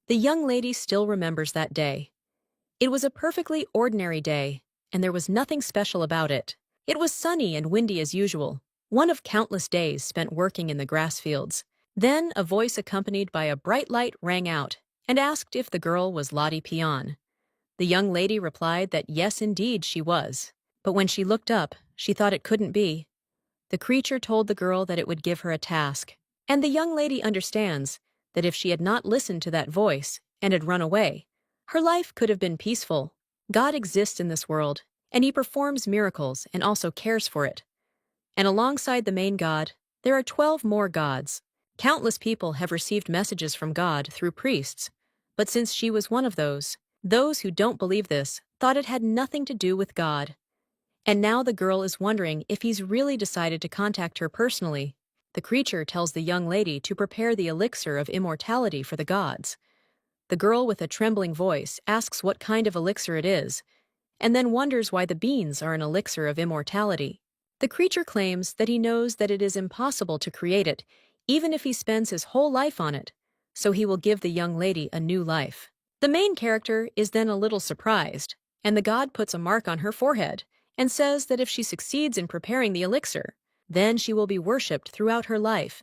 The young lady still remembers that day. It was a perfectly ordinary day, and there was nothing special about it. It was sunny and windy as usual, one of countless days spent working in the grass fields. Then a voice accompanied by a bright light rang out and asked if the girl was Lottie Pion. The young lady replied that yes, indeed, she was. But when she looked up, she thought it couldn't be. The creature told the girl that it would give her a task, and the young lady understands that if she had not listened to that voice and had run away, her life could have been peaceful. God exists in this world, and He performs miracles and also cares for it. And alongside the main God, there are 12 more gods. Countless people have received messages from God through priests, but since she was one of those who don't believe this thought it had nothing to do with God. And now the girl is wondering if He's really decided to contact her personally. The creature tells the young lady to prepare the elixir of immortality for the gods. The girl with a trembling voice asks what kind of elixir it is, and then wonders why the beans are an elixir of immortality. The creature claims that he knows that it is impossible to create it, even if he spends his whole life on it, so he will give the young lady a new life. The main character is then a little surprised, and the god puts a mark on her forehead and says that if she succeeds in preparing the elixir, then she will be worshipped throughout her life,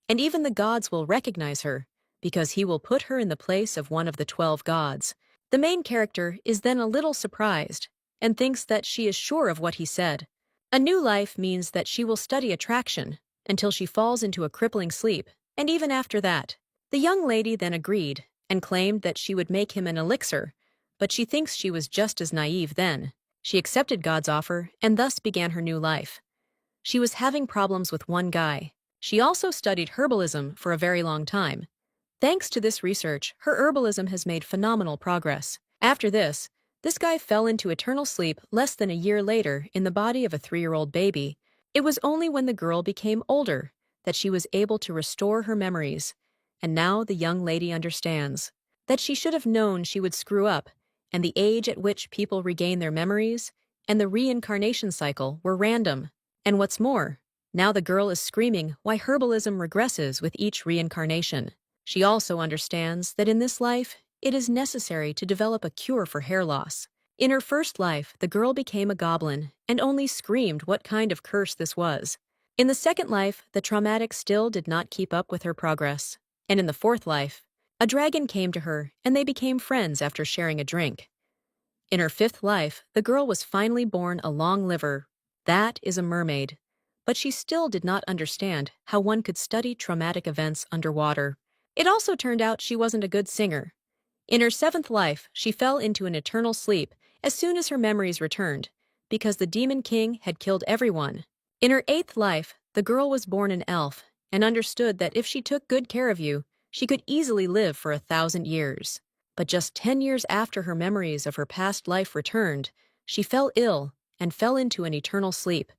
and even the gods will recognize her, because he will put her in the place of one of the 12 gods. The main character is then a little surprised and thinks that she is sure of what he said. A new life means that she will study attraction until she falls into a crippling sleep, and even after that. The young lady then agreed and claimed that she would make him an elixir, but she thinks she was just as naive then. She accepted God's offer and thus began her new life. She was having problems with one guy. She also studied herbalism for a very long time. Thanks to this research, her herbalism has made phenomenal progress. After this guy fell into eternal sleep less than a year later in the body of a 3-year-old baby. It was only when the girl became older that she was able to restore her memories, and now the young lady understands that she should have known she would screw up, and the age at which people regain their memories and the reincarnation cycle were random. And what's more, now the girl is screaming why herbalism regresses with each reincarnation. She also understands that in this life, it is necessary to develop a cure for hair loss. In her first life, the girl became a goblin and only screamed what kind of curse this was. In the second life, the traumatic still did not keep up with her progress. And in the fourth life, a dragon came to her and they became friends after sharing a drink. In her fifth life, the girl was finally born a long liver. That is a mermaid. But she still did not understand how one could study traumatic events underwater. It also turned out she wasn't a good singer. In her seventh life, she fell into an eternal sleep as soon as her memories returned, because the demon king had killed everyone. In her eighth life, the girl was born an elf and understood that if she took good care of you, she could easily live for 1,000 years. But just 10 years after her memories of her past life returned, she fell ill and fell into an eternal sleep.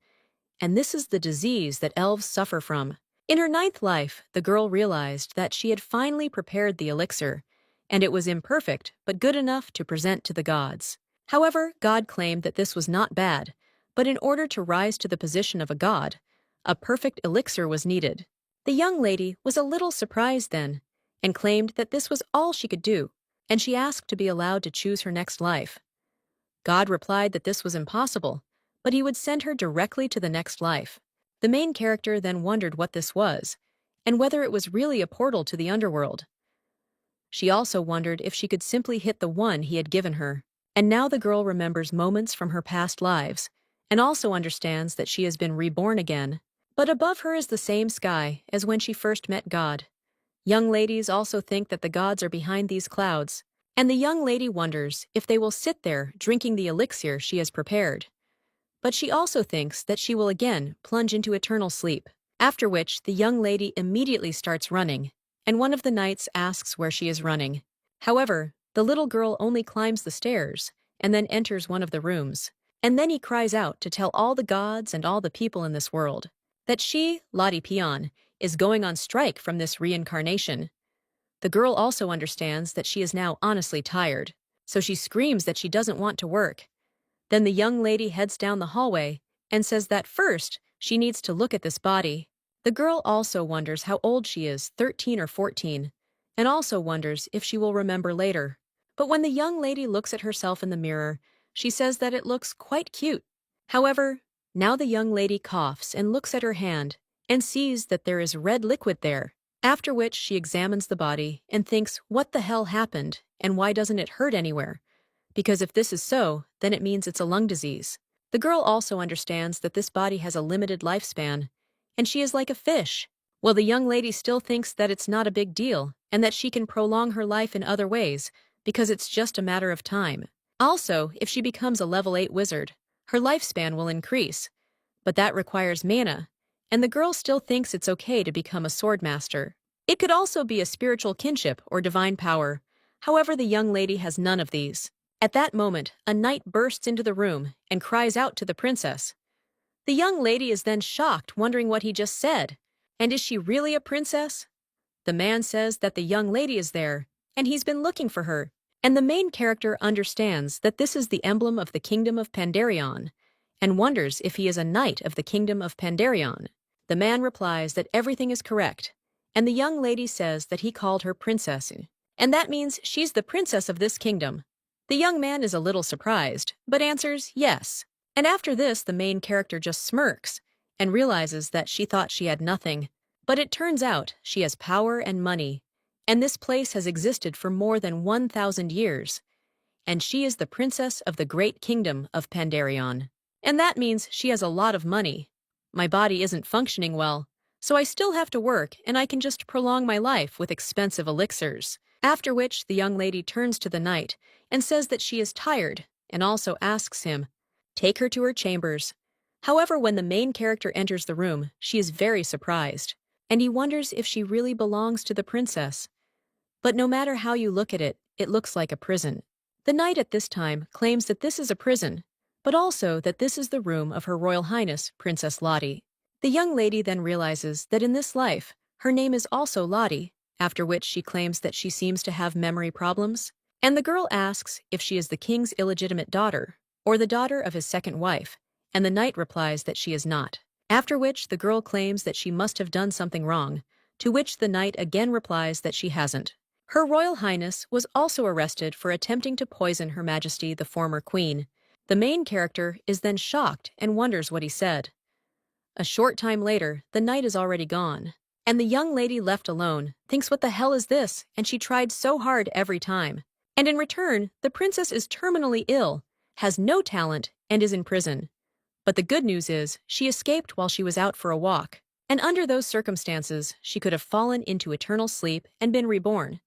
And this is the disease that elves suffer from. In her ninth life, the girl realized that she had finally prepared the elixir, and it was imperfect but good enough to present to the gods. However, God claimed that this was not bad, but in order to rise to the position of a god, a perfect elixir was needed. The young lady was a little surprised then, and claimed that this was all she could do, and she asked to be allowed to choose her next life. God replied that this was impossible, but He would send her directly to the next life. The main character then wondered what this was, and whether it was really a portal to the underworld. She also wondered if she could simply hit the one He had given her. And now the girl remembers moments from her past lives, and also understands that she has been reborn again. But above her is the same sky as when she first met God. Young ladies also think that the gods are behind these clouds, and the young lady wonders if they will sit there drinking the elixir she has prepared. But she also thinks that she will again plunge into eternal sleep, after which the young lady immediately starts running, and one of the knights asks where she is running. However, the little girl only climbs the stairs and then enters one of the rooms, and then he cries out to tell all the gods and all the people in this world that she, Lottie Pion, is going on strike from this reincarnation. The girl also understands that she is now honestly tired, so she screams that she doesn't want to work. Then the young lady heads down the hallway and says that first she needs to look at this body. The girl also wonders how old she is, 13 or 14, and also wonders if she will remember later. But when the young lady looks at herself in the mirror, she says that it looks quite cute. However, now the young lady coughs and looks at her hand and sees that there is red liquid there, after which she examines the body and thinks, what the hell happened and why doesn't it hurt anywhere? Because if this is so, then it means it's a lung disease. The girl also understands that this body has a limited lifespan, and she is like a fish. Well, the young lady still thinks that it's not a big deal and that she can prolong her life in other ways because it's just a matter of time. Also, if she becomes a level 8 wizard, her lifespan will increase, but that requires mana, and the girl still thinks it's okay to become a sword master. It could also be a spiritual kinship or divine power. However, the young lady has none of these. At that moment, a knight bursts into the room and cries out to the princess. The young lady is then shocked, wondering what he just said. And is she really a princess? The man says that the young lady is there, and he's been looking for her. And the main character understands that this is the emblem of the kingdom of Pandarion, and wonders if he is a knight of the kingdom of Pandarion. The man replies that everything is correct, and the young lady says that he called her princess, and that means she's the princess of this kingdom. The young man is a little surprised, but answers yes. And after this, the main character just smirks and realizes that she thought she had nothing. But it turns out she has power and money, and this place has existed for more than 1,000 years. And she is the princess of the great kingdom of Pandarion. And that means she has a lot of money. My body isn't functioning well, so I still have to work, and I can just prolong my life with expensive elixirs. After which, the young lady turns to the knight and says that she is tired, and also asks him, take her to her chambers. However, when the main character enters the room, she is very surprised, and he wonders if she really belongs to the princess. But no matter how you look at it, it looks like a prison. The knight at this time claims that this is a prison, but also that this is the room of Her Royal Highness, Princess Lottie. The young lady then realizes that in this life, her name is also Lottie, after which she claims that she seems to have memory problems. And the girl asks if she is the king's illegitimate daughter, or the daughter of his second wife, and the knight replies that she is not. After which, the girl claims that she must have done something wrong, to which the knight again replies that she hasn't. Her Royal Highness was also arrested for attempting to poison Her Majesty the former queen. The main character is then shocked and wonders what he said. A short time later, the knight is already gone, and the young lady left alone thinks, what the hell is this? And she tried so hard every time. And in return, the princess is terminally ill, has no talent, and is in prison. But the good news is, she escaped while she was out for a walk, and under those circumstances, she could have fallen into eternal sleep and been reborn.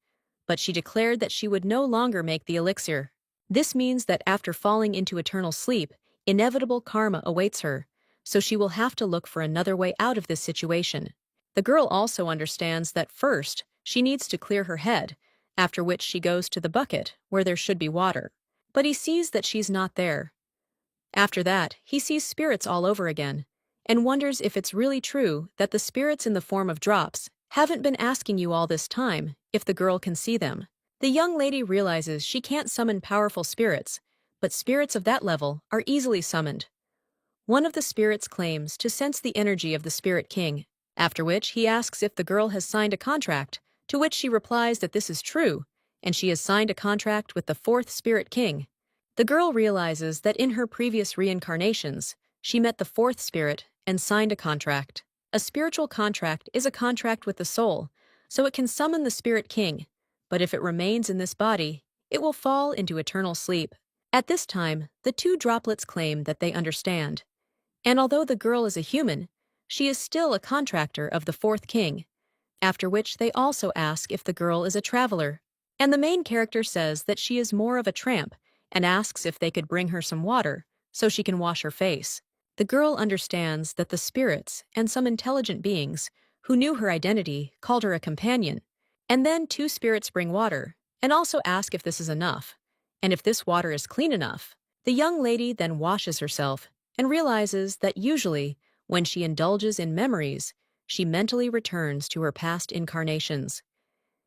But she declared that she would no longer make the elixir. This means that after falling into eternal sleep, inevitable karma awaits her, so she will have to look for another way out of this situation. The girl also understands that first, she needs to clear her head, after which she goes to the bucket, where there should be water. But he sees that she's not there. After that, he sees spirits all over again, and wonders if it's really true that the spirits in the form of drops haven't been asking you all this time if the girl can see them. The young lady realizes she can't summon powerful spirits, but spirits of that level are easily summoned. One of the spirits claims to sense the energy of the Spirit King, after which he asks if the girl has signed a contract, to which she replies that this is true, and she has signed a contract with the fourth Spirit King. The girl realizes that in her previous reincarnations, she met the fourth spirit and signed a contract. A spiritual contract is a contract with the soul, so it can summon the Spirit King, but if it remains in this body, it will fall into eternal sleep. At this time, the two droplets claim that they understand. And although the girl is a human, she is still a contractor of the fourth king, after which they also ask if the girl is a traveler. And the main character says that she is more of a tramp and asks if they could bring her some water so she can wash her face. The girl understands that the spirits and some intelligent beings who knew her identity called her a companion. And then two spirits bring water and also ask if this is enough, and if this water is clean enough. The young lady then washes herself and realizes that usually, when she indulges in memories, she mentally returns to her past incarnations.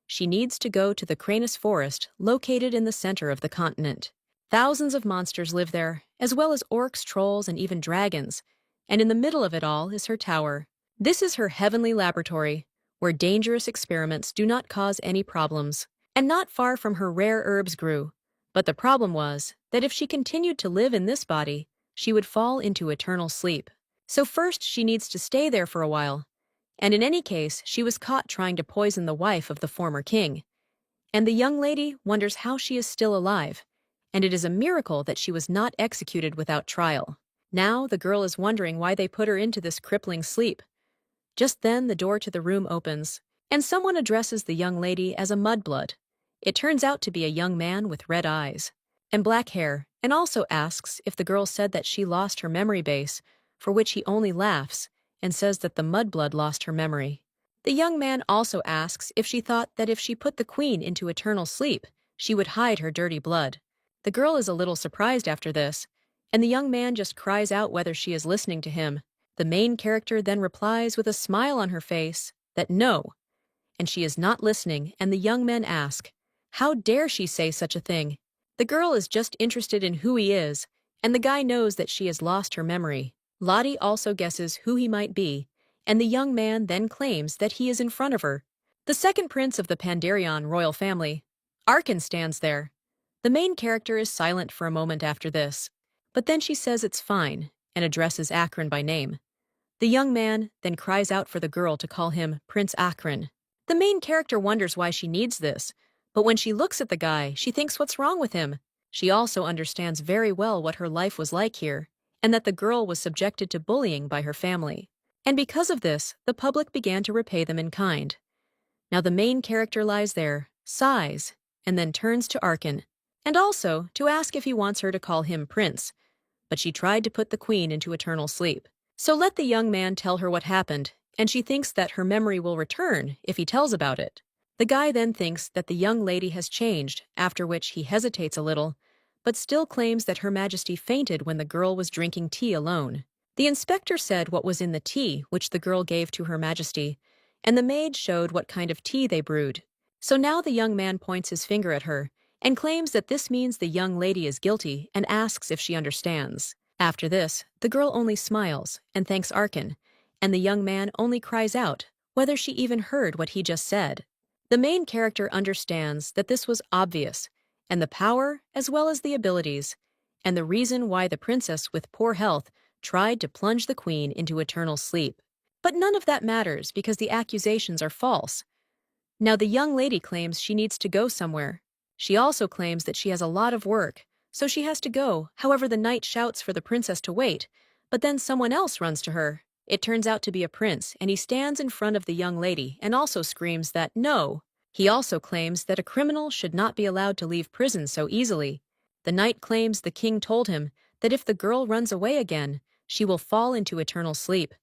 She needs to go to the Cranus Forest located in the center of the continent. Thousands of monsters live there, as well as orcs, trolls, and even dragons, and in the middle of it all is her tower. This is her heavenly laboratory, where dangerous experiments do not cause any problems. And not far from her rare herbs grew. But the problem was that if she continued to live in this body, she would fall into eternal sleep. So first she needs to stay there for a while. And in any case, she was caught trying to poison the wife of the former king. And the young lady wonders how she is still alive, and it is a miracle that she was not executed without trial. Now the girl is wondering why they put her into this crippling sleep. Just then the door to the room opens, and someone addresses the young lady as a mudblood. It turns out to be a young man with red eyes and black hair, and also asks if the girl said that she lost her memory base, for which he only laughs and says that the mudblood lost her memory. The young man also asks if she thought that if she put the queen into eternal sleep, she would hide her dirty blood. The girl is a little surprised after this, and the young man just cries out whether she is listening to him. The main character then replies with a smile on her face that no, and she is not listening, and the young men ask, how dare she say such a thing? The girl is just interested in who he is, and the guy knows that she has lost her memory. Lottie also guesses who he might be, and the young man then claims that he is in front of her. The second prince of the Pandarion royal family, Arkan, stands there. The main character is silent for a moment after this, but then she says it's fine and addresses Akron by name. The young man then cries out for the girl to call him Prince Akron. The main character wonders why she needs this, but when she looks at the guy, she thinks what's wrong with him. She also understands very well what her life was like here, and that the girl was subjected to bullying by her family. And because of this, the public began to repay them in kind. Now the main character lies there, sighs, and then turns to Arkan, and also to ask if he wants her to call him Prince. But she tried to put the queen into eternal sleep. So let the young man tell her what happened, and she thinks that her memory will return if he tells about it. The guy then thinks that the young lady has changed, after which he hesitates a little, but still claims that Her Majesty fainted when the girl was drinking tea alone. The inspector said what was in the tea which the girl gave to Her Majesty, and the maid showed what kind of tea they brewed. So now the young man points his finger at her, and claims that this means the young lady is guilty and asks if she understands. After this, the girl only smiles and thanks Arkan, and the young man only cries out whether she even heard what he just said. The main character understands that this was obvious, and the power as well as the abilities, and the reason why the princess with poor health tried to plunge the queen into eternal sleep. But none of that matters because the accusations are false. Now the young lady claims she needs to go somewhere. She also claims that she has a lot of work, so she has to go. However, the knight shouts for the princess to wait, but then someone else runs to her. It turns out to be a prince, and he stands in front of the young lady and also screams that no. He also claims that a criminal should not be allowed to leave prison so easily. The knight claims the king told him that if the girl runs away again, she will fall into eternal sleep.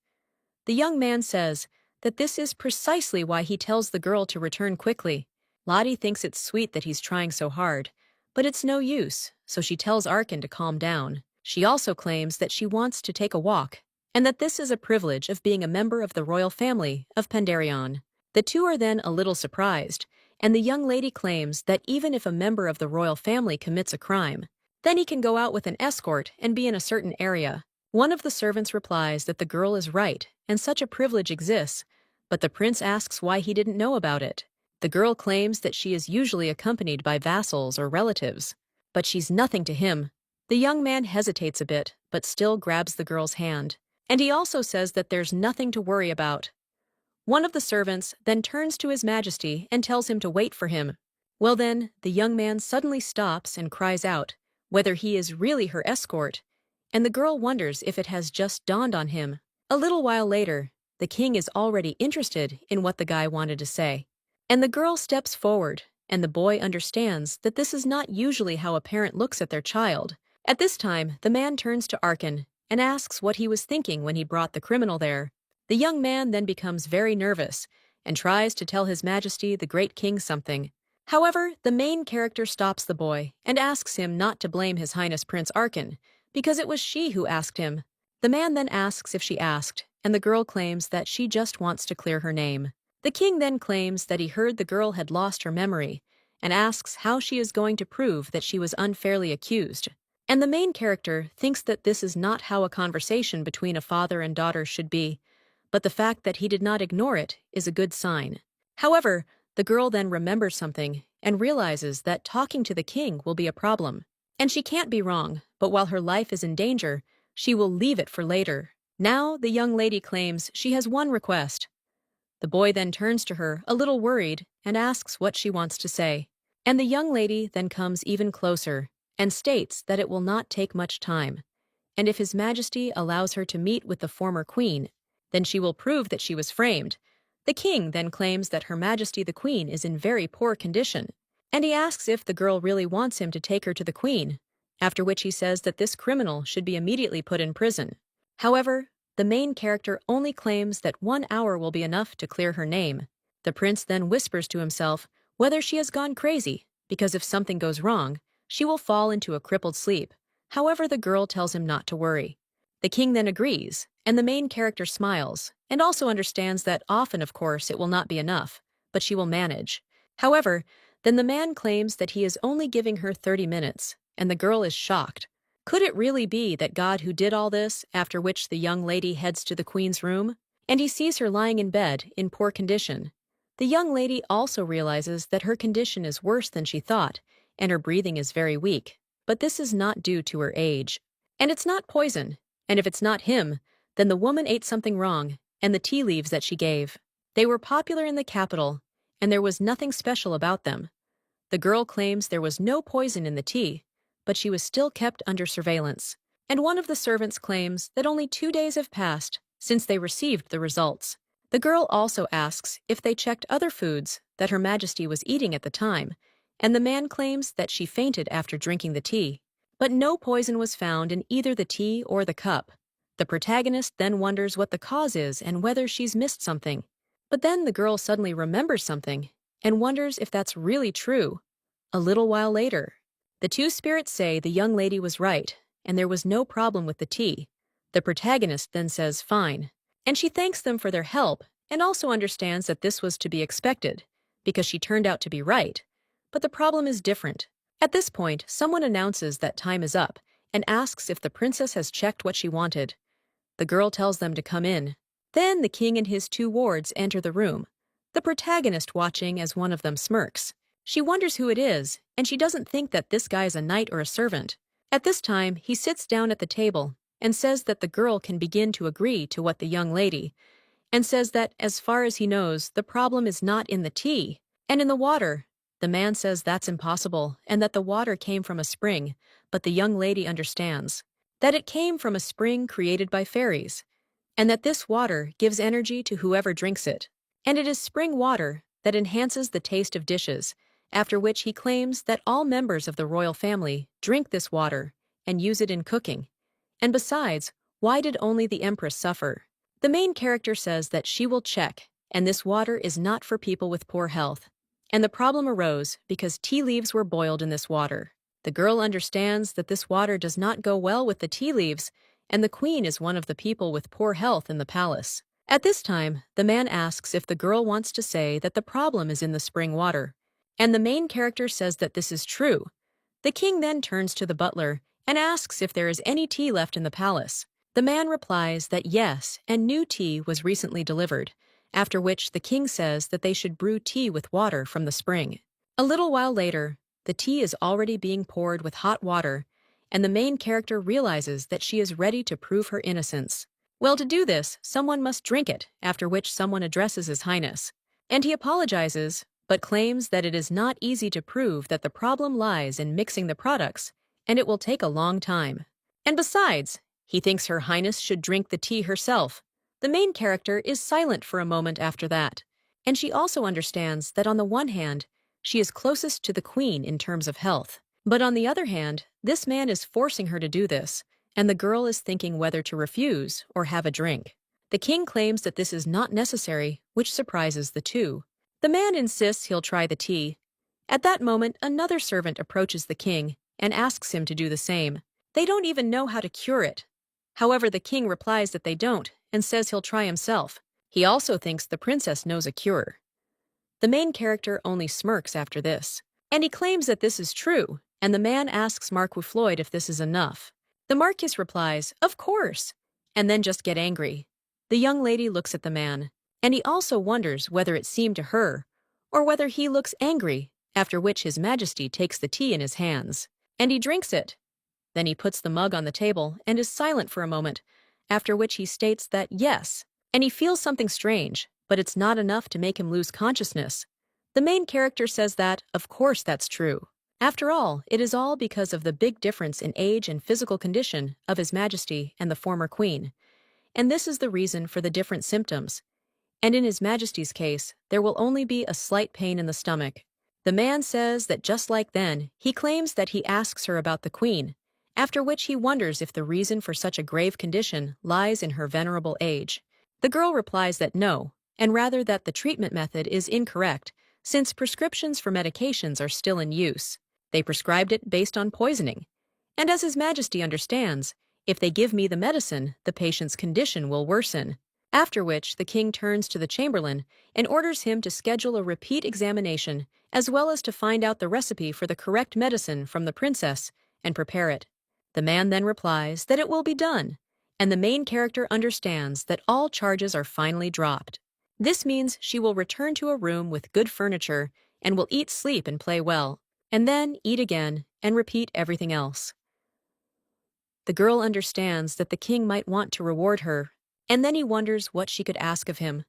The young man says that this is precisely why he tells the girl to return quickly. Lottie thinks it's sweet that he's trying so hard, but it's no use, so she tells Arkan to calm down. She also claims that she wants to take a walk, and that this is a privilege of being a member of the royal family of Pandarion. The two are then a little surprised, and the young lady claims that even if a member of the royal family commits a crime, then he can go out with an escort and be in a certain area. One of the servants replies that the girl is right, and such a privilege exists, but the prince asks why he didn't know about it. The girl claims that she is usually accompanied by vassals or relatives, but she's nothing to him. The young man hesitates a bit, but still grabs the girl's hand. And he also says that there's nothing to worry about. One of the servants then turns to His Majesty and tells him to wait for him. Well then, the young man suddenly stops and cries out whether he is really her escort, and the girl wonders if it has just dawned on him. A little while later, the king is already interested in what the guy wanted to say. And the girl steps forward, and the boy understands that this is not usually how a parent looks at their child. At this time, the man turns to Arkan and asks what he was thinking when he brought the criminal there. The young man then becomes very nervous and tries to tell His Majesty the great king something. However, the main character stops the boy and asks him not to blame His Highness Prince Arkan, because it was she who asked him. The man then asks if she asked, and the girl claims that she just wants to clear her name. The king then claims that he heard the girl had lost her memory and asks how she is going to prove that she was unfairly accused. And the main character thinks that this is not how a conversation between a father and daughter should be, but the fact that he did not ignore it is a good sign. However, the girl then remembers something and realizes that talking to the king will be a problem. And she can't be wrong, but while her life is in danger, she will leave it for later. Now, the young lady claims she has one request. The boy then turns to her, a little worried, and asks what she wants to say. And the young lady then comes even closer and states that it will not take much time. And if His Majesty allows her to meet with the former queen, then she will prove that she was framed. The king then claims that Her Majesty the Queen is in very poor condition, and he asks if the girl really wants him to take her to the queen, after which he says that this criminal should be immediately put in prison. However, the main character only claims that 1 hour will be enough to clear her name. The prince then whispers to himself whether she has gone crazy, because if something goes wrong, she will fall into a crippled sleep. However, the girl tells him not to worry. The king then agrees, and the main character smiles, and also understands that often, of course, it will not be enough, but she will manage. However, then the man claims that he is only giving her 30 minutes, and the girl is shocked. Could it really be that God who did all this, after which the young lady heads to the queen's room? And he sees her lying in bed, in poor condition. The young lady also realizes that her condition is worse than she thought, and her breathing is very weak. But this is not due to her age. And it's not poison, and if it's not him, then the woman ate something wrong, and the tea leaves that she gave. They were popular in the capital, and there was nothing special about them. The girl claims there was no poison in the tea, but she was still kept under surveillance. And one of the servants claims that only 2 days have passed since they received the results. The girl also asks if they checked other foods that Her Majesty was eating at the time, and the man claims that she fainted after drinking the tea. But no poison was found in either the tea or the cup. The protagonist then wonders what the cause is and whether she's missed something. But then the girl suddenly remembers something and wonders if that's really true. A little while later, the two spirits say the young lady was right, and there was no problem with the tea. The protagonist then says fine, and she thanks them for their help and also understands that this was to be expected, because she turned out to be right. But the problem is different. At this point, someone announces that time is up and asks if the princess has checked what she wanted. The girl tells them to come in. Then the king and his 2 wards enter the room, the protagonist watching as one of them smirks. She wonders who it is, and she doesn't think that this guy is a knight or a servant. At this time, he sits down at the table and says that the girl can begin to agree to what the young lady, and says that, as far as he knows, the problem is not in the tea and in the water. The man says that's impossible and that the water came from a spring, but the young lady understands that it came from a spring created by fairies, and that this water gives energy to whoever drinks it. And it is spring water that enhances the taste of dishes, after which he claims that all members of the royal family drink this water and use it in cooking. And besides, why did only the empress suffer? The main character says that she will check, and this water is not for people with poor health. And the problem arose because tea leaves were boiled in this water. The girl understands that this water does not go well with the tea leaves, and the queen is one of the people with poor health in the palace. At this time, the man asks if the girl wants to say that the problem is in the spring water, and the main character says that this is true. The king then turns to the butler and asks if there is any tea left in the palace. The man replies that yes, and new tea was recently delivered, after which the king says that they should brew tea with water from the spring. A little while later, the tea is already being poured with hot water, and the main character realizes that she is ready to prove her innocence. Well, to do this, someone must drink it, after which someone addresses His Highness. And he apologizes, but claims that it is not easy to prove that the problem lies in mixing the products, and it will take a long time. And besides, he thinks Her Highness should drink the tea herself. The main character is silent for a moment after that, and she also understands that on the one hand, she is closest to the queen in terms of health. But on the other hand, this man is forcing her to do this, and the girl is thinking whether to refuse or have a drink. The king claims that this is not necessary, which surprises the two. The man insists he'll try the tea. At that moment, another servant approaches the king and asks him to do the same. They don't even know how to cure it. However, the king replies that they don't and says he'll try himself. He also thinks the princess knows a cure. The main character only smirks after this, and he claims that this is true, and the man asks Marquis Floyd if this is enough. The Marquis replies, "Of course," and then just get angry. The young lady looks at the man, and he also wonders whether it seemed to her, or whether he looks angry, after which His Majesty takes the tea in his hands, and he drinks it. Then he puts the mug on the table and is silent for a moment, after which he states that yes, and he feels something strange, but it's not enough to make him lose consciousness. The main character says that, of course that's true. After all, it is all because of the big difference in age and physical condition of His Majesty and the former queen. And this is the reason for the different symptoms. And in His Majesty's case, there will only be a slight pain in the stomach. The man says that just like then, he claims that he asks her about the queen, after which he wonders if the reason for such a grave condition lies in her venerable age. The girl replies that no, and rather that the treatment method is incorrect, since prescriptions for medications are still in use. They prescribed it based on poisoning. And as His Majesty understands, if they give me the medicine, the patient's condition will worsen. After which, the king turns to the chamberlain and orders him to schedule a repeat examination, as well as to find out the recipe for the correct medicine from the princess and prepare it. The man then replies that it will be done, and the main character understands that all charges are finally dropped. This means she will return to a room with good furniture and will eat, sleep, and play well, and then eat again and repeat everything else. The girl understands that the king might want to reward her, and then he wonders what she could ask of him.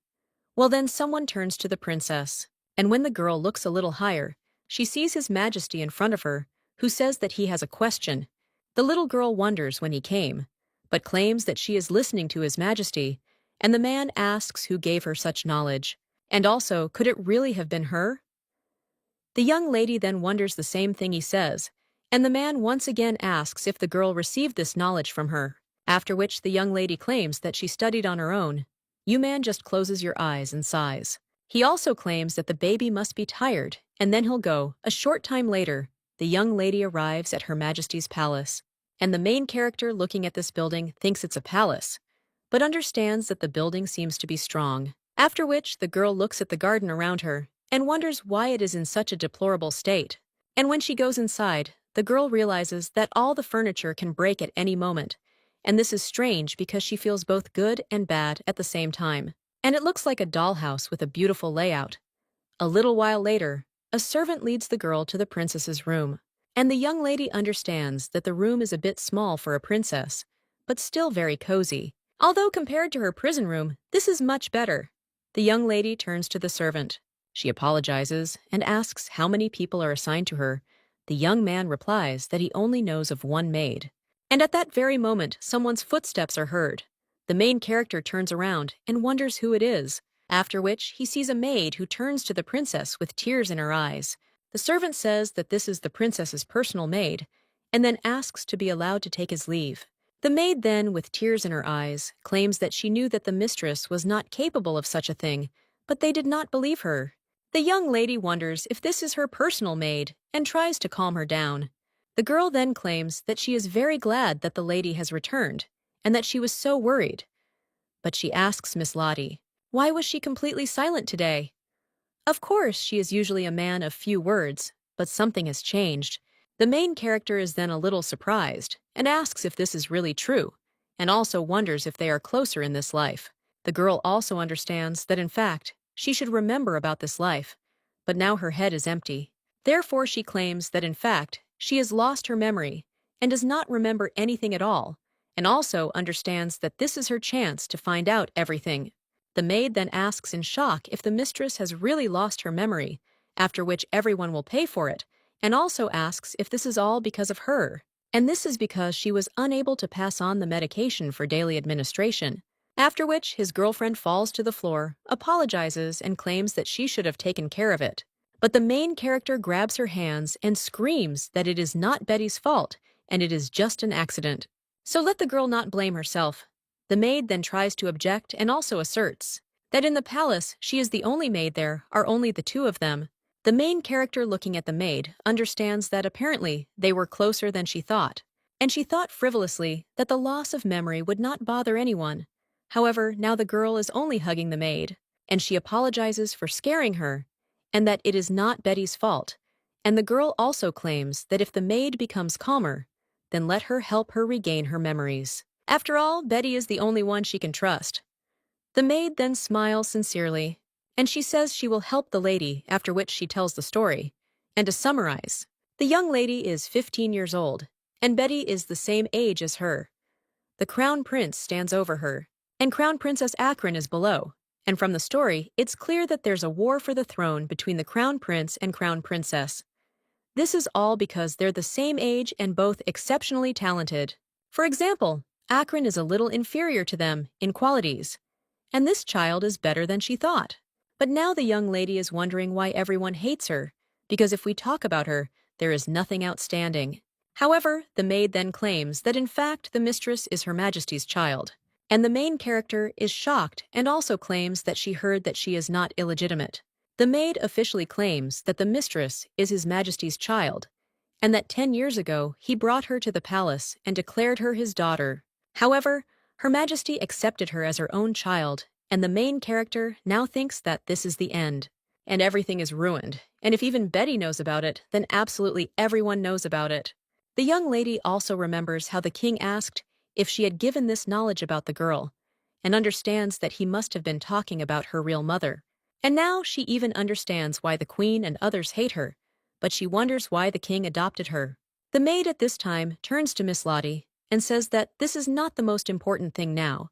Well, then someone turns to the princess, and when the girl looks a little higher, she sees His Majesty in front of her, who says that he has a question. The little girl wonders when he came, but claims that she is listening to His Majesty, and the man asks who gave her such knowledge, and also, could it really have been her? The young lady then wonders the same thing he says, and the man once again asks if the girl received this knowledge from her, after which the young lady claims that she studied on her own. You man just closes your eyes and sighs. He also claims that the baby must be tired, and then he'll go. A short time later, the young lady arrives at Her Majesty's palace, and the main character looking at this building thinks it's a palace, but understands that the building seems to be strong. After which, the girl looks at the garden around her and wonders why it is in such a deplorable state. And when she goes inside, the girl realizes that all the furniture can break at any moment, and this is strange because she feels both good and bad at the same time. And it looks like a dollhouse with a beautiful layout. A little while later, a servant leads the girl to the princess's room, and the young lady understands that the room is a bit small for a princess, but still very cozy. Although compared to her prison room, this is much better. The young lady turns to the servant. She apologizes and asks how many people are assigned to her. The young man replies that he only knows of one maid. And at that very moment, someone's footsteps are heard. The main character turns around and wonders who it is, after which he sees a maid who turns to the princess with tears in her eyes. The servant says that this is the princess's personal maid, and then asks to be allowed to take his leave. The maid then, with tears in her eyes, claims that she knew that the mistress was not capable of such a thing, but they did not believe her. The young lady wonders if this is her personal maid and tries to calm her down. The girl then claims that she is very glad that the lady has returned, and that she was so worried. But she asks Miss Lottie, why was she completely silent today? Of course, she is usually a man of few words, but something has changed. The main character is then a little surprised and asks if this is really true, and also wonders if they are closer in this life. The girl also understands that in fact, she should remember about this life, but now her head is empty. Therefore, she claims that in fact, she has lost her memory and does not remember anything at all, and also understands that this is her chance to find out everything. The maid then asks in shock if the mistress has really lost her memory, after which everyone will pay for it, and also asks if this is all because of her. And this is because she was unable to pass on the medication for daily administration. After which, his girlfriend falls to the floor, apologizes, and claims that she should have taken care of it. But the main character grabs her hands and screams that it is not Betty's fault, and it is just an accident. So let the girl not blame herself. The maid then tries to object and also asserts that in the palace she is the only maid there, are only the two of them. The main character looking at the maid understands that apparently they were closer than she thought, and she thought frivolously that the loss of memory would not bother anyone. However, now the girl is only hugging the maid, and she apologizes for scaring her, and that it is not Betty's fault, and the girl also claims that if the maid becomes calmer, then let her help her regain her memories. After all, Betty is the only one she can trust. The maid then smiles sincerely, and she says she will help the lady, after which she tells the story. And to summarize, the young lady is 15 years old, and Betty is the same age as her. The crown prince stands over her, and Crown Princess Akron is below. And from the story, it's clear that there's a war for the throne between the crown prince and crown princess. This is all because they're the same age and both exceptionally talented. For example, Akron is a little inferior to them in qualities, and this child is better than she thought. But now the young lady is wondering why everyone hates her, because if we talk about her, there is nothing outstanding. However, the maid then claims that in fact the mistress is Her Majesty's child, and the main character is shocked and also claims that she heard that she is not illegitimate. The maid officially claims that the mistress is His Majesty's child, and that 10 years ago he brought her to the palace and declared her his daughter. However, Her Majesty accepted her as her own child, and the main character now thinks that this is the end, and everything is ruined, and if even Betty knows about it, then absolutely everyone knows about it. The young lady also remembers how the king asked if she had given this knowledge about the girl, and understands that he must have been talking about her real mother. And now she even understands why the queen and others hate her, but she wonders why the king adopted her. The maid at this time turns to Miss Lottie and says that this is not the most important thing now,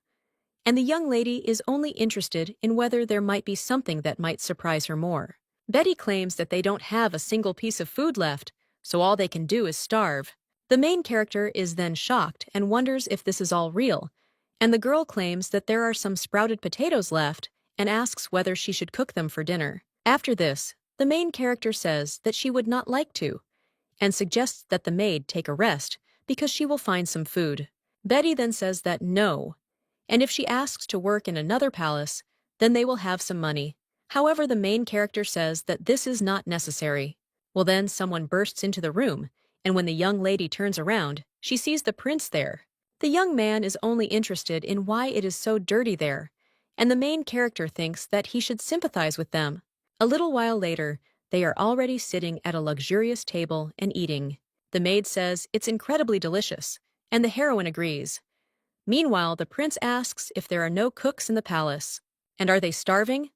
and the young lady is only interested in whether there might be something that might surprise her more. Betty claims that they don't have a single piece of food left, so all they can do is starve. The main character is then shocked and wonders if this is all real, and the girl claims that there are some sprouted potatoes left and asks whether she should cook them for dinner. After this, the main character says that she would not like to, and suggests that the maid take a rest because she will find some food. Betty then says that no, and if she asks to work in another palace, then they will have some money. However, the main character says that this is not necessary. Well, then someone bursts into the room, and when the young lady turns around, she sees the prince there. The young man is only interested in why it is so dirty there, and the main character thinks that he should sympathize with them. A little while later, they are already sitting at a luxurious table and eating. The maid says it's incredibly delicious, and the heroine agrees. Meanwhile, the prince asks if there are no cooks in the palace. And are they starving?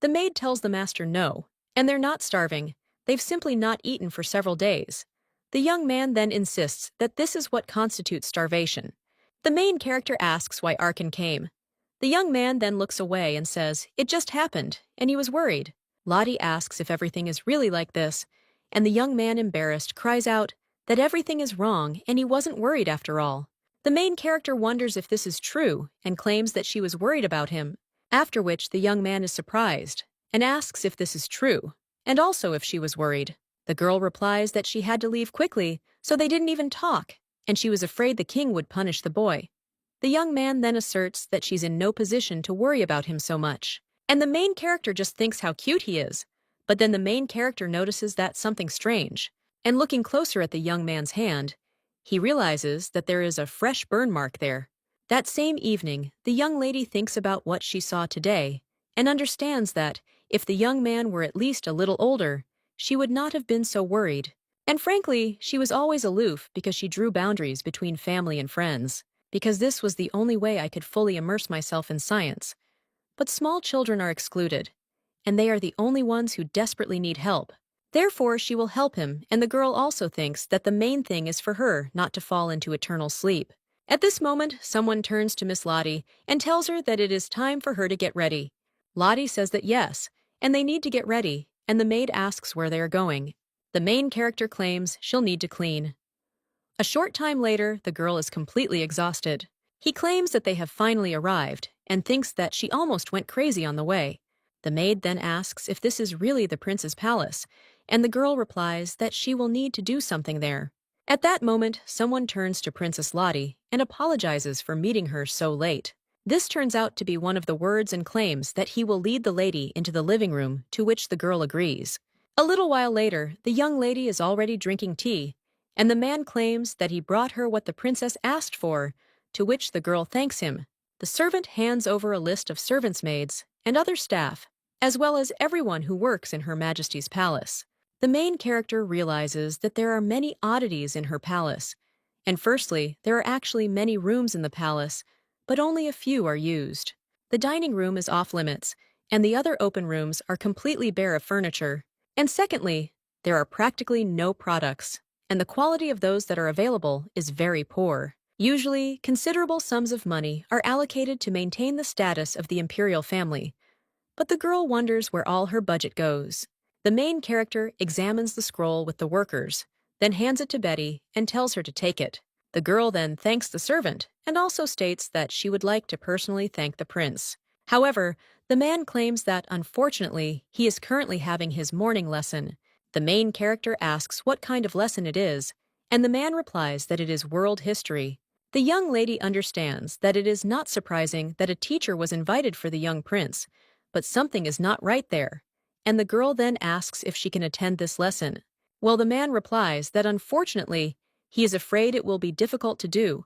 The maid tells the master no, and they're not starving. They've simply not eaten for several days. The young man then insists that this is what constitutes starvation. The main character asks why Arkin came. The young man then looks away and says it just happened, and he was worried. Lottie asks if everything is really like this, and the young man, embarrassed, cries out that everything is wrong and he wasn't worried after all. The main character wonders if this is true and claims that she was worried about him, after which the young man is surprised and asks if this is true, and also if she was worried. The girl replies that she had to leave quickly, so they didn't even talk, and she was afraid the king would punish the boy. The young man then asserts that she's in no position to worry about him so much, and the main character just thinks how cute he is. But then the main character notices that something strange, and looking closer at the young man's hand, he realizes that there is a fresh burn mark there. That same evening, the young lady thinks about what she saw today, and understands that, if the young man were at least a little older, she would not have been so worried. And frankly, she was always aloof because she drew boundaries between family and friends, because this was the only way I could fully immerse myself in science. But small children are excluded, and they are the only ones who desperately need help. Therefore, she will help him, and the girl also thinks that the main thing is for her not to fall into eternal sleep. At this moment, someone turns to Miss Lottie and tells her that it is time for her to get ready. Lottie says that yes, and they need to get ready, and the maid asks where they are going. The main character claims she'll need to clean. A short time later, the girl is completely exhausted. He claims that they have finally arrived, and thinks that she almost went crazy on the way. The maid then asks if this is really the prince's palace, and the girl replies that she will need to do something there. At that moment, someone turns to Princess Lottie and apologizes for meeting her so late. This turns out to be one of the words and claims that he will lead the lady into the living room, to which the girl agrees. A little while later, the young lady is already drinking tea, and the man claims that he brought her what the princess asked for, to which the girl thanks him. The servant hands over a list of servants' maids and other staff, as well as everyone who works in Her Majesty's palace. The main character realizes that there are many oddities in her palace, and firstly, there are actually many rooms in the palace, but only a few are used. the dining room is off limits, and the other open rooms are completely bare of furniture. And secondly, there are practically no products, and the quality of those that are available is very poor. Usually, considerable sums of money are allocated to maintain the status of the imperial family, but the girl wonders where all her budget goes. The main character examines the scroll with the workers, then hands it to Betty and tells her to take it. The girl then thanks the servant and also states that she would like to personally thank the prince. However, the man claims that, unfortunately, he is currently having his morning lesson. The main character asks what kind of lesson it is, and the man replies that it is world history. The young lady understands that it is not surprising that a teacher was invited for the young prince, but something is not right there, and the girl then asks if she can attend this lesson. Well, the man replies that unfortunately, he is afraid it will be difficult to do,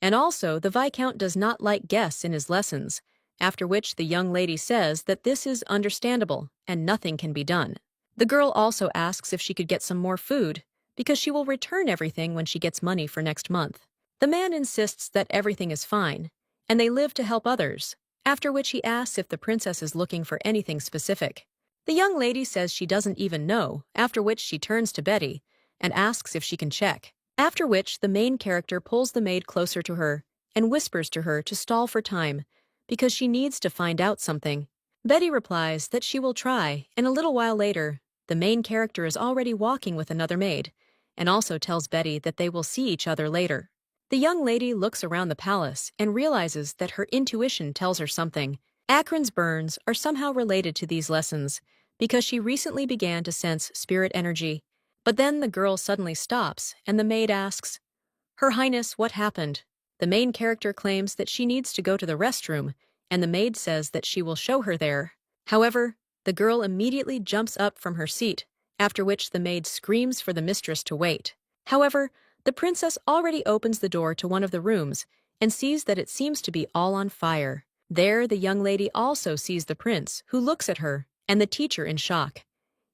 and also the Viscount does not like guests in his lessons, after which the young lady says that this is understandable and nothing can be done. The girl also asks if she could get some more food, because she will return everything when she gets money for next month. The man insists that everything is fine, and they live to help others, after which he asks if the princess is looking for anything specific. The young lady says she doesn't even know, after which she turns to Betty and asks if she can check. After which the main character pulls the maid closer to her and whispers to her to stall for time, because she needs to find out something. Betty replies that she will try, and a little while later, the main character is already walking with another maid, and also tells Betty that they will see each other later. The young lady looks around the palace and realizes that her intuition tells her something. Akron's burns are somehow related to these lessons, because she recently began to sense spirit energy. But then the girl suddenly stops, and the maid asks, "Her Highness, what happened?" The main character claims that she needs to go to the restroom, and the maid says that she will show her there. However, the girl immediately jumps up from her seat, after which the maid screams for the mistress to wait. However, the princess already opens the door to one of the rooms and sees that it seems to be all on fire. There, the young lady also sees the prince, who looks at her, and the teacher in shock.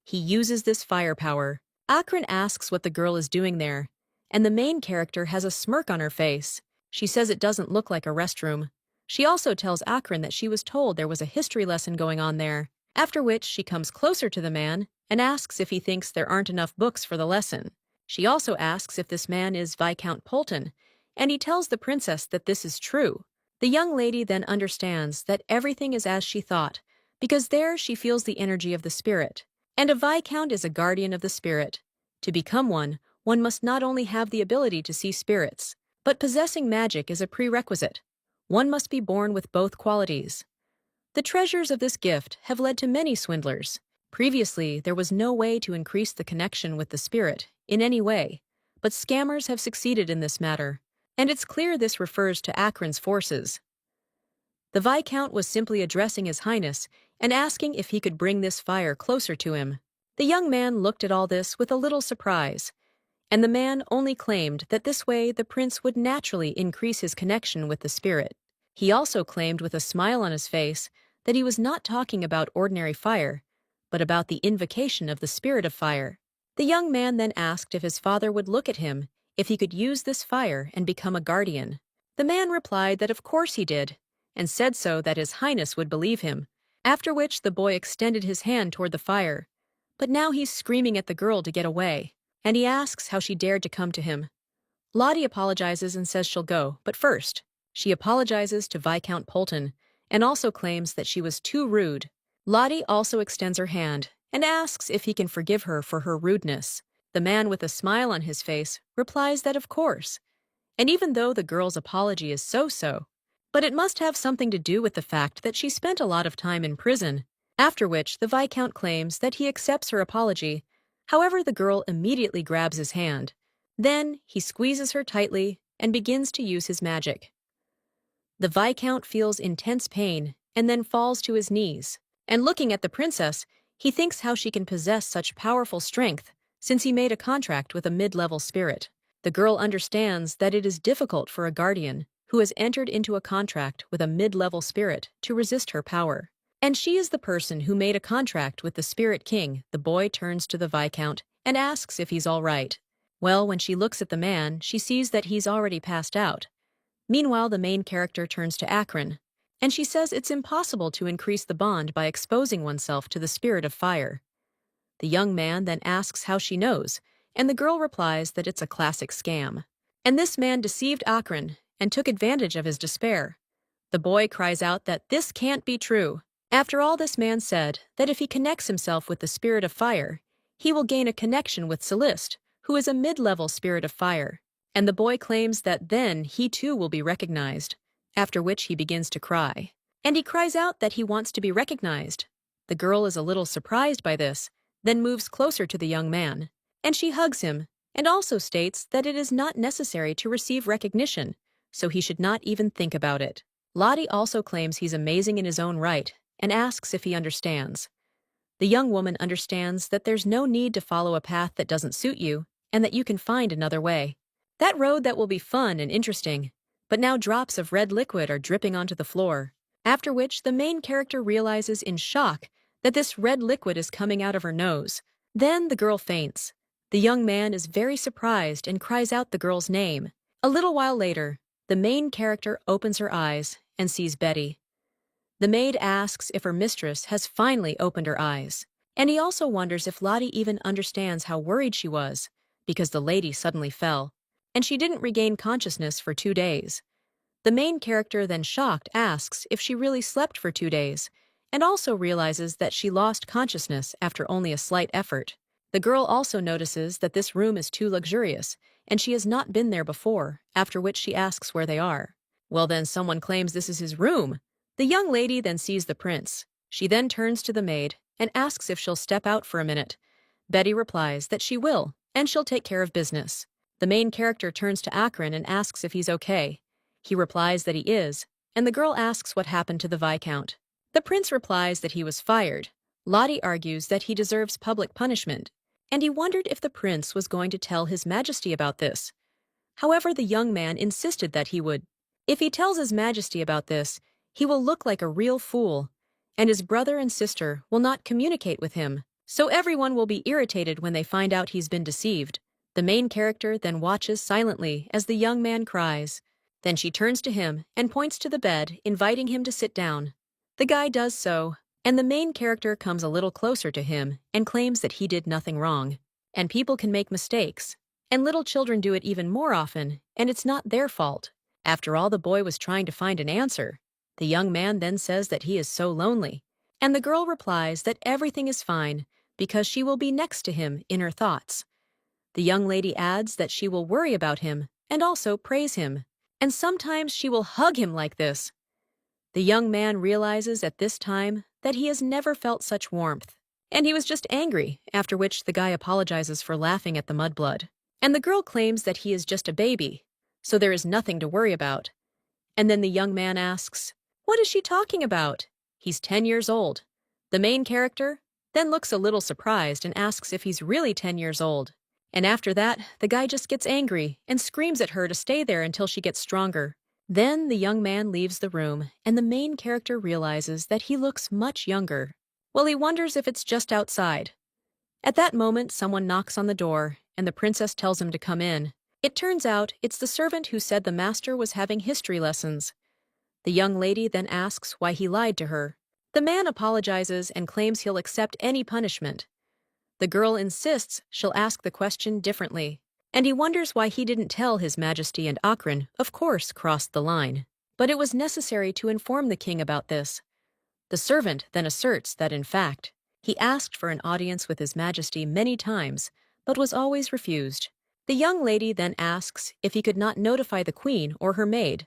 He uses this firepower. Akron asks what the girl is doing there, and the main character has a smirk on her face. She says it doesn't look like a restroom. She also tells Akron that she was told there was a history lesson going on there, after which she comes closer to the man and asks if he thinks there aren't enough books for the lesson. She also asks if this man is Viscount Polton, and he tells the princess that this is true. The young lady then understands that everything is as she thought, because there she feels the energy of the spirit. And a Viscount is a guardian of the spirit. To become one must not only have the ability to see spirits, but possessing magic is a prerequisite. One must be born with both qualities. The treasures of this gift have led to many swindlers. Previously, there was no way to increase the connection with the spirit in any way, but scammers have succeeded in this matter, and it's clear this refers to Akron's forces. The Viscount was simply addressing His Highness and asking if he could bring this fire closer to him. The young man looked at all this with a little surprise, and the man only claimed that this way the prince would naturally increase his connection with the spirit. He also claimed with a smile on his face that he was not talking about ordinary fire, but about the invocation of the spirit of fire. The young man then asked if his father would look at him if he could use this fire and become a guardian. The man replied that of course he did, and said so that His Highness would believe him, after which the boy extended his hand toward the fire. But now he's screaming at the girl to get away, and he asks how she dared to come to him. Lottie apologizes and says she'll go, but first, she apologizes to Viscount Polton, and also claims that she was too rude. Lottie also extends her hand and asks if he can forgive her for her rudeness. The man with a smile on his face replies that of course, and even though the girl's apology is so-so, but it must have something to do with the fact that she spent a lot of time in prison, after which the Viscount claims that he accepts her apology. However, the girl immediately grabs his hand. Then he squeezes her tightly and begins to use his magic. The Viscount feels intense pain and then falls to his knees, and looking at the princess, he thinks how she can possess such powerful strength since he made a contract with a mid-level spirit. The girl understands that it is difficult for a guardian who has entered into a contract with a mid-level spirit to resist her power. And she is the person who made a contract with the Spirit King. The boy turns to the Viscount and asks if he's all right. Well, when she looks at the man, she sees that he's already passed out. Meanwhile, the main character turns to Akron and she says it's impossible to increase the bond by exposing oneself to the spirit of fire. The young man then asks how she knows, and the girl replies that it's a classic scam. And this man deceived Akron and took advantage of his despair. The boy cries out that this can't be true. After all, this man said that if he connects himself with the spirit of fire, he will gain a connection with Celeste, who is a mid-level spirit of fire. And the boy claims that then he too will be recognized, after which he begins to cry. And he cries out that he wants to be recognized. The girl is a little surprised by this, then moves closer to the young man, and she hugs him, and also states that it is not necessary to receive recognition, so he should not even think about it. Lottie also claims he's amazing in his own right, and asks if he understands. The young woman understands that there's no need to follow a path that doesn't suit you, and that you can find another way. That road that will be fun and interesting, but now drops of red liquid are dripping onto the floor, after which the main character realizes in shock that this red liquid is coming out of her nose. Then the girl faints. The young man is very surprised and cries out the girl's name. A little while later, the main character opens her eyes and sees Betty. The maid asks if her mistress has finally opened her eyes, and he also wonders if Lottie even understands how worried she was, because the lady suddenly fell, and she didn't regain consciousness for 2 days. The main character, then shocked, asks if she really slept for 2 days, and also realizes that she lost consciousness after only a slight effort. The girl also notices that this room is too luxurious, and she has not been there before, after which she asks where they are. Well, then someone claims this is his room. The young lady then sees the prince. She then turns to the maid and asks if she'll step out for a minute. Betty replies that she will, and she'll take care of business. The main character turns to Akron and asks if he's okay. He replies that he is, and the girl asks what happened to the Viscount. The prince replies that he was fired. Lottie argues that he deserves public punishment, and he wondered if the prince was going to tell His Majesty about this. However, the young man insisted that he would. If he tells His Majesty about this, he will look like a real fool, and his brother and sister will not communicate with him, so everyone will be irritated when they find out he's been deceived. The main character then watches silently as the young man cries. Then she turns to him and points to the bed, inviting him to sit down. The guy does so, and the main character comes a little closer to him and claims that he did nothing wrong. And people can make mistakes, and little children do it even more often, and it's not their fault. After all, the boy was trying to find an answer. The young man then says that he is so lonely, and the girl replies that everything is fine because she will be next to him in her thoughts. The young lady adds that she will worry about him and also praise him, and sometimes she will hug him like this. The young man realizes at this time that he has never felt such warmth, and he was just angry, after which the guy apologizes for laughing at the mudblood. And the girl claims that he is just a baby, so there is nothing to worry about. And then the young man asks, "What is she talking about?" He's 10 years old. The main character then looks a little surprised and asks if he's really 10 years old. And after that, the guy just gets angry and screams at her to stay there until she gets stronger. Then the young man leaves the room, and the main character realizes that he looks much younger. Well, he wonders if it's just outside. At that moment, someone knocks on the door, and the princess tells him to come in. It turns out it's the servant who said the master was having history lessons. The young lady then asks why he lied to her. The man apologizes and claims he'll accept any punishment. The girl insists she'll ask the question differently, and he wonders why he didn't tell His Majesty, and Akron, of course, crossed the line. But it was necessary to inform the king about this. The servant then asserts that, in fact, he asked for an audience with His Majesty many times, but was always refused. The young lady then asks if he could not notify the queen or her maid,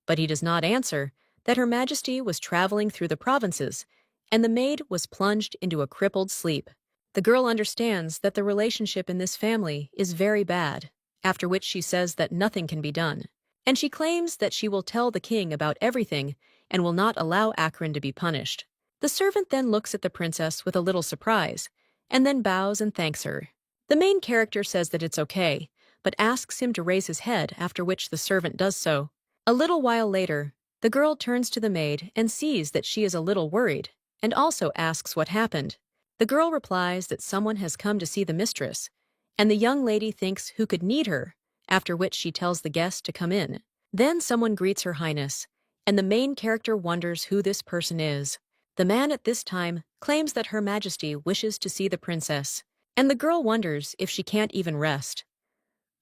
but he does not answer that Her Majesty was traveling through the provinces, and the maid was plunged into a crippled sleep. The girl understands that the relationship in this family is very bad, after which she says that nothing can be done, and she claims that she will tell the king about everything and will not allow Akron to be punished. The servant then looks at the princess with a little surprise, and then bows and thanks her. The main character says that it's okay, but asks him to raise his head, after which the servant does so. A little while later, the girl turns to the maid and sees that she is a little worried, and also asks what happened. The girl replies that someone has come to see the mistress, and the young lady thinks who could need her, after which she tells the guest to come in. Then someone greets Her Highness, and the main character wonders who this person is. The man at this time claims that Her Majesty wishes to see the princess, and the girl wonders if she can't even rest.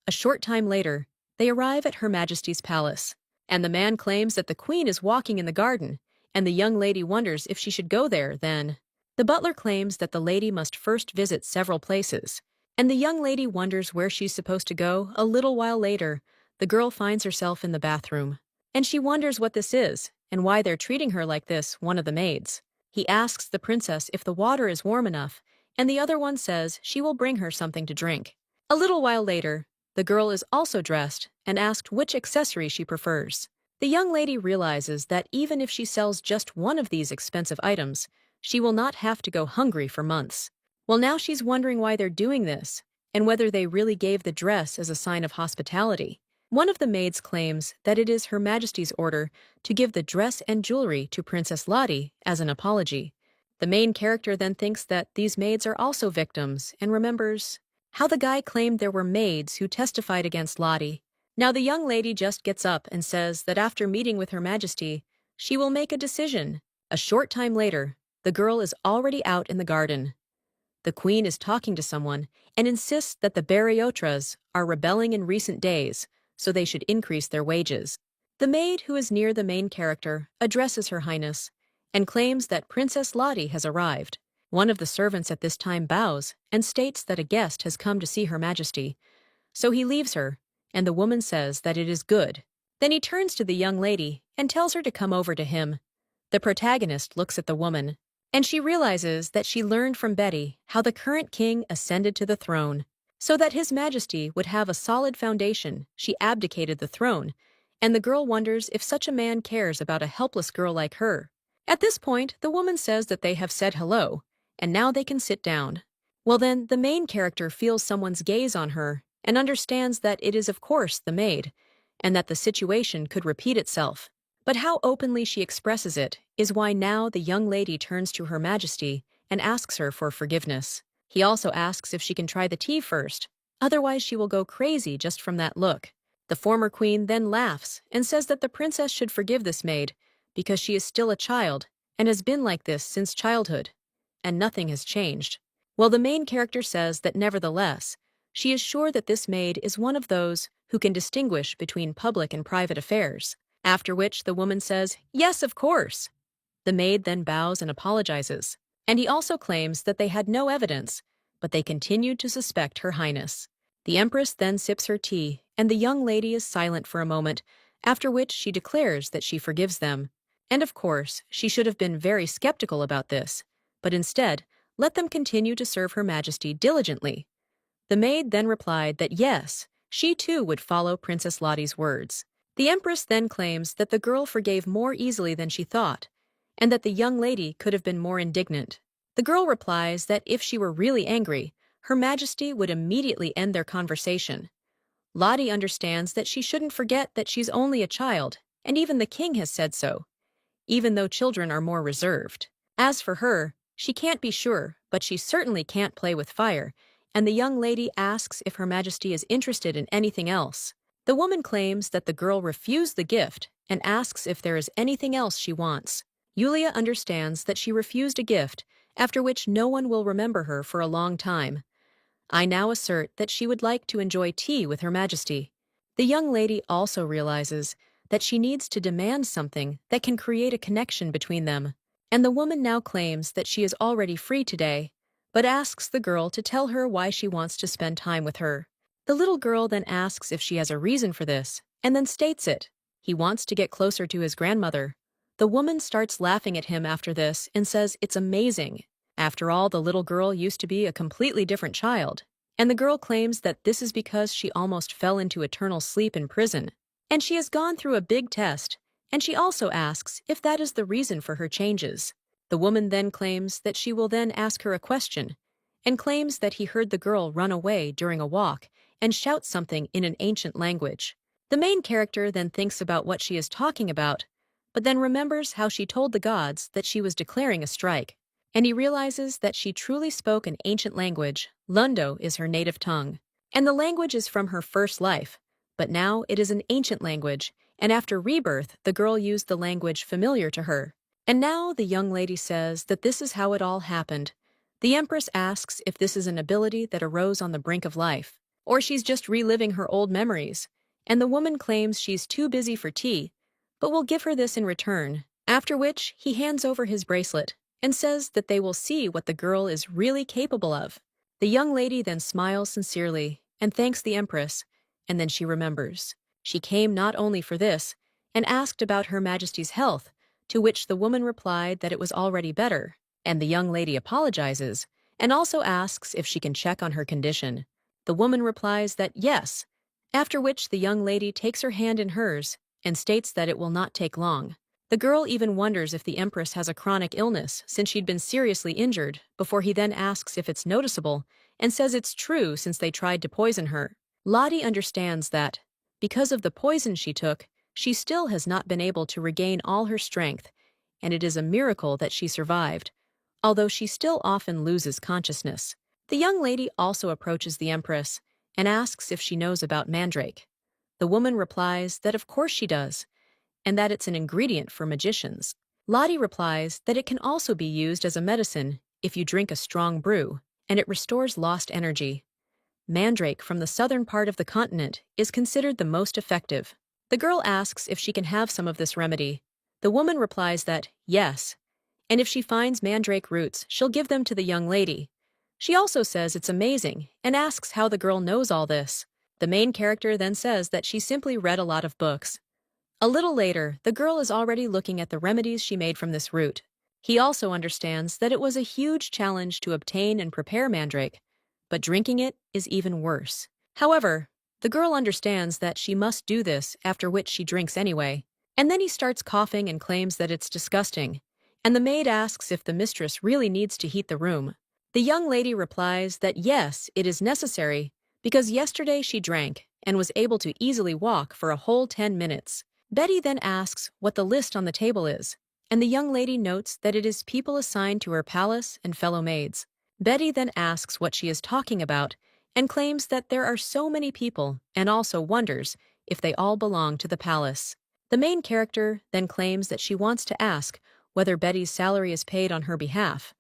A short time later, they arrive at Her Majesty's palace, and the man claims that the queen is walking in the garden, and the young lady wonders if she should go there then. The butler claims that the lady must first visit several places, and the young lady wonders where she's supposed to go. A little while later, the girl finds herself in the bathroom, and she wonders what this is and why they're treating her like this. One of the maids. He asks the princess if the water is warm enough, and the other one says she will bring her something to drink. A little while later, the girl is also dressed and asked which accessory she prefers. The young lady realizes that even if she sells just one of these expensive items, she will not have to go hungry for months. Well, now she's wondering why they're doing this, and whether they really gave the dress as a sign of hospitality. One of the maids claims that it is Her Majesty's order to give the dress and jewelry to Princess Lottie as an apology. The main character then thinks that these maids are also victims and remembers how the guy claimed there were maids who testified against Lottie. Now the young lady just gets up and says that after meeting with Her Majesty, she will make a decision. A short time later, the girl is already out in the garden. The queen is talking to someone and insists that the Bariotras are rebelling in recent days, so they should increase their wages. The maid who is near the main character addresses Her Highness and claims that Princess Lottie has arrived. One of the servants at this time bows and states that a guest has come to see Her Majesty, so he leaves her, and the woman says that it is good. Then he turns to the young lady and tells her to come over to him. The protagonist looks at the woman, and she realizes that she learned from Betty how the current king ascended to the throne. So that His Majesty would have a solid foundation, she abdicated the throne, and the girl wonders if such a man cares about a helpless girl like her. At this point, the woman says that they have said hello, and now they can sit down. Well then, the main character feels someone's gaze on her and understands that it is of course the maid, and that the situation could repeat itself. But how openly she expresses it is why now the young lady turns to Her Majesty and asks her for forgiveness. He also asks if she can try the tea first, otherwise she will go crazy just from that look. The former queen then laughs and says that the princess should forgive this maid because she is still a child and has been like this since childhood, and nothing has changed. Well, the main character says that nevertheless, she is sure that this maid is one of those who can distinguish between public and private affairs, after which the woman says, "Yes, of course." The maid then bows and apologizes, and he also claims that they had no evidence, but they continued to suspect Her Highness. The Empress then sips her tea, and the young lady is silent for a moment, after which she declares that she forgives them. And of course, she should have been very skeptical about this, but instead, let them continue to serve Her Majesty diligently. The maid then replied that yes, she too would follow Princess Lottie's words. The Empress then claims that the girl forgave more easily than she thought, and that the young lady could have been more indignant. The girl replies that if she were really angry, Her Majesty would immediately end their conversation. Lottie understands that she shouldn't forget that she's only a child, and even the king has said so, even though children are more reserved. As for her, she can't be sure, but she certainly can't play with fire, and the young lady asks if Her Majesty is interested in anything else. The woman claims that the girl refused the gift and asks if there is anything else she wants. Yulia understands that she refused a gift, after which no one will remember her for a long time. I now assert that she would like to enjoy tea with Her Majesty. The young lady also realizes that she needs to demand something that can create a connection between them, and the woman now claims that she is already free today, but asks the girl to tell her why she wants to spend time with her. The little girl then asks if she has a reason for this, and then states it. He wants to get closer to his grandmother. The woman starts laughing at him after this and says it's amazing. After all, the little girl used to be a completely different child, and the girl claims that this is because she almost fell into eternal sleep in prison, and she has gone through a big test, and she also asks if that is the reason for her changes. The woman then claims that she will then ask her a question, and claims that he heard the girl run away during a walk and shout something in an ancient language. The main character then thinks about what she is talking about, but then remembers how she told the gods that she was declaring a strike, and he realizes that she truly spoke an ancient language. Lundo is her native tongue, and the language is from her first life, But now it is an ancient language, and after rebirth, the girl used the language familiar to her. And now the young lady says that this is how it all happened. The Empress asks if this is an ability that arose on the brink of life, or she's just reliving her old memories. And the woman claims she's too busy for tea, but will give her this in return, after which he hands over his bracelet and says that they will see what the girl is really capable of. The young lady then smiles sincerely and thanks the Empress, and then she remembers. She came not only for this, and asked about Her Majesty's health, to which the woman replied that it was already better, and the young lady apologizes, and also asks if she can check on her condition. The woman replies that yes, after which the young lady takes her hand in hers and states that it will not take long. The girl even wonders if the Empress has a chronic illness since she'd been seriously injured, before he then asks if it's noticeable, and says it's true since they tried to poison her. Lottie understands that, because of the poison she took, she still has not been able to regain all her strength, and it is a miracle that she survived, although she still often loses consciousness. The young lady also approaches the Empress and asks if she knows about mandrake. The woman replies that of course she does, and that it's an ingredient for magicians. Lottie replies that it can also be used as a medicine if you drink a strong brew, and it restores lost energy. Mandrake from the southern part of the continent is considered the most effective. The girl asks if she can have some of this remedy. The woman replies that yes, and if she finds mandrake roots, she'll give them to the young lady. She also says it's amazing and asks how the girl knows all this. The main character then says that she simply read a lot of books. A little later, the girl is already looking at the remedies she made from this root. He also understands that it was a huge challenge to obtain and prepare mandrake, but drinking it is even worse. However, the girl understands that she must do this, after which she drinks anyway. And then he starts coughing and claims that it's disgusting, and the maid asks if the mistress really needs to heat the room. The young lady replies that yes, it is necessary, because yesterday she drank and was able to easily walk for a whole 10 minutes. Betty then asks what the list on the table is, and the young lady notes that it is people assigned to her palace and fellow maids. Betty then asks what she is talking about and claims that there are so many people, and also wonders if they all belong to the palace. The main character then claims that she wants to ask whether Betty's salary is paid on her behalf,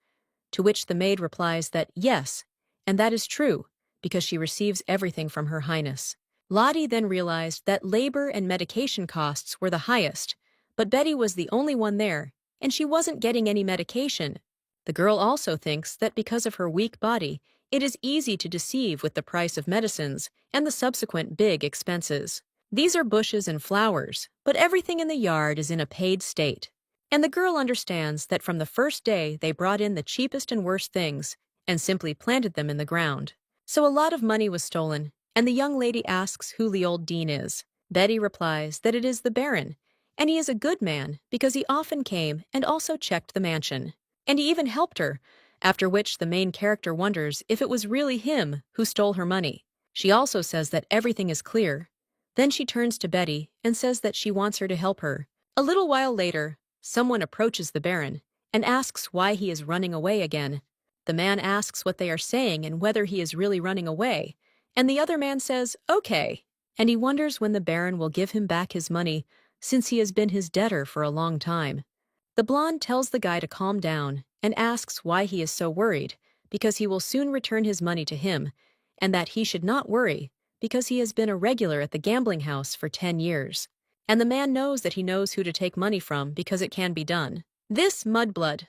to which the maid replies that yes, and that is true, because she receives everything from Her Highness. Lottie then realized that labor and medication costs were the highest, but Betty was the only one there, and she wasn't getting any medication. The girl also thinks that because of her weak body, it is easy to deceive with the price of medicines and the subsequent big expenses. These are bushes and flowers, but everything in the yard is in a paid state. And the girl understands that from the first day they brought in the cheapest and worst things and simply planted them in the ground. So a lot of money was stolen, and the young lady asks who the old dean is. Betty replies that it is the Baron, and he is a good man because he often came and also checked the mansion. And he even helped her, after which the main character wonders if it was really him who stole her money. She also says that everything is clear. Then she turns to Betty and says that she wants her to help her. A little while later, someone approaches the Baron and asks why he is running away again. The man asks what they are saying and whether he is really running away, and the other man says, okay, and he wonders when the Baron will give him back his money since he has been his debtor for a long time. The blonde tells the guy to calm down and asks why he is so worried, because he will soon return his money to him, and that he should not worry because he has been a regular at the gambling house for 10 years. And the man knows that he knows who to take money from because it can be done. This mudblood.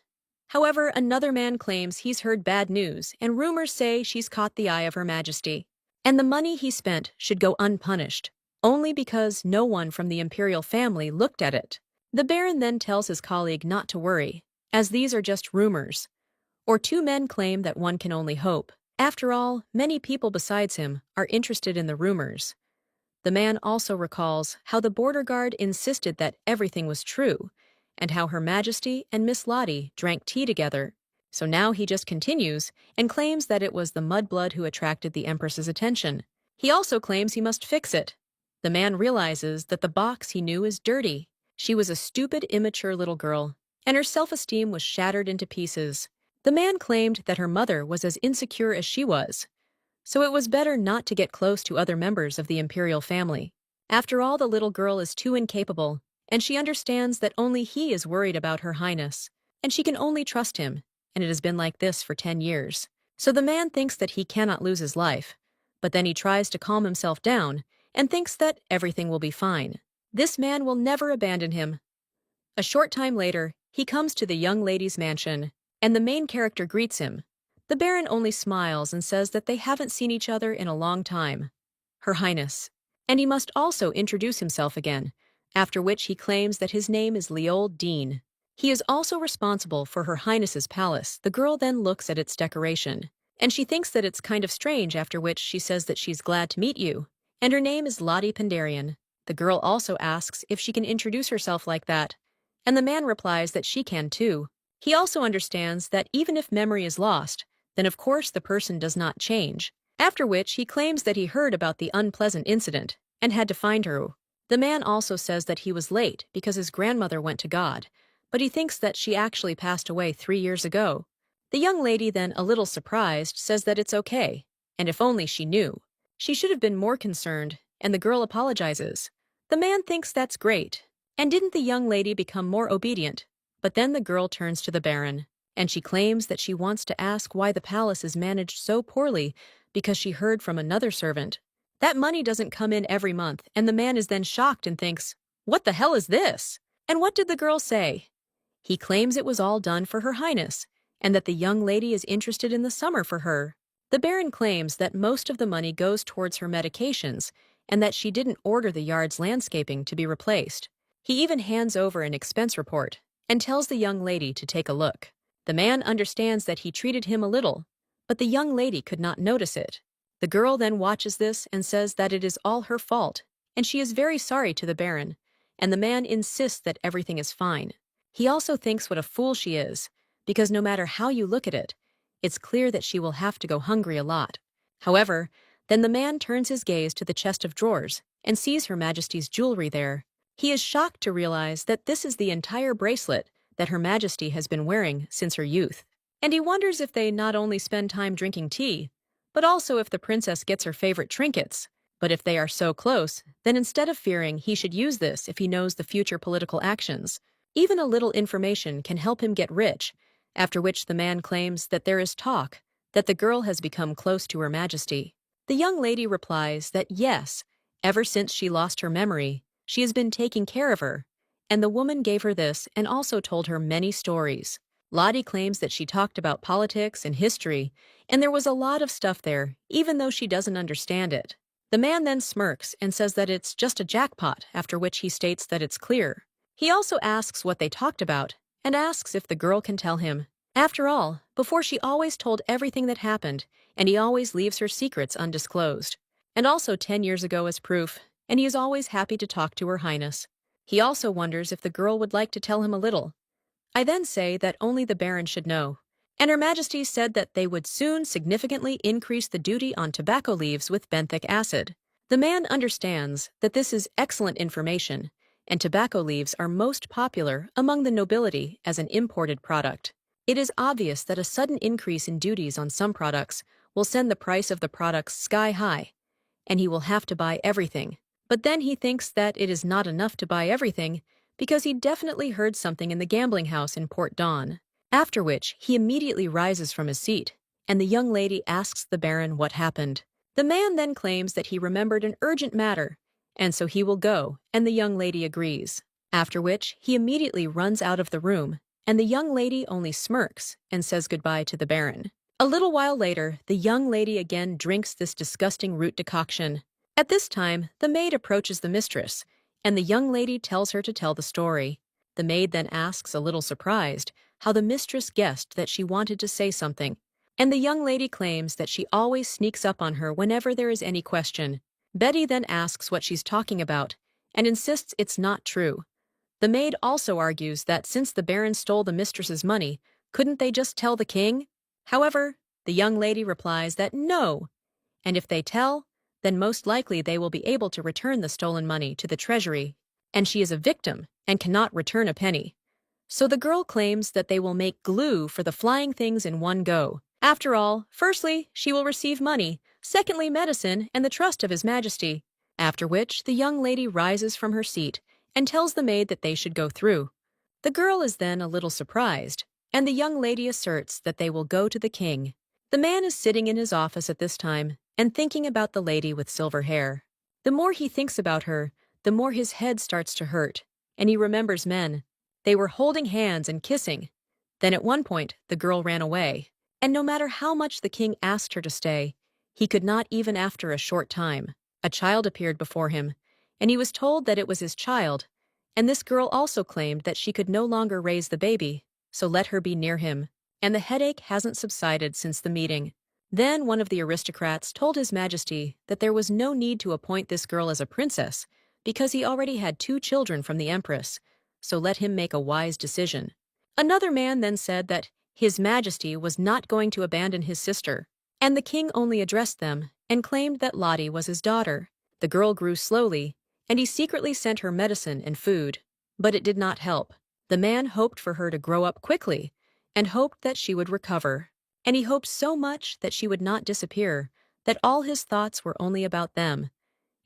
However, another man claims he's heard bad news, and rumors say she's caught the eye of Her Majesty. And the money he spent should go unpunished, only because no one from the imperial family looked at it. The Baron then tells his colleague not to worry, as these are just rumors. Or two men claim that one can only hope. After all, many people besides him are interested in the rumors. The man also recalls how the border guard insisted that everything was true, and how Her Majesty and Miss Lottie drank tea together. So now he just continues and claims that it was the mudblood who attracted the Empress's attention. He also claims he must fix it. The man realizes that the box he knew is dirty. She was a stupid, immature little girl, and her self-esteem was shattered into pieces. The man claimed that her mother was as insecure as she was, so it was better not to get close to other members of the imperial family. After all, the little girl is too incapable, and she understands that only he is worried about Her Highness, and she can only trust him, and it has been like this for 10 years. So the man thinks that he cannot lose his life, but then he tries to calm himself down and thinks that everything will be fine. This man will never abandon him. A short time later, he comes to the young lady's mansion, and the main character greets him. The Baron only smiles and says that they haven't seen each other in a long time. Her Highness. And he must also introduce himself again, after which he claims that his name is Leold Dean. He is also responsible for Her Highness's palace. The girl then looks at its decoration, and she thinks that it's kind of strange, after which she says that she's glad to meet you, and her name is Lottie Pandarian. The girl also asks if she can introduce herself like that, and the man replies that she can too. He also understands that even if memory is lost, then of course the person does not change, after which he claims that he heard about the unpleasant incident and had to find her. The man also says that he was late because his grandmother went to God, but he thinks that she actually passed away 3 years ago. The young lady then, a little surprised, says that it's okay, and if only she knew. She should have been more concerned, and the girl apologizes. The man thinks that's great, and didn't the young lady become more obedient? But then the girl turns to the Baron, and she claims that she wants to ask why the palace is managed so poorly because she heard from another servant that money doesn't come in every month, and the man is then shocked and thinks, "What the hell is this?" And what did the girl say? He claims it was all done for Her Highness, and that the young lady is interested in the summer for her. The Baron claims that most of the money goes towards her medications, and that she didn't order the yard's landscaping to be replaced. He even hands over an expense report and tells the young lady to take a look. The man understands that he treated him a little, but the young lady could not notice it. The girl then watches this and says that it is all her fault, and she is very sorry to the Baron, and the man insists that everything is fine. He also thinks what a fool she is, because no matter how you look at it, it's clear that she will have to go hungry a lot. However, then the man turns his gaze to the chest of drawers and sees Her Majesty's jewelry there. He is shocked to realize that this is the entire bracelet that Her Majesty has been wearing since her youth. And he wonders if they not only spend time drinking tea, but also if the princess gets her favorite trinkets. But if they are so close, then instead of fearing, he should use this if he knows the future political actions. Even a little information can help him get rich, after which the man claims that there is talk that the girl has become close to Her Majesty. The young lady replies that yes, ever since she lost her memory, she has been taking care of her, and the woman gave her this and also told her many stories. Lottie claims that she talked about politics and history, and there was a lot of stuff there, even though she doesn't understand it. The man then smirks and says that it's just a jackpot, after which he states that it's clear. He also asks what they talked about, and asks if the girl can tell him. After all, before she always told everything that happened, and he always leaves her secrets undisclosed. And also 10 years ago as proof, and he is always happy to talk to Her Highness. He also wonders if the girl would like to tell him a little. I then say that only the Baron should know, and Her Majesty said that they would soon significantly increase the duty on tobacco leaves with benthic acid. The man understands that this is excellent information, and tobacco leaves are most popular among the nobility as an imported product. It is obvious that a sudden increase in duties on some products will send the price of the products sky high, and he will have to buy everything. But then he thinks that it is not enough to buy everything, because he definitely heard something in the gambling house in Port Dawn. After which, he immediately rises from his seat, and the young lady asks the Baron what happened. The man then claims that he remembered an urgent matter, and so he will go, and the young lady agrees. After which, he immediately runs out of the room, and the young lady only smirks and says goodbye to the Baron. A little while later, the young lady again drinks this disgusting root decoction. At this time, the maid approaches the mistress, and the young lady tells her to tell the story. The maid then asks, a little surprised, how the mistress guessed that she wanted to say something, and the young lady claims that she always sneaks up on her whenever there is any question. Betty then asks what she's talking about, and insists it's not true. The maid also argues that since the Baron stole the mistress's money, couldn't they just tell the king? However, the young lady replies that no, and if they tell, then most likely they will be able to return the stolen money to the treasury, and she is a victim and cannot return a penny. So the girl claims that they will make glue for the flying things in one go. After all, firstly, she will receive money, secondly, medicine, and the trust of His Majesty. after which the young lady rises from her seat and tells the maid that they should go through. The girl is then a little surprised, and the young lady asserts that they will go to the king. The man is sitting in his office at this time and thinking about the lady with silver hair. The more he thinks about her, the more his head starts to hurt, and he remembers men. They were holding hands and kissing. Then at one point, the girl ran away, and no matter how much the king asked her to stay, he could not even after a short time. A child appeared before him, and he was told that it was his child, and this girl also claimed that she could no longer raise the baby, so let her be near him, and the headache hasn't subsided since the meeting. Then one of the aristocrats told His Majesty that there was no need to appoint this girl as a princess, because he already had 2 children from the empress, so let him make a wise decision. Another man then said that His Majesty was not going to abandon his sister, and the king only addressed them and claimed that Lottie was his daughter. The girl grew slowly, and he secretly sent her medicine and food, but it did not help. The man hoped for her to grow up quickly and hoped that she would recover, and he hoped so much that she would not disappear that all his thoughts were only about them.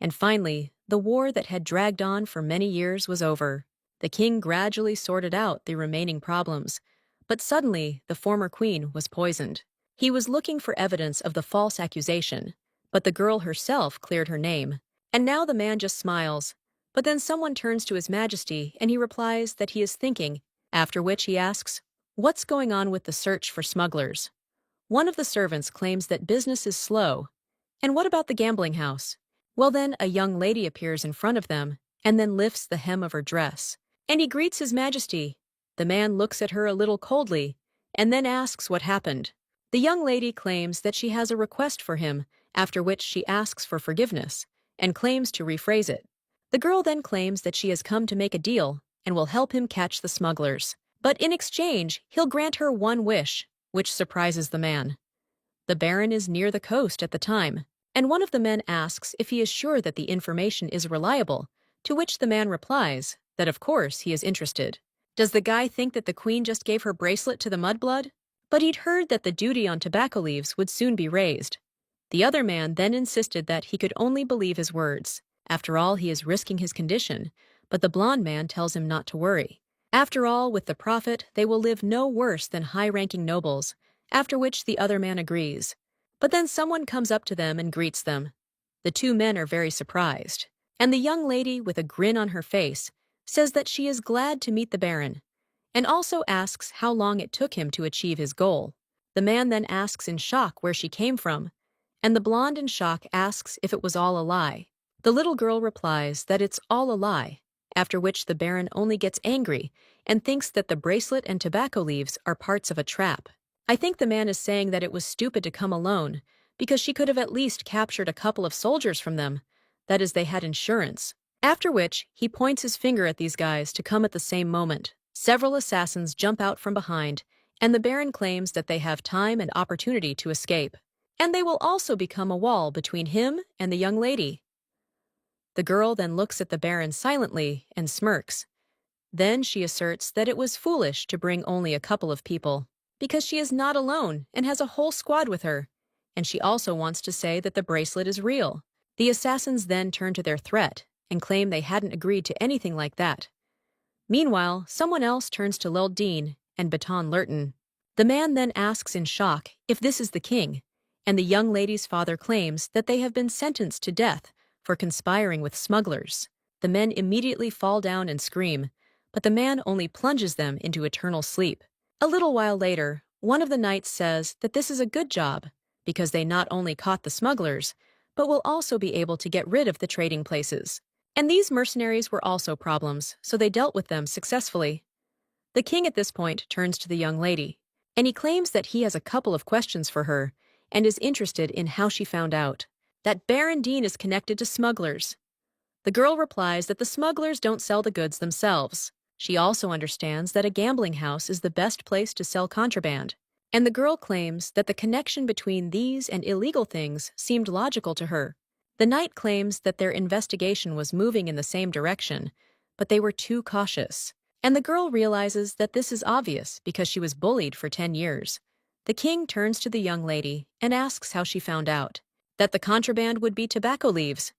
And finally, the war that had dragged on for many years was over. The king gradually sorted out the remaining problems, but suddenly the former queen was poisoned. He was looking for evidence of the false accusation, but the girl herself cleared her name. And now the man just smiles, but then someone turns to His Majesty and he replies that he is thinking, after which he asks, "What's going on with the search for smugglers?" One of the servants claims that business is slow. And what about the gambling house? Well then, a young lady appears in front of them and then lifts the hem of her dress. And he greets His Majesty. The man looks at her a little coldly and then asks what happened. The young lady claims that she has a request for him, after which she asks for forgiveness and claims to rephrase it. The girl then claims that she has come to make a deal and will help him catch the smugglers. But in exchange, he'll grant her one wish, which surprises the man. The Baron is near the coast at the time, and one of the men asks if he is sure that the information is reliable, to which the man replies that of course he is interested. Does the guy think that the queen just gave her bracelet to the mudblood? But he'd heard that the duty on tobacco leaves would soon be raised. The other man then insisted that he could only believe his words. After all, he is risking his condition, but the blonde man tells him not to worry. After all, with the prophet, they will live no worse than high-ranking nobles, after which the other man agrees. But then someone comes up to them and greets them. The 2 men are very surprised, and the young lady, with a grin on her face, says that she is glad to meet the Baron, and also asks how long it took him to achieve his goal. The man then asks in shock where she came from, and the blonde in shock asks if it was all a lie. The little girl replies that it's all a lie, after which the Baron only gets angry and thinks that the bracelet and tobacco leaves are parts of a trap. I think the man is saying that it was stupid to come alone, because she could have at least captured a couple of soldiers from them. That is, they had insurance. After which, he points his finger at these guys to come at the same moment. Several assassins jump out from behind, and the Baron claims that they have time and opportunity to escape. And they will also become a wall between him and the young lady. The girl then looks at the Baron silently and smirks. Then she asserts that it was foolish to bring only a couple of people, because she is not alone and has a whole squad with her, and she also wants to say that the bracelet is real. The assassins then turn to their threat and claim they hadn't agreed to anything like that. Meanwhile, someone else turns to Lildeen and Baton Lurton. The man then asks in shock if this is the king, and the young lady's father claims that they have been sentenced to death for conspiring with smugglers. The men immediately fall down and scream, but the man only plunges them into eternal sleep. A little while later, one of the knights says that this is a good job, because they not only caught the smugglers, but will also be able to get rid of the trading places. And these mercenaries were also problems, so they dealt with them successfully. The king at this point turns to the young lady, and he claims that he has a couple of questions for her, and is interested in how she found out that Baron Dean is connected to smugglers. The girl replies that the smugglers don't sell the goods themselves. She also understands that a gambling house is the best place to sell contraband, and the girl claims that the connection between these and illegal things seemed logical to her. The knight claims that their investigation was moving in the same direction, but they were too cautious. And the girl realizes that this is obvious because she was bullied for 10 years. The king turns to the young lady and asks how she found out that the contraband would be tobacco leaves.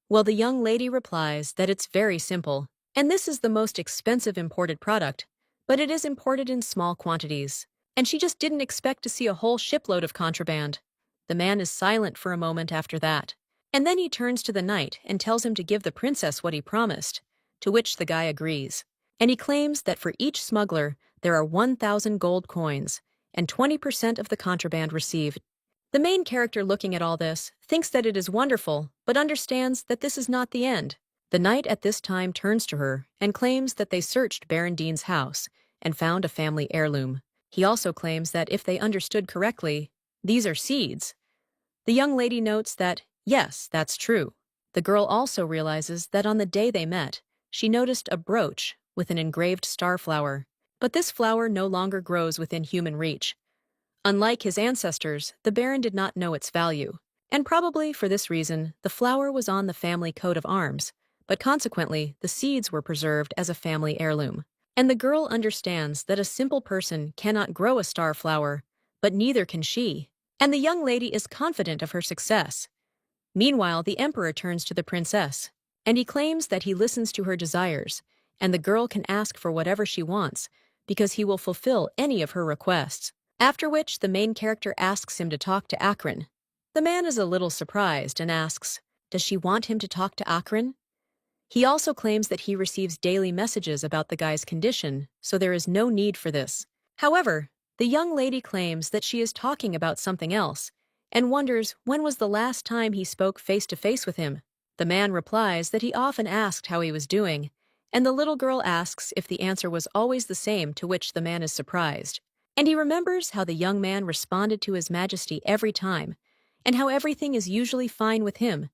Well, the young lady replies that it's very simple, and this is the most expensive imported product, but it is imported in small quantities, and she just didn't expect to see a whole shipload of contraband. The man is silent for a moment after that, and then he turns to the knight and tells him to give the princess what he promised, to which the guy agrees. And he claims that for each smuggler, there are 1,000 gold coins, and 20% of the contraband received. The main character looking at all this thinks that it is wonderful, but understands that this is not the end. The knight at this time turns to her and claims that they searched Baron Dean's house and found a family heirloom. He also claims that if they understood correctly, these are seeds. The young lady notes that, yes, that's true. The girl also realizes that on the day they met, she noticed a brooch with an engraved star flower. But this flower no longer grows within human reach. Unlike his ancestors, the Baron did not know its value, and probably for this reason, the flower was on the family coat of arms, but consequently, the seeds were preserved as a family heirloom. And the girl understands that a simple person cannot grow a star flower, but neither can she. And the young lady is confident of her success. Meanwhile, the emperor turns to the princess, and he claims that he listens to her desires, and the girl can ask for whatever she wants, because he will fulfill any of her requests. After which, the main character asks him to talk to Akron. The man is a little surprised and asks, does she want him to talk to Akron? He also claims that he receives daily messages about the guy's condition, so there is no need for this. However, the young lady claims that she is talking about something else, and wonders when was the last time he spoke face-to-face with him. The man replies that he often asked how he was doing, and the little girl asks if the answer was always the same, to which the man is surprised. And he remembers how the young man responded to His Majesty every time, and how everything is usually fine with him,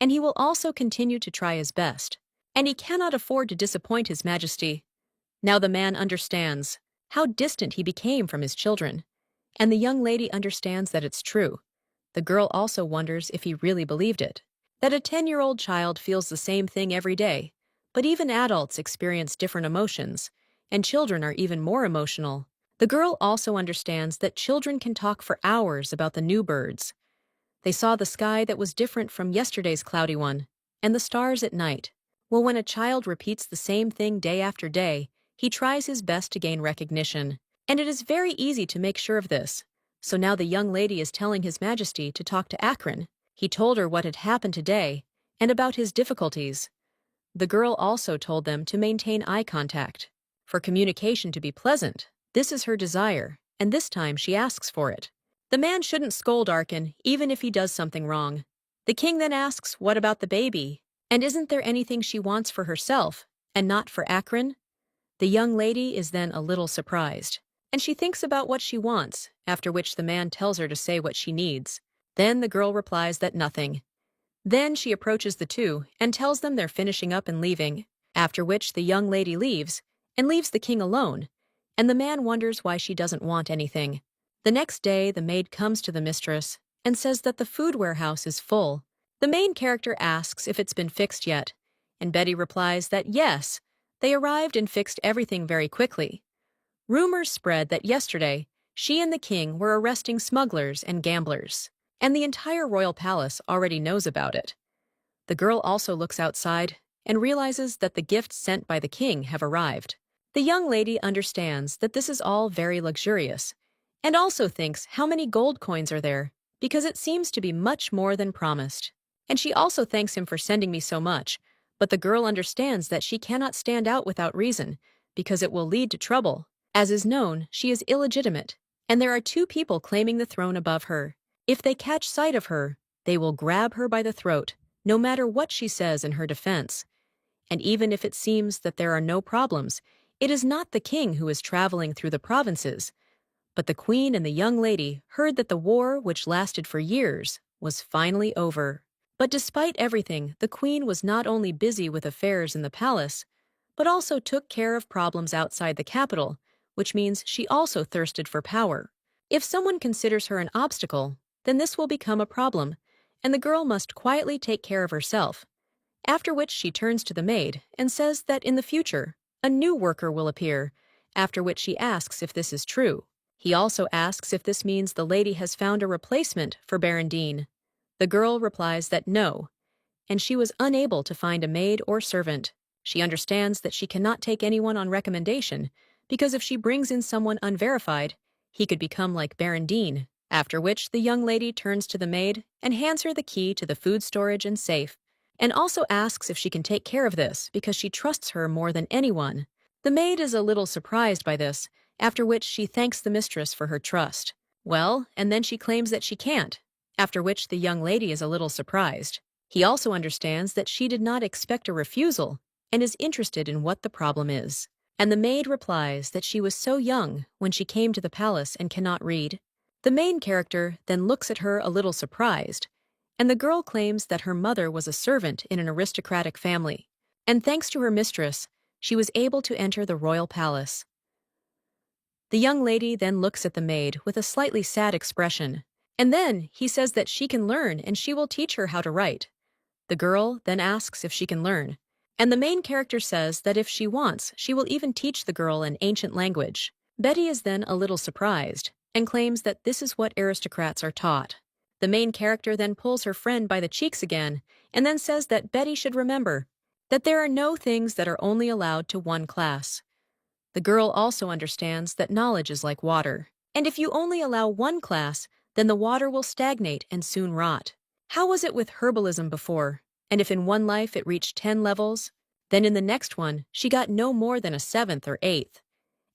and he will also continue to try his best, and he cannot afford to disappoint His Majesty. Now the man understands how distant he became from his children, and the young lady understands that it's true. The girl also wonders if he really believed it, that a 10-year-old child feels the same thing every day, but even adults experience different emotions, and children are even more emotional. The girl also understands that children can talk for hours about the new birds. They saw the sky that was different from yesterday's cloudy one, and the stars at night. Well, when a child repeats the same thing day after day, he tries his best to gain recognition, and it is very easy to make sure of this. So now the young lady is telling His Majesty to talk to Akron. He told her what had happened today, and about his difficulties. The girl also told them to maintain eye contact, for communication to be pleasant. This is her desire, and this time she asks for it. The man shouldn't scold Arkin, even if he does something wrong. The king then asks, what about the baby? And isn't there anything she wants for herself, and not for Akron? The young lady is then a little surprised, and she thinks about what she wants, after which the man tells her to say what she needs. Then the girl replies that nothing. Then she approaches the two and tells them they're finishing up and leaving, after which the young lady leaves, and leaves the king alone, and the man wonders why she doesn't want anything. The next day, the maid comes to the mistress and says that the food warehouse is full. The main character asks if it's been fixed yet, and Betty replies that yes, they arrived and fixed everything very quickly. Rumors spread that yesterday, she and the king were arresting smugglers and gamblers, and the entire royal palace already knows about it. The girl also looks outside and realizes that the gifts sent by the king have arrived. The young lady understands that this is all very luxurious, and also thinks how many gold coins are there, because it seems to be much more than promised. And she also thanks him for sending me so much, but the girl understands that she cannot stand out without reason, because it will lead to trouble. As is known, she is illegitimate, and there are two people claiming the throne above her. If they catch sight of her, they will grab her by the throat, no matter what she says in her defense. And even if it seems that there are no problems, it is not the king who is traveling through the provinces, but the queen and the young lady heard that the war, which lasted for years, was finally over. But despite everything, the queen was not only busy with affairs in the palace, but also took care of problems outside the capital, which means she also thirsted for power. If someone considers her an obstacle, then this will become a problem, and the girl must quietly take care of herself. After which she turns to the maid and says that in the future, a new worker will appear, after which she asks if this is true. He also asks if this means the lady has found a replacement for Baron Dean. The girl replies that no, and she was unable to find a maid or servant. She understands that she cannot take anyone on recommendation, because if she brings in someone unverified, he could become like Baron Dean, after which the young lady turns to the maid and hands her the key to the food storage and safe, and also asks if she can take care of this because she trusts her more than anyone. The maid is a little surprised by this, after which she thanks the mistress for her trust. Well, and then she claims that she can't, after which the young lady is a little surprised. He also understands that she did not expect a refusal and is interested in what the problem is. And the maid replies that she was so young when she came to the palace and cannot read. The main character then looks at her a little surprised, and the girl claims that her mother was a servant in an aristocratic family, and thanks to her mistress, she was able to enter the royal palace. The young lady then looks at the maid with a slightly sad expression, and then he says that she can learn and she will teach her how to write. The girl then asks if she can learn, and the main character says that if she wants, she will even teach the girl an ancient language. Betty is then a little surprised and claims that this is what aristocrats are taught. The main character then pulls her friend by the cheeks again and then says that Betty should remember that there are no things that are only allowed to one class. The girl also understands that knowledge is like water, and if you only allow one class, then the water will stagnate and soon rot. How was it with herbalism before? And if in one life it reached 10 levels, then in the next one she got no more than a 7th or 8th.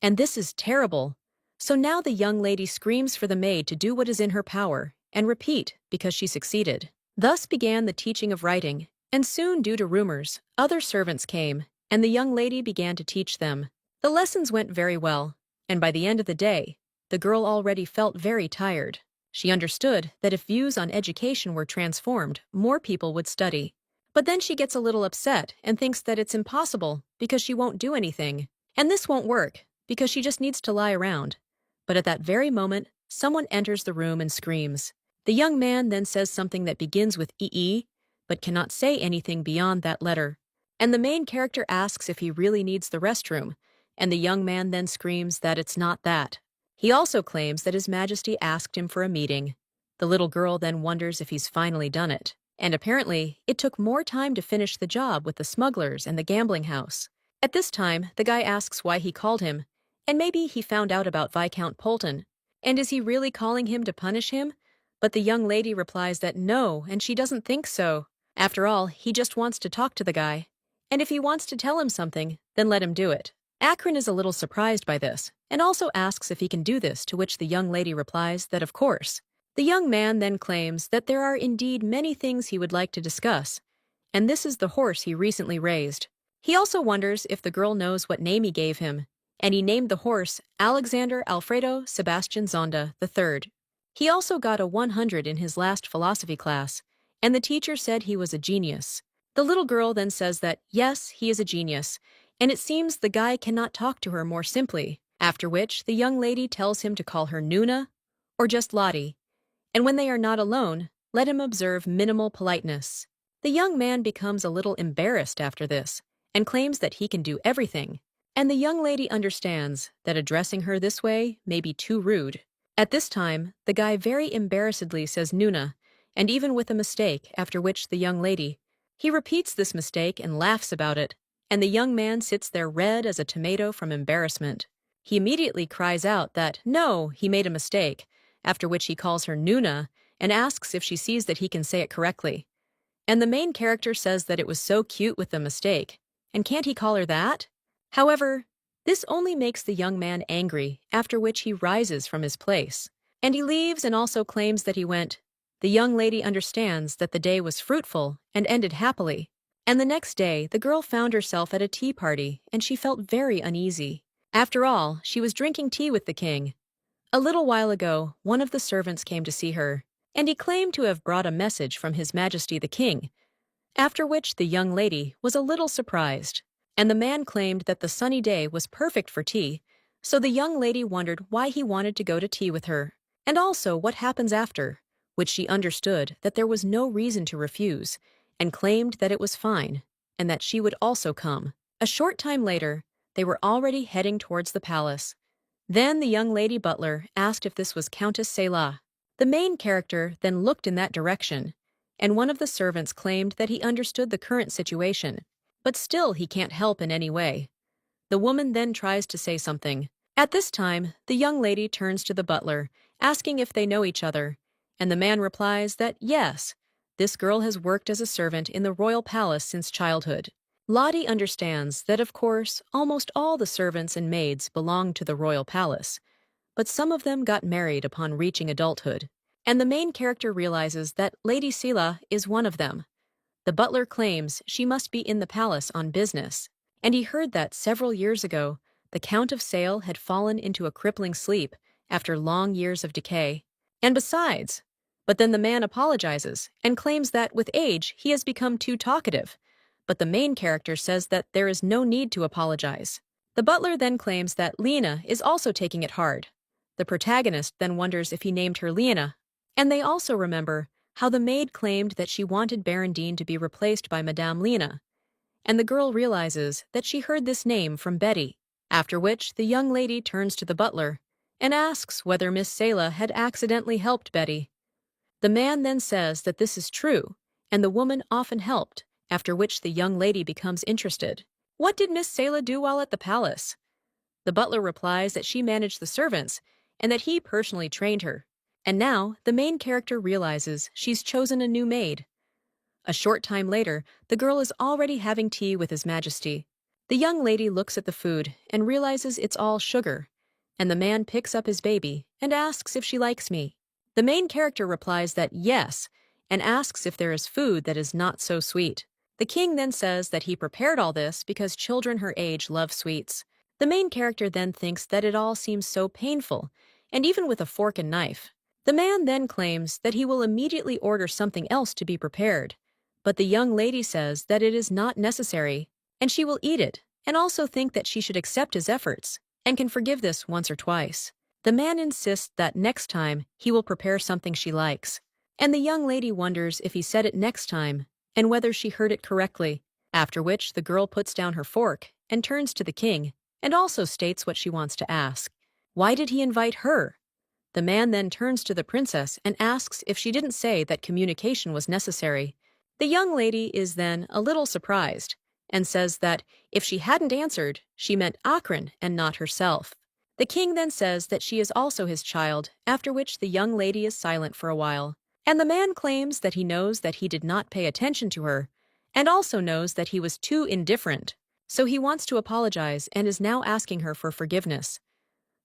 And this is terrible. So now the young lady screams for the maid to do what is in her power and repeat because she succeeded. Thus began the teaching of writing, and soon, due to rumors, other servants came, and the young lady began to teach them. The lessons went very well, and by the end of the day, the girl already felt very tired. She understood that if views on education were transformed, more people would study. But then she gets a little upset and thinks that it's impossible because she won't do anything. And this won't work because she just needs to lie around. But at that very moment, someone enters the room and screams. The young man then says something that begins with EE, but cannot say anything beyond that letter. And the main character asks if he really needs the restroom, and the young man then screams that it's not that. He also claims that His Majesty asked him for a meeting. The little girl then wonders if he's finally done it, and apparently it took more time to finish the job with the smugglers and the gambling house. At this time, the guy asks why he called him, and maybe he found out about Viscount Polton. And is he really calling him to punish him? But the young lady replies that no, and she doesn't think so. After all, he just wants to talk to the guy. And if he wants to tell him something, then let him do it. Akron is a little surprised by this, and also asks if he can do this, to which the young lady replies that of course. The young man then claims that there are indeed many things he would like to discuss, and this is the horse he recently raised. He also wonders if the girl knows what name he gave him, and he named the horse Alexander Alfredo Sebastian Zonda III. He also got a 100 in his last philosophy class, and the teacher said he was a genius. The little girl then says that yes, he is a genius, and it seems the guy cannot talk to her more simply, after which the young lady tells him to call her Nuna or just Lottie, and when they are not alone, let him observe minimal politeness. The young man becomes a little embarrassed after this and claims that he can do everything, and the young lady understands that addressing her this way may be too rude. At this time, the guy very embarrassedly says Nuna, and even with a mistake, after which the young lady, he repeats this mistake and laughs about it, and the young man sits there red as a tomato from embarrassment. He immediately cries out that no, he made a mistake, after which he calls her Nuna and asks if she sees that he can say it correctly. And the main character says that it was so cute with the mistake, and can't he call her that? However, this only makes the young man angry, after which he rises from his place. And he leaves and also claims that he went. The young lady understands that the day was fruitful and ended happily. And the next day, the girl found herself at a tea party, and she felt very uneasy. After all, she was drinking tea with the king. A little while ago, one of the servants came to see her, and he claimed to have brought a message from His Majesty the King, after which the young lady was a little surprised. And the man claimed that the sunny day was perfect for tea, so the young lady wondered why he wanted to go to tea with her, and also what happens after, which she understood that there was no reason to refuse, and claimed that it was fine, and that she would also come. A short time later, they were already heading towards the palace. Then the young lady butler asked if this was Countess Selah. The main character then looked in that direction, and one of the servants claimed that he understood the current situation, but still he can't help in any way. The woman then tries to say something. At this time, the young lady turns to the butler, asking if they know each other, and the man replies that yes, this girl has worked as a servant in the royal palace since childhood. Lottie understands that, of course, almost all the servants and maids belong to the royal palace, but some of them got married upon reaching adulthood, and the main character realizes that Lady Sela is one of them. The butler claims she must be in the palace on business, and he heard that several years ago, the Count of Sale had fallen into a crippling sleep after long years of decay. And besides, but then the man apologizes and claims that with age he has become too talkative, but the main character says that there is no need to apologize. The butler then claims that Lena is also taking it hard. The protagonist then wonders if he named her Lena, and they also remember how the maid claimed that she wanted Barandine to be replaced by Madame Lena, and the girl realizes that she heard this name from Betty, after which the young lady turns to the butler and asks whether Miss Sela had accidentally helped Betty. The man then says that this is true, and the woman often helped, after which the young lady becomes interested. What did Miss Sela do while at the palace? The butler replies that she managed the servants and that he personally trained her. And now, the main character realizes she's chosen a new maid. A short time later, the girl is already having tea with His Majesty. The young lady looks at the food and realizes it's all sugar, and the man picks up his baby and asks if she likes me. The main character replies that yes, and asks if there is food that is not so sweet. The king then says that he prepared all this because children her age love sweets. The main character then thinks that it all seems so painful, and even with a fork and knife. The man then claims that he will immediately order something else to be prepared, but the young lady says that it is not necessary, and she will eat it, and also think that she should accept his efforts, and can forgive this once or twice. The man insists that next time he will prepare something she likes, and the young lady wonders if he said it next time, and whether she heard it correctly, after which the girl puts down her fork and turns to the king, and also states what she wants to ask. Why did he invite her? The man then turns to the princess and asks if she didn't say that communication was necessary. The young lady is then a little surprised, and says that if she hadn't answered, she meant Akron and not herself. The king then says that she is also his child, after which the young lady is silent for a while, and the man claims that he knows that he did not pay attention to her, and also knows that he was too indifferent, so he wants to apologize and is now asking her for forgiveness.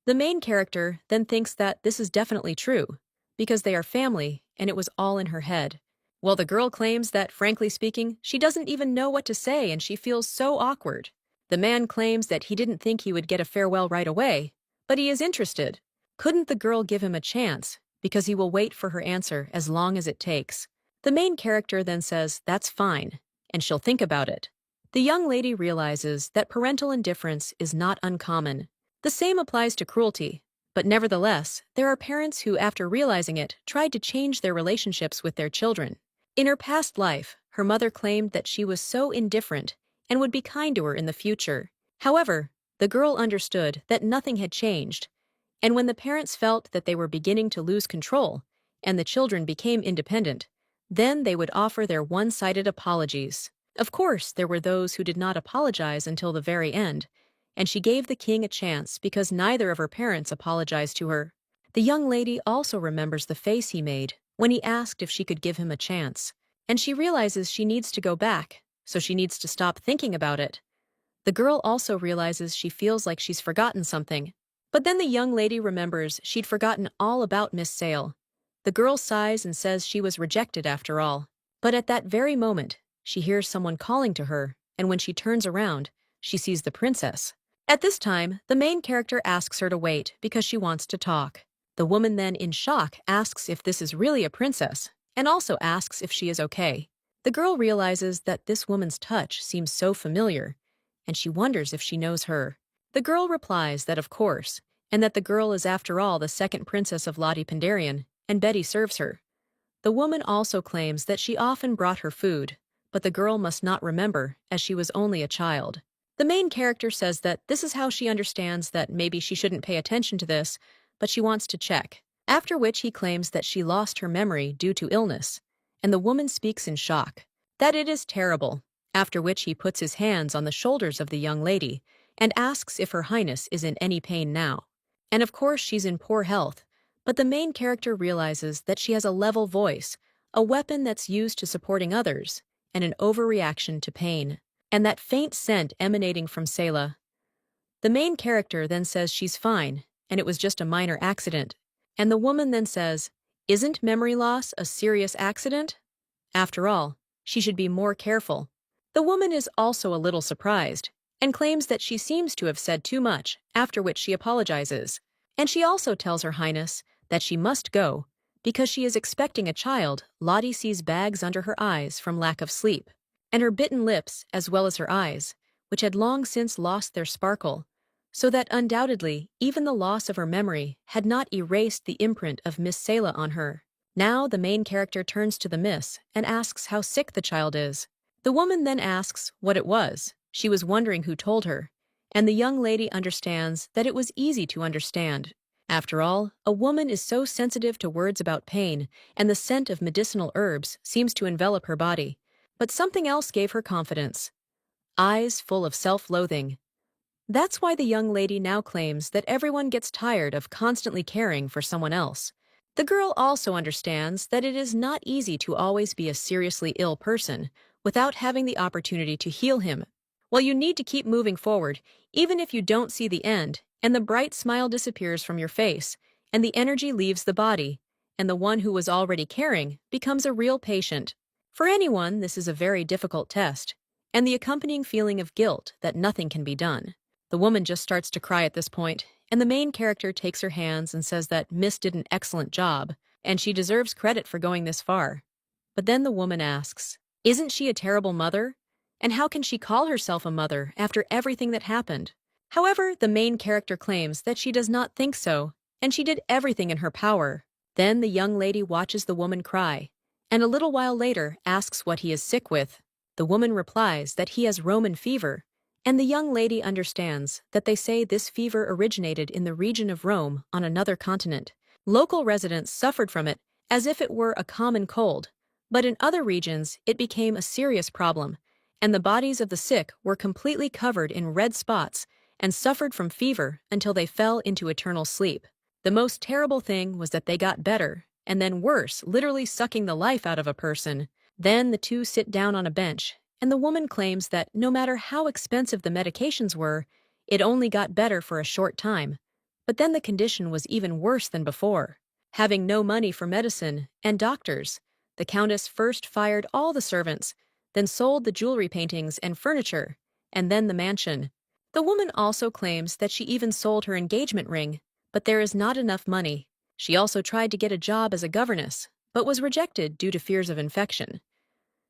The main character then thinks that this is definitely true, because they are family and it was all in her head. While the girl claims that, frankly speaking, she doesn't even know what to say and she feels so awkward. The man claims that he didn't think he would get a farewell right away, but he is interested. Couldn't the girl give him a chance, because he will wait for her answer as long as it takes. The main character then says that's fine, and she'll think about it. The young lady realizes that parental indifference is not uncommon. The same applies to cruelty, but nevertheless, there are parents who, after realizing it, tried to change their relationships with their children. In her past life, her mother claimed that she was so indifferent and would be kind to her in the future. However, the girl understood that nothing had changed, and when the parents felt that they were beginning to lose control and the children became independent, then they would offer their one-sided apologies. Of course, there were those who did not apologize until the very end, and she gave the king a chance because neither of her parents apologized to her. The young lady also remembers the face he made when he asked if she could give him a chance, and she realizes she needs to go back, so she needs to stop thinking about it. The girl also realizes she feels like she's forgotten something, but then the young lady remembers she'd forgotten all about Miss Sale. The girl sighs and says she was rejected after all, but at that very moment, she hears someone calling to her, and when she turns around, she sees the princess. At this time, the main character asks her to wait because she wants to talk. The woman then, in shock, asks if this is really a princess, and also asks if she is okay. The girl realizes that this woman's touch seems so familiar, and she wonders if she knows her. The girl replies that of course, and that the girl is after all the second princess of Lottie Pendarian, and Betty serves her. The woman also claims that she often brought her food, but the girl must not remember, as she was only a child. The main character says that this is how she understands that maybe she shouldn't pay attention to this, but she wants to check, after which he claims that she lost her memory due to illness, and the woman speaks in shock that it is terrible, after which he puts his hands on the shoulders of the young lady and asks if Her Highness is in any pain now. And of course she's in poor health, but the main character realizes that she has a level voice, a weapon that's used to supporting others, and an overreaction to pain. And that faint scent emanating from Selah. The main character then says she's fine, and it was just a minor accident. And the woman then says, "Isn't memory loss a serious accident? After all, she should be more careful." The woman is also a little surprised, and claims that she seems to have said too much, after which she apologizes. And she also tells Her Highness that she must go, because she is expecting a child. Lottie sees bags under her eyes from lack of sleep, and her bitten lips as well as her eyes, which had long since lost their sparkle, so that undoubtedly even the loss of her memory had not erased the imprint of Miss Selah on her. Now the main character turns to the miss and asks how sick the child is. The woman then asks what it was. She was wondering who told her, and the young lady understands that it was easy to understand. After all, a woman is so sensitive to words about pain, and the scent of medicinal herbs seems to envelop her body. But something else gave her confidence. Eyes full of self-loathing. That's why the young lady now claims that everyone gets tired of constantly caring for someone else. The girl also understands that it is not easy to always be a seriously ill person without having the opportunity to heal him. Well, you need to keep moving forward, even if you don't see the end, and the bright smile disappears from your face, and the energy leaves the body, and the one who was already caring becomes a real patient. For anyone, this is a very difficult test, and the accompanying feeling of guilt that nothing can be done. The woman just starts to cry at this point, and the main character takes her hands and says that Miss did an excellent job, and she deserves credit for going this far. But then the woman asks, "Isn't she a terrible mother? And how can she call herself a mother after everything that happened?" However, the main character claims that she does not think so, and she did everything in her power. Then the young lady watches the woman cry, and a little while later asks what he is sick with. The woman replies that he has Roman fever, and the young lady understands that they say this fever originated in the region of Rome on another continent. Local residents suffered from it as if it were a common cold, but in other regions it became a serious problem, and the bodies of the sick were completely covered in red spots and suffered from fever until they fell into eternal sleep. The most terrible thing was that they got better, and then worse, literally sucking the life out of a person. Then the two sit down on a bench, and the woman claims that no matter how expensive the medications were, it only got better for a short time. But then the condition was even worse than before. Having no money for medicine and doctors, the Countess first fired all the servants, then sold the jewelry paintings and furniture, and then the mansion. The woman also claims that she even sold her engagement ring, but there is not enough money. She also tried to get a job as a governess, but was rejected due to fears of infection.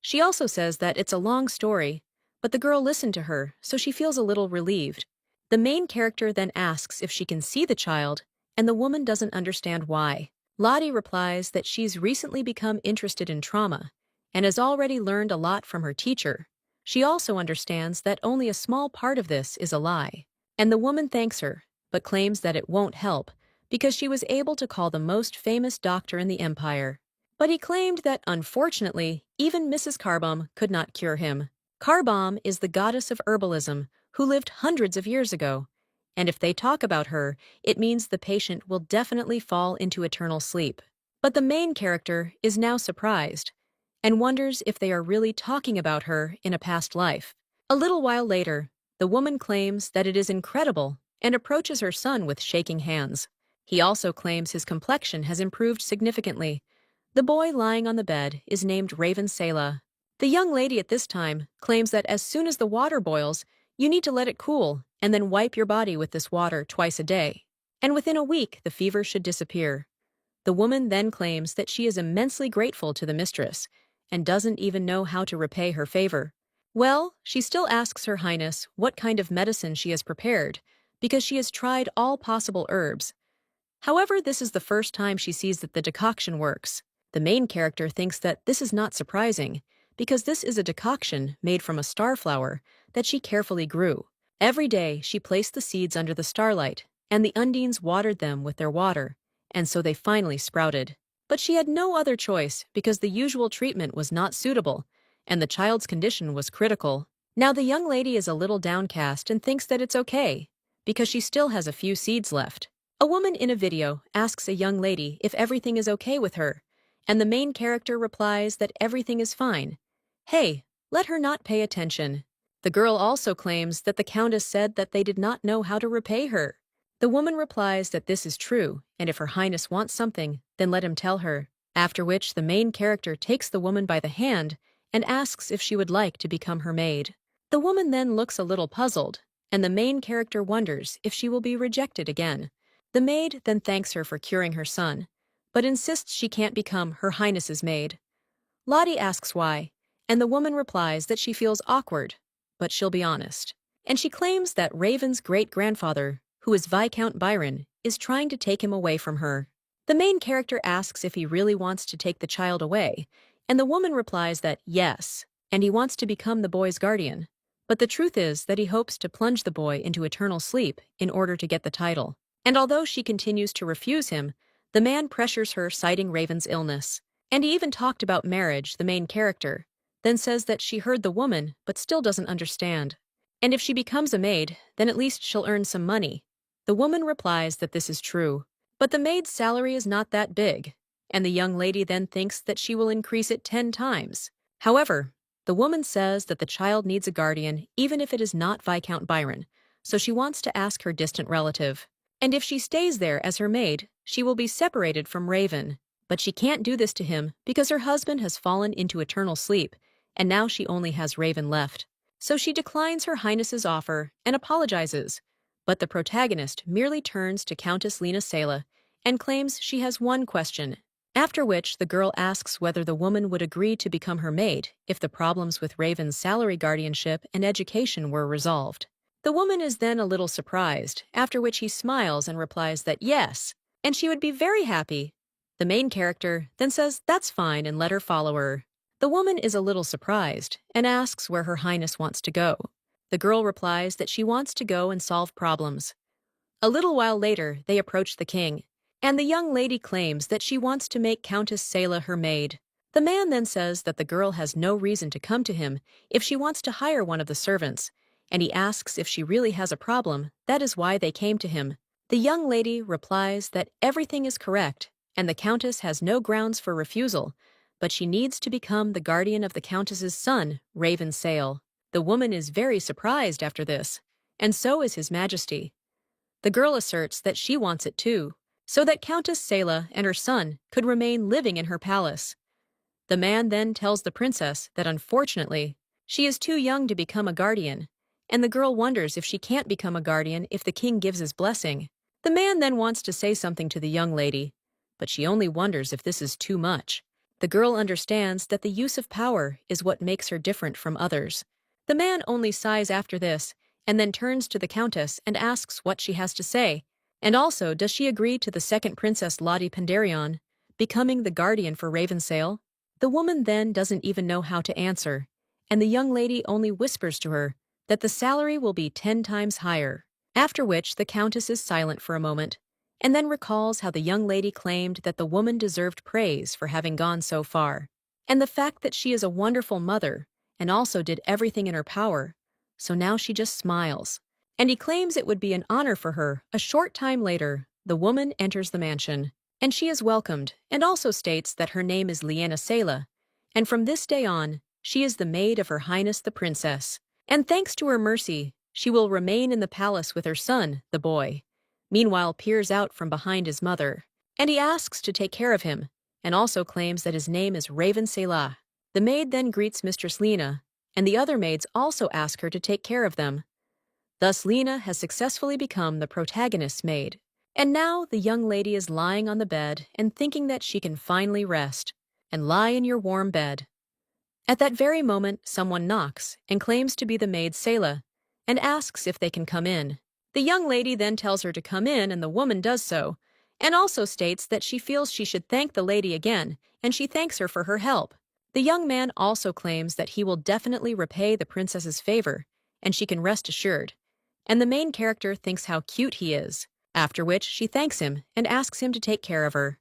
She also says that it's a long story, but the girl listened to her, so she feels a little relieved. The main character then asks if she can see the child, and the woman doesn't understand why. Lottie replies that she's recently become interested in trauma, and has already learned a lot from her teacher. She also understands that only a small part of this is a lie. And the woman thanks her, but claims that it won't help, because she was able to call the most famous doctor in the empire. But he claimed that, unfortunately, even Mrs. Carbom could not cure him. Carbom is the goddess of herbalism, who lived hundreds of years ago, and if they talk about her, it means the patient will definitely fall into eternal sleep. But the main character is now surprised, and wonders if they are really talking about her in a past life. A little while later, the woman claims that it is incredible and approaches her son with shaking hands. He also claims his complexion has improved significantly. The boy lying on the bed is named Raven Selah. The young lady at this time claims that as soon as the water boils, you need to let it cool and then wipe your body with this water twice a day. And within a week, the fever should disappear. The woman then claims that she is immensely grateful to the mistress and doesn't even know how to repay her favor. Well, she still asks Her Highness what kind of medicine she has prepared, because she has tried all possible herbs. However, this is the first time she sees that the decoction works. The main character thinks that this is not surprising, because this is a decoction made from a starflower that she carefully grew. Every day she placed the seeds under the starlight, and the undines watered them with their water, and so they finally sprouted. But she had no other choice because the usual treatment was not suitable, and the child's condition was critical. Now the young lady is a little downcast and thinks that it's okay, because she still has a few seeds left. A woman in a video asks a young lady if everything is okay with her, and the main character replies that everything is fine. Hey, let her not pay attention. The girl also claims that the countess said that they did not know how to repay her. The woman replies that this is true, and if her highness wants something, then let him tell her. After which the main character takes the woman by the hand and asks if she would like to become her maid. The woman then looks a little puzzled, and the main character wonders if she will be rejected again. The maid then thanks her for curing her son, but insists she can't become her highness's maid. Lottie asks why, and the woman replies that she feels awkward, but she'll be honest. And she claims that Raven's great-grandfather, who is Viscount Byron, is trying to take him away from her. The main character asks if he really wants to take the child away, and the woman replies that yes, and he wants to become the boy's guardian. But the truth is that he hopes to plunge the boy into eternal sleep in order to get the title. And although she continues to refuse him, the man pressures her, citing Raven's illness. And he even talked about marriage, the main character, then says that she heard the woman but still doesn't understand. And if she becomes a maid, then at least she'll earn some money. The woman replies that this is true, but the maid's salary is not that big, and the young lady then thinks that she will increase it 10 times. However, the woman says that the child needs a guardian even if it is not Viscount Byron, so she wants to ask her distant relative. And if she stays there as her maid, she will be separated from Raven. But she can't do this to him because her husband has fallen into eternal sleep, and now she only has Raven left. So she declines her highness's offer and apologizes. But the protagonist merely turns to Countess Lena Sela and claims she has one question. After which the girl asks whether the woman would agree to become her maid if the problems with Raven's salary, guardianship, and education were resolved. The woman is then a little surprised, after which he smiles and replies that yes, and she would be very happy. The main character then says that's fine and let her follow her. The woman is a little surprised and asks where her highness wants to go. The girl replies that she wants to go and solve problems. A little while later, they approach the king, and the young lady claims that she wants to make Countess Sela her maid. The man then says that the girl has no reason to come to him if she wants to hire one of the servants, and he asks if she really has a problem, that is why they came to him. The young lady replies that everything is correct, and the countess has no grounds for refusal, but she needs to become the guardian of the countess's son, Raven Sale. The woman is very surprised after this, and so is His Majesty. The girl asserts that she wants it too, so that Countess Sela and her son could remain living in her palace. The man then tells the princess that unfortunately, she is too young to become a guardian, and the girl wonders if she can't become a guardian if the king gives his blessing. The man then wants to say something to the young lady, but she only wonders if this is too much. The girl understands that the use of power is what makes her different from others. The man only sighs after this, and then turns to the countess and asks what she has to say, and also does she agree to the second princess Lottie Pendarion becoming the guardian for Ravensale. The woman then doesn't even know how to answer, and the young lady only whispers to her that the salary will be 10 times higher, after which the countess is silent for a moment, and then recalls how the young lady claimed that the woman deserved praise for having gone so far, and the fact that she is a wonderful mother and also did everything in her power, so now she just smiles. And he claims it would be an honor for her. A short time later, the woman enters the mansion, and she is welcomed, and also states that her name is Lena Sela, and from this day on, she is the maid of Her Highness the Princess. And thanks to her mercy, she will remain in the palace with her son, the boy. Meanwhile, peers out from behind his mother, and he asks to take care of him, and also claims that his name is Raven Sela. The maid then greets Mistress Lena, and the other maids also ask her to take care of them. Thus Lena has successfully become the protagonist's maid. And now the young lady is lying on the bed and thinking that she can finally rest, and lie in your warm bed. At that very moment, someone knocks and claims to be the maid Sela, and asks if they can come in. The young lady then tells her to come in, and the woman does so, and also states that she feels she should thank the lady again, and she thanks her for her help. The young man also claims that he will definitely repay the princess's favor, and she can rest assured. And the main character thinks how cute he is, after which she thanks him and asks him to take care of her.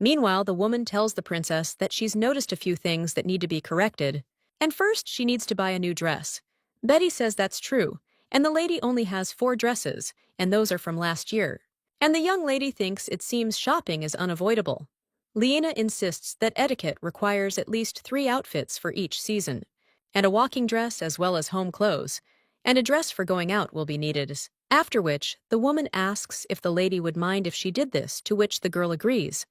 Meanwhile, the woman tells the princess that she's noticed a few things that need to be corrected, and first she needs to buy a new dress. Betty says that's true, and the lady only has 4 dresses, and those are from last year. And the young lady thinks it seems shopping is unavoidable. Lena insists that etiquette requires at least 3 outfits for each season, and a walking dress as well as home clothes, and a dress for going out will be needed. After which, the woman asks if the lady would mind if she did this, to which the girl agrees,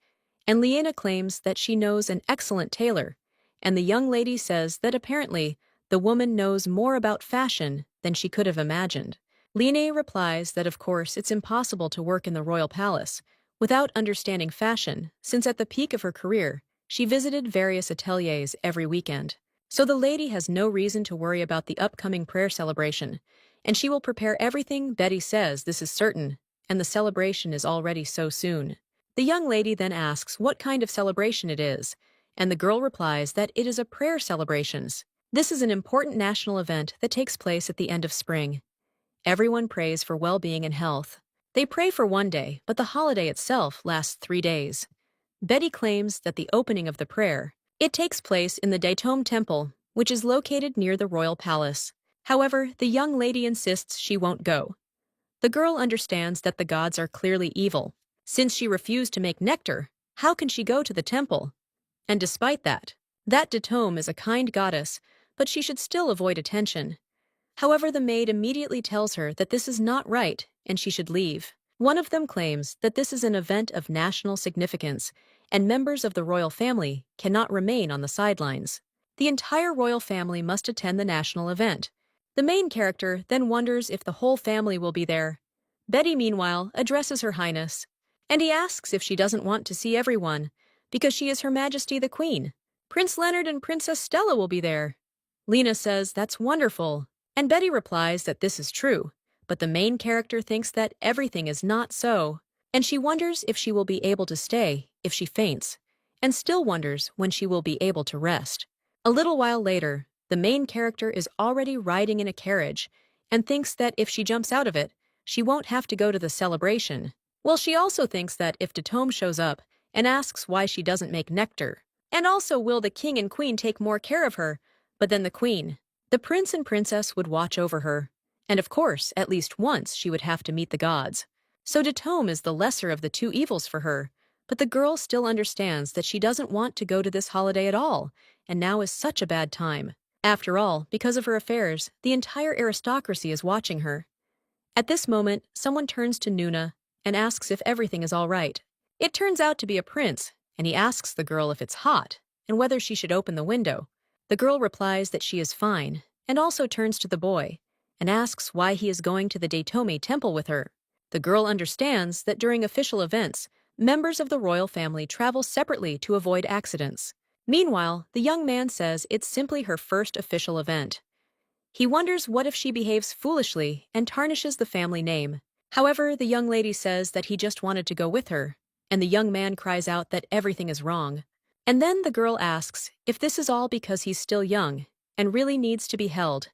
and Lena claims that she knows an excellent tailor, and the young lady says that apparently the woman knows more about fashion than she could have imagined. Lena replies that of course it's impossible to work in the royal palace without understanding fashion, since at the peak of her career, she visited various ateliers every weekend. So the lady has no reason to worry about the upcoming prayer celebration, and she will prepare everything. Betty says this is certain, and the celebration is already so soon. The young lady then asks what kind of celebration it is, and the girl replies that it is a prayer celebrations. This is an important national event that takes place at the end of spring. Everyone prays for well-being and health. They pray for one day, but the holiday itself lasts 3 days. Betty claims that the opening of the prayer, it takes place in the Daitome Temple, which is located near the royal palace. However, the young lady insists she won't go. The girl understands that the gods are clearly evil. Since she refused to make nectar, how can she go to the temple? And despite that Daitome is a kind goddess, but she should still avoid attention. However, the maid immediately tells her that this is not right and she should leave. One of them claims that this is an event of national significance, and members of the royal family cannot remain on the sidelines. The entire royal family must attend the national event. The main character then wonders if the whole family will be there. Betty, meanwhile, addresses Her Highness, and he asks if she doesn't want to see everyone, because she is Her Majesty the Queen. Prince Leonard and Princess Stella will be there. Lena says that's wonderful, and Betty replies that this is true, but the main character thinks that everything is not so, and she wonders if she will be able to stay if she faints, and still wonders when she will be able to rest. A little while later, the main character is already riding in a carriage and thinks that if she jumps out of it, she won't have to go to the celebration. Well, she also thinks that if Daitome shows up and asks why she doesn't make nectar, and also will the king and queen take more care of her, but then the queen, the prince and princess would watch over her, and of course, at least once she would have to meet the gods. So Daitome is the lesser of the 2 evils for her, but the girl still understands that she doesn't want to go to this holiday at all, and now is such a bad time. After all, because of her affairs, the entire aristocracy is watching her. At this moment, someone turns to Nuna and asks if everything is all right. It turns out to be a prince, and he asks the girl if it's hot and whether she should open the window. The girl replies that she is fine, and also turns to the boy and asks why he is going to the Daitome Temple with her. The girl understands that during official events, members of the royal family travel separately to avoid accidents. Meanwhile, the young man says it's simply her first official event. He wonders what if she behaves foolishly and tarnishes the family name. However, the young lady says that he just wanted to go with her, and the young man cries out that everything is wrong. And then the girl asks if this is all because he's still young and really needs to be held,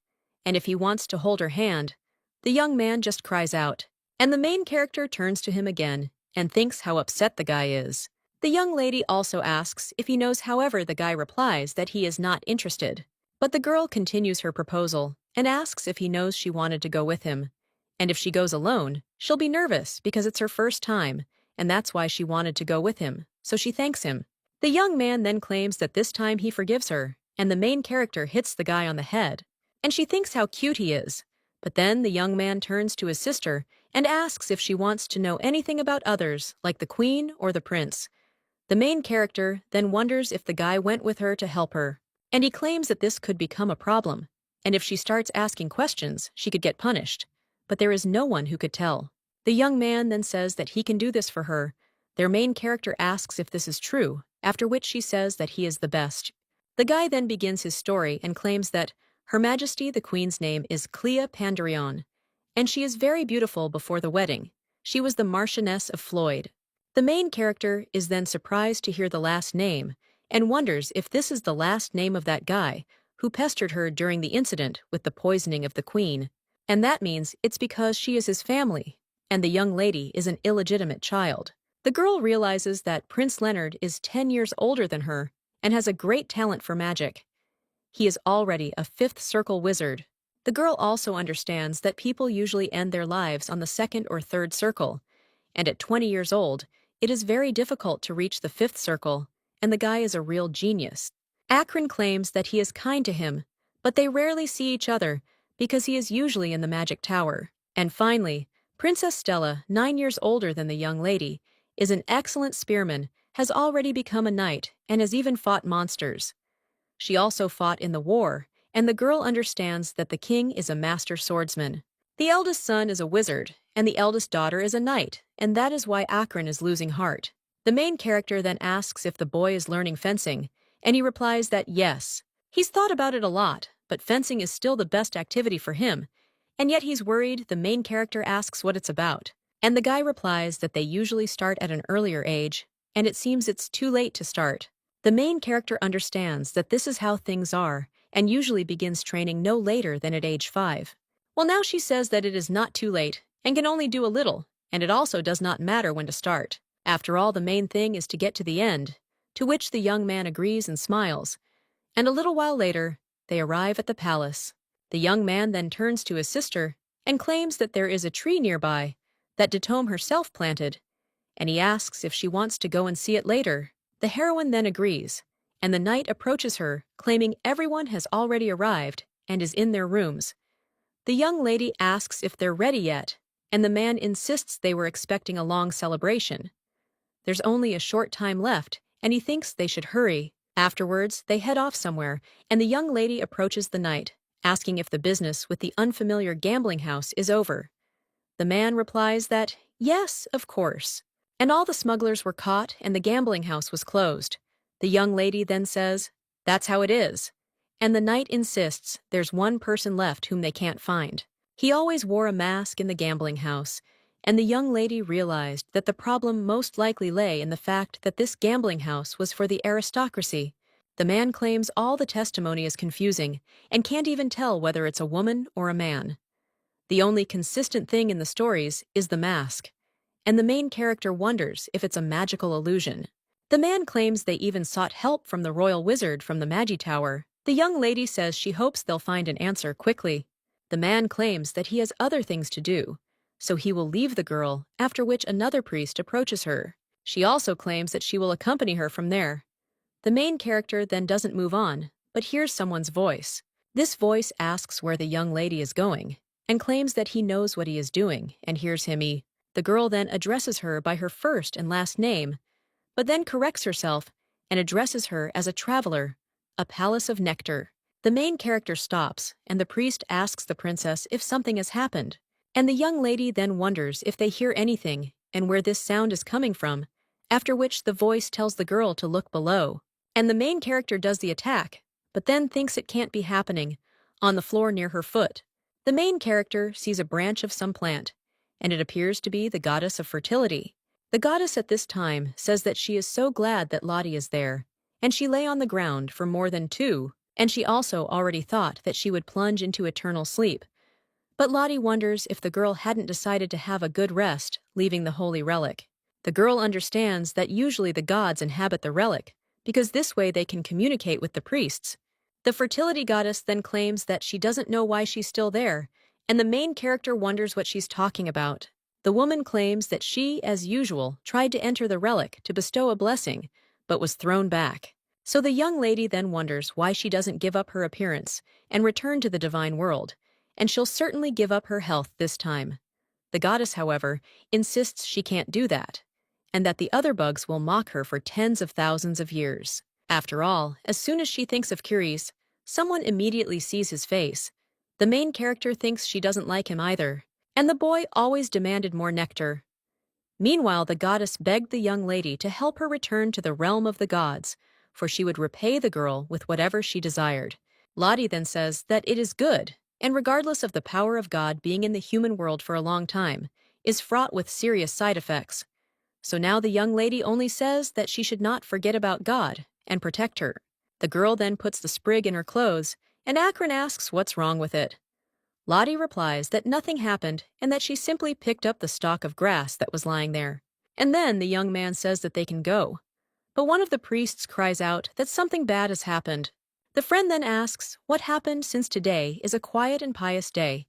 and if he wants to hold her hand. The young man just cries out, and the main character turns to him again and thinks how upset the guy is. The young lady also asks if he knows, however the guy replies that he is not interested. But the girl continues her proposal and asks if he knows she wanted to go with him. And if she goes alone, she'll be nervous because it's her first time, and that's why she wanted to go with him, so she thanks him. The young man then claims that this time he forgives her, and the main character hits the guy on the head, and she thinks how cute he is. But then the young man turns to his sister and asks if she wants to know anything about others, like the queen or the prince. The main character then wonders if the guy went with her to help her, and he claims that this could become a problem, and if she starts asking questions, she could get punished. But there is no one who could tell. The young man then says that he can do this for her. Their main character asks if this is true, after which she says that he is the best. The guy then begins his story and claims that Her Majesty the Queen's name is Clea Pandarion, and she is very beautiful before the wedding. She was the Marchioness of Floyd. The main character is then surprised to hear the last name and wonders if this is the last name of that guy who pestered her during the incident with the poisoning of the queen. And that means it's because she is his family, and the young lady is an illegitimate child. The girl realizes that Prince Leonard is 10 years older than her and has a great talent for magic. He is already a fifth circle wizard. The girl also understands that people usually end their lives on the second or third circle, and at 20 years old, it is very difficult to reach the fifth circle, and the guy is a real genius. Akron claims that he is kind to him, but they rarely see each other because he is usually in the magic tower. And finally, Princess Stella, 9 years older than the young lady, is an excellent spearman, has already become a knight, and has even fought monsters. She also fought in the war, and the girl understands that the king is a master swordsman. The eldest son is a wizard, and the eldest daughter is a knight, and that is why Akron is losing heart. The main character then asks if the boy is learning fencing, and he replies that yes. He's thought about it a lot, but fencing is still the best activity for him, and yet he's worried. The main character asks what it's about, and the guy replies that they usually start at an earlier age, and it seems it's too late to start. The main character understands that this is how things are, and usually begins training no later than at age 5. Well, now she says that it is not too late, and can only do a little, and it also does not matter when to start. After all, the main thing is to get to the end, to which the young man agrees and smiles. And a little while later, they arrive at the palace. The young man then turns to his sister and claims that there is a tree nearby that Detome herself planted, and he asks if she wants to go and see it later. The heroine then agrees, and the knight approaches her, claiming everyone has already arrived and is in their rooms. The young lady asks if they're ready yet, and the man insists they were expecting a long celebration. There's only a short time left, and he thinks they should hurry. Afterwards, they head off somewhere, and the young lady approaches the knight, asking if the business with the unfamiliar gambling house is over. The man replies that, yes, of course. And all the smugglers were caught and the gambling house was closed. The young lady then says, that's how it is. And the knight insists there's one person left whom they can't find. He always wore a mask in the gambling house, and the young lady realized that the problem most likely lay in the fact that this gambling house was for the aristocracy. The man claims all the testimony is confusing and can't even tell whether it's a woman or a man. The only consistent thing in the stories is the mask, and the main character wonders if it's a magical illusion. The man claims they even sought help from the royal wizard from the Magi Tower. The young lady says she hopes they'll find an answer quickly. The man claims that he has other things to do, so he will leave the girl, after which another priest approaches her. She also claims that she will accompany her from there. The main character then doesn't move on, but hears someone's voice. This voice asks where the young lady is going, and claims that he knows what he is doing, and hears him. The girl then addresses her by her first and last name, but then corrects herself and addresses her as a traveler, a palace of nectar. The main character stops, and the priest asks the princess if something has happened, and the young lady then wonders if they hear anything and where this sound is coming from, after which the voice tells the girl to look below. And the main character does the attack, but then thinks it can't be happening, on the floor near her foot. The main character sees a branch of some plant, and it appears to be the goddess of fertility. The goddess at this time says that she is so glad that Lottie is there, and she lay on the ground for more than 2, and she also already thought that she would plunge into eternal sleep. But Lottie wonders if the girl hadn't decided to have a good rest, leaving the holy relic. The girl understands that usually the gods inhabit the relic, because this way they can communicate with the priests. The fertility goddess then claims that she doesn't know why she's still there, and the main character wonders what she's talking about. The woman claims that she, as usual, tried to enter the relic to bestow a blessing, but was thrown back. So the young lady then wonders why she doesn't give up her appearance and return to the divine world, and she'll certainly give up her health this time. The goddess, however, insists she can't do that, and that the other bugs will mock her for tens of thousands of years. After all, as soon as she thinks of Curies, someone immediately sees his face. The main character thinks she doesn't like him either, and the boy always demanded more nectar. Meanwhile, the goddess begged the young lady to help her return to the realm of the gods, for she would repay the girl with whatever she desired. Lottie then says that it is good, and regardless of the power of God being in the human world for a long time, is fraught with serious side effects. So now the young lady only says that she should not forget about God and protect her. The girl then puts the sprig in her clothes, and Akron asks what's wrong with it. Lottie replies that nothing happened and that she simply picked up the stalk of grass that was lying there. And then the young man says that they can go. But one of the priests cries out that something bad has happened. The friend then asks what happened since today is a quiet and pious day.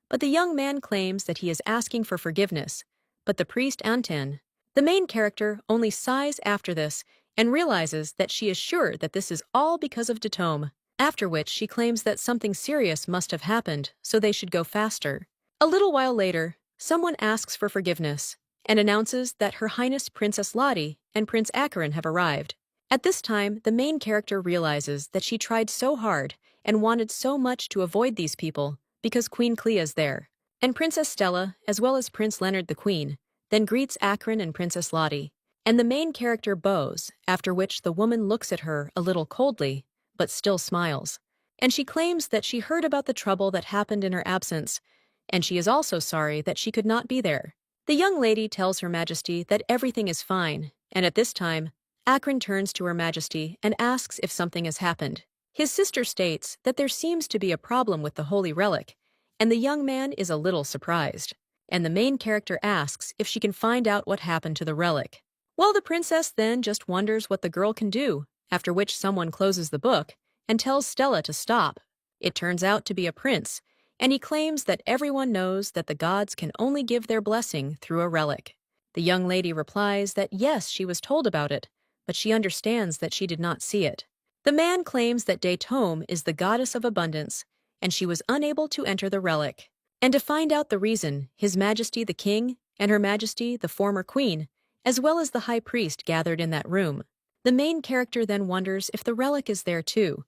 But the young man claims that he is asking for forgiveness. But the priest Antin, the main character, only sighs after this and realizes that she is sure that this is all because of Datome, after which she claims that something serious must have happened, so they should go faster. A little while later, someone asks for forgiveness and announces that Her Highness Princess Lottie and Prince Acheron have arrived. At this time, the main character realizes that she tried so hard and wanted so much to avoid these people because Queen Clea's there. And Princess Stella, as well as Prince Leonard the Queen, then greets Acheron and Princess Lottie. And the main character bows, after which the woman looks at her a little coldly, but still smiles. And she claims that she heard about the trouble that happened in her absence, and she is also sorry that she could not be there. The young lady tells Her Majesty that everything is fine, and at this time, Acheron turns to Her Majesty and asks if something has happened. His sister states that there seems to be a problem with the holy relic, and the young man is a little surprised. And the main character asks if she can find out what happened to the relic. Well, the princess then just wonders what the girl can do, after which someone closes the book and tells Stella to stop. It turns out to be a prince, and he claims that everyone knows that the gods can only give their blessing through a relic. The young lady replies that yes, she was told about it, but she understands that she did not see it. The man claims that Datome is the goddess of abundance, and she was unable to enter the relic. And to find out the reason, His Majesty the King and Her Majesty the former Queen, as well as the High Priest, gathered in that room. The main character then wonders if the relic is there too.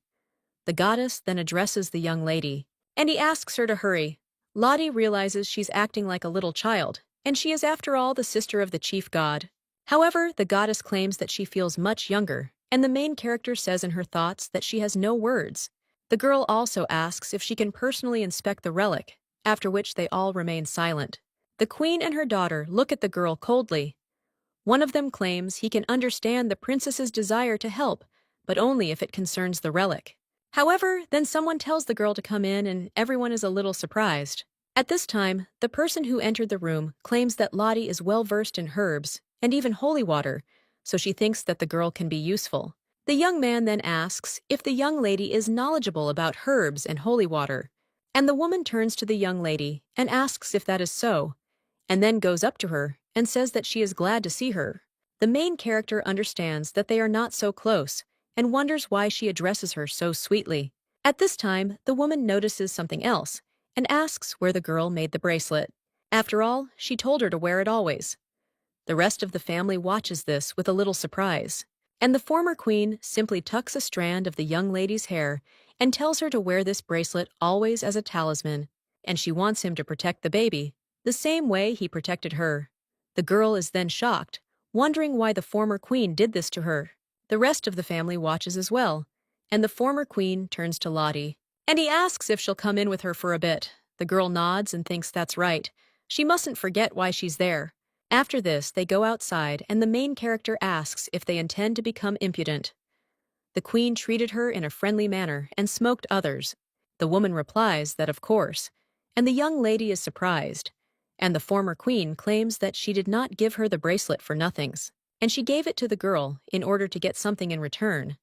The goddess then addresses the young lady, and he asks her to hurry. Lottie realizes she's acting like a little child, and she is after all the sister of the chief god. However, the goddess claims that she feels much younger, and the main character says in her thoughts that she has no words. The girl also asks if she can personally inspect the relic, after which they all remain silent. The queen and her daughter look at the girl coldly. One of them claims he can understand the princess's desire to help, but only if it concerns the relic. However, then someone tells the girl to come in and everyone is a little surprised. At this time, the person who entered the room claims that Lottie is well versed in herbs and even holy water, so she thinks that the girl can be useful. The young man then asks if the young lady is knowledgeable about herbs and holy water, and the woman turns to the young lady and asks if that is so, and then goes up to her and says that she is glad to see her. The main character understands that they are not so close and wonders why she addresses her so sweetly. At this time, the woman notices something else and asks where the girl made the bracelet. After all, she told her to wear it always. The rest of the family watches this with a little surprise, and the former queen simply tucks a strand of the young lady's hair and tells her to wear this bracelet always as a talisman, and she wants him to protect the baby the same way he protected her. The girl is then shocked, wondering why the former queen did this to her. The rest of the family watches as well, and the former queen turns to Lottie, and he asks if she'll come in with her for a bit. The girl nods and thinks that's right. She mustn't forget why she's there. After this, they go outside, and the main character asks if they intend to become impudent. The queen treated her in a friendly manner and smoked others. The woman replies that of course, and the young lady is surprised. And the former queen claims that she did not give her the bracelet for nothings, and she gave it to the girl in order to get something in return.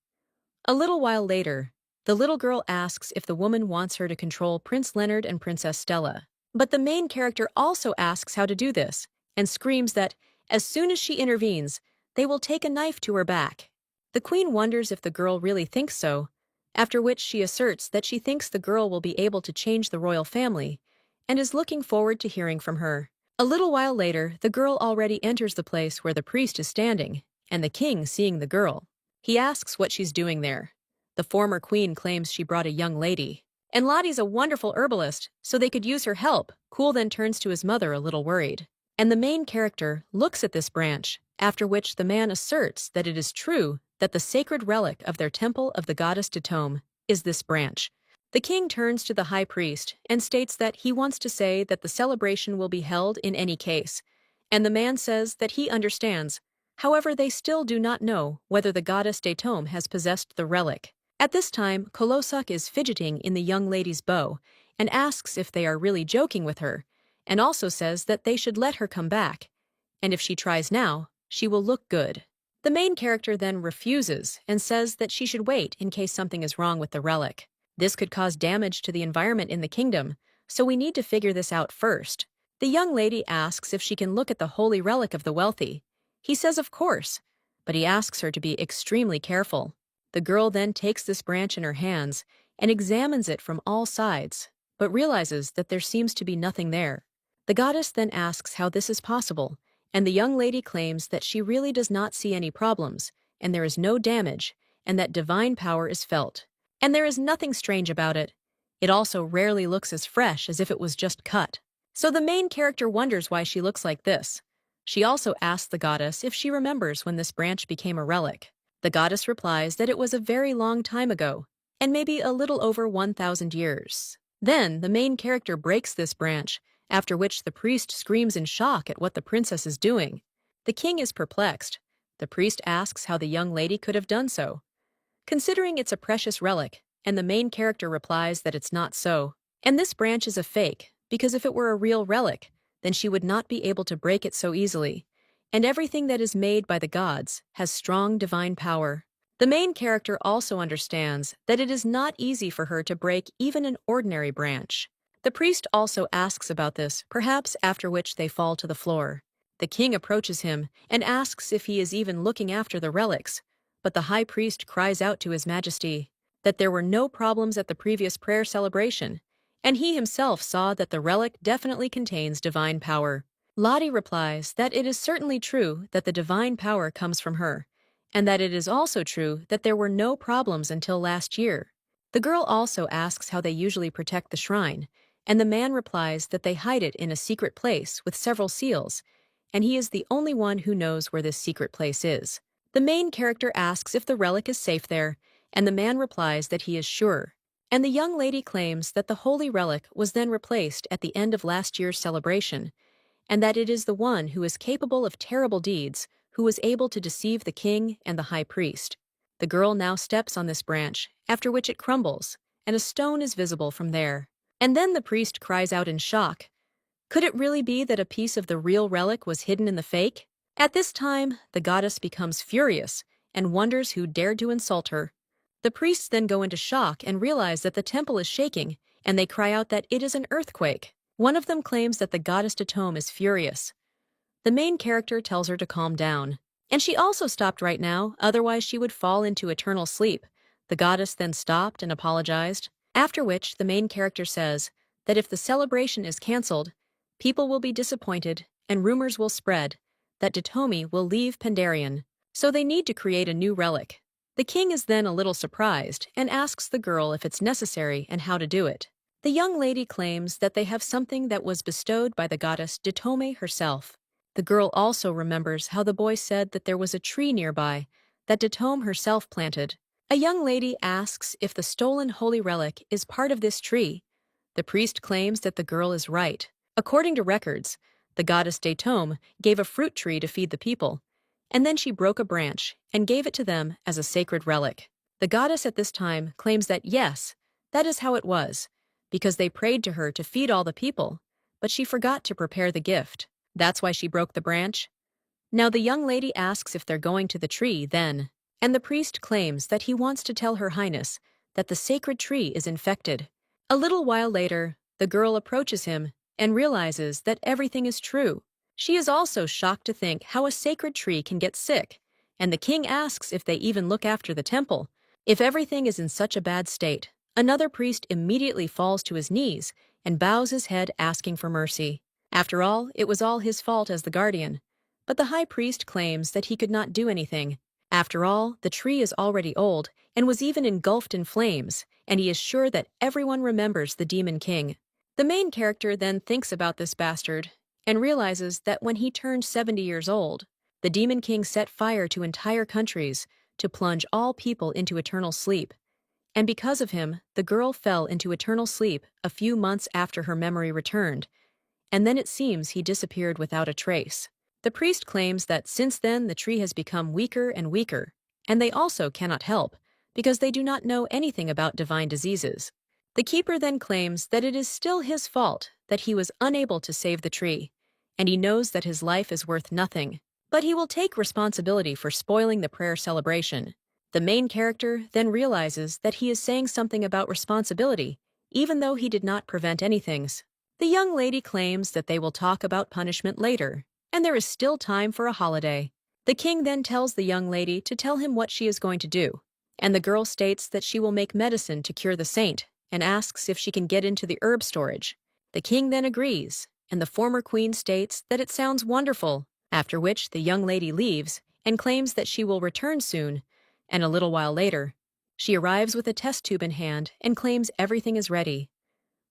A little while later, the little girl asks if the woman wants her to control Prince Leonard and Princess Stella. But the main character also asks how to do this, and screams that, as soon as she intervenes, they will take a knife to her back. The queen wonders if the girl really thinks so, after which she asserts that she thinks the girl will be able to change the royal family, and is looking forward to hearing from her. A little while later, the girl already enters the place where the priest is standing, and the king, seeing the girl, he asks what she's doing there. The former queen claims she brought a young lady, and Lottie's a wonderful herbalist, so they could use her help. Cool then turns to his mother a little worried, and the main character looks at this branch, after which the man asserts that it is true that the sacred relic of their temple of the goddess Datome is this branch. The king turns to the high priest and states that he wants to say that the celebration will be held in any case, and the man says that he understands. However, they still do not know whether the goddess Datome has possessed the relic. At this time, Kolosok is fidgeting in the young lady's bow and asks if they are really joking with her, and also says that they should let her come back. and if she tries now, she will look good. The main character then refuses and says that she should wait in case something is wrong with the relic. This could cause damage to the environment in the kingdom, so we need to figure this out first. The young lady asks if she can look at the holy relic of the wealthy. He says of course, but he asks her to be extremely careful. The girl then takes this branch in her hands and examines it from all sides, but realizes that there seems to be nothing there. The goddess then asks how this is possible, and the young lady claims that she really does not see any problems, and there is no damage, and that divine power is felt. And there is nothing strange about it. It also rarely looks as fresh as if it was just cut. So the main character wonders why she looks like this. She also asks the goddess if she remembers when this branch became a relic. The goddess replies that it was a very long time ago, and maybe a little over 1,000 years. Then the main character breaks this branch, after which the priest screams in shock at what the princess is doing. The king is perplexed. The priest asks how the young lady could have done so, considering it's a precious relic, and the main character replies that it's not so. And this branch is a fake, because if it were a real relic, then she would not be able to break it so easily. And everything that is made by the gods has strong divine power. The main character also understands that it is not easy for her to break even an ordinary branch. The priest also asks about this, perhaps after which they fall to the floor. The king approaches him and asks if he is even looking after the relics, but the high priest cries out to his majesty that there were no problems at the previous prayer celebration, and he himself saw that the relic definitely contains divine power. Lottie replies that it is certainly true that the divine power comes from her, and that it is also true that there were no problems until last year. The girl also asks how they usually protect the shrine, and the man replies that they hide it in a secret place with several seals, and he is the only one who knows where this secret place is. The main character asks if the relic is safe there, and the man replies that he is sure. And the young lady claims that the holy relic was then replaced at the end of last year's celebration, and that it is the one who is capable of terrible deeds who was able to deceive the king and the high priest. The girl now steps on this branch, after which it crumbles, and a stone is visible from there. And then the priest cries out in shock. Could it really be that a piece of the real relic was hidden in the fake? At this time, the goddess becomes furious and wonders who dared to insult her. The priests then go into shock and realize that the temple is shaking, and they cry out that it is an earthquake. One of them claims that the goddess Datom is furious. The main character tells her to calm down. And she also stopped right now, otherwise she would fall into eternal sleep. The goddess then stopped and apologized, after which the main character says that if the celebration is cancelled, people will be disappointed and rumors will spread that Datomi will leave Pandarian, so they need to create a new relic. The king is then a little surprised and asks the girl if it's necessary and how to do it. The young lady claims that they have something that was bestowed by the goddess Datome herself. The girl also remembers how the boy said that there was a tree nearby that Datome herself planted. A young lady asks if the stolen holy relic is part of this tree. The priest claims that the girl is right. According to records, the goddess Datome gave a fruit tree to feed the people, and then she broke a branch and gave it to them as a sacred relic. The goddess at this time claims that yes, that is how it was, because they prayed to her to feed all the people, but she forgot to prepare the gift. That's why she broke the branch. Now the young lady asks if they're going to the tree then, and the priest claims that he wants to tell Her Highness that the sacred tree is infected. A little while later, the girl approaches him and realizes that everything is true. She is also shocked to think how a sacred tree can get sick, and the king asks if they even look after the temple. If everything is in such a bad state, another priest immediately falls to his knees and bows his head asking for mercy. After all, it was all his fault as the guardian. But the high priest claims that he could not do anything. After all, the tree is already old and was even engulfed in flames, and he is sure that everyone remembers the Demon King. The main character then thinks about this bastard and realizes that when he turned 70 years old, the Demon King set fire to entire countries to plunge all people into eternal sleep. And because of him, the girl fell into eternal sleep a few months after her memory returned, and then it seems he disappeared without a trace. The priest claims that since then the tree has become weaker and weaker, and they also cannot help, because they do not know anything about divine diseases. The keeper then claims that it is still his fault that he was unable to save the tree, and he knows that his life is worth nothing. But he will take responsibility for spoiling the prayer celebration. The main character then realizes that he is saying something about responsibility, even though he did not prevent anything. The young lady claims that they will talk about punishment later, and there is still time for a holiday. The king then tells the young lady to tell him what she is going to do, and the girl states that she will make medicine to cure the saint and asks if she can get into the herb storage. The king then agrees, and the former queen states that it sounds wonderful, after which the young lady leaves and claims that she will return soon, and a little while later, she arrives with a test tube in hand and claims everything is ready.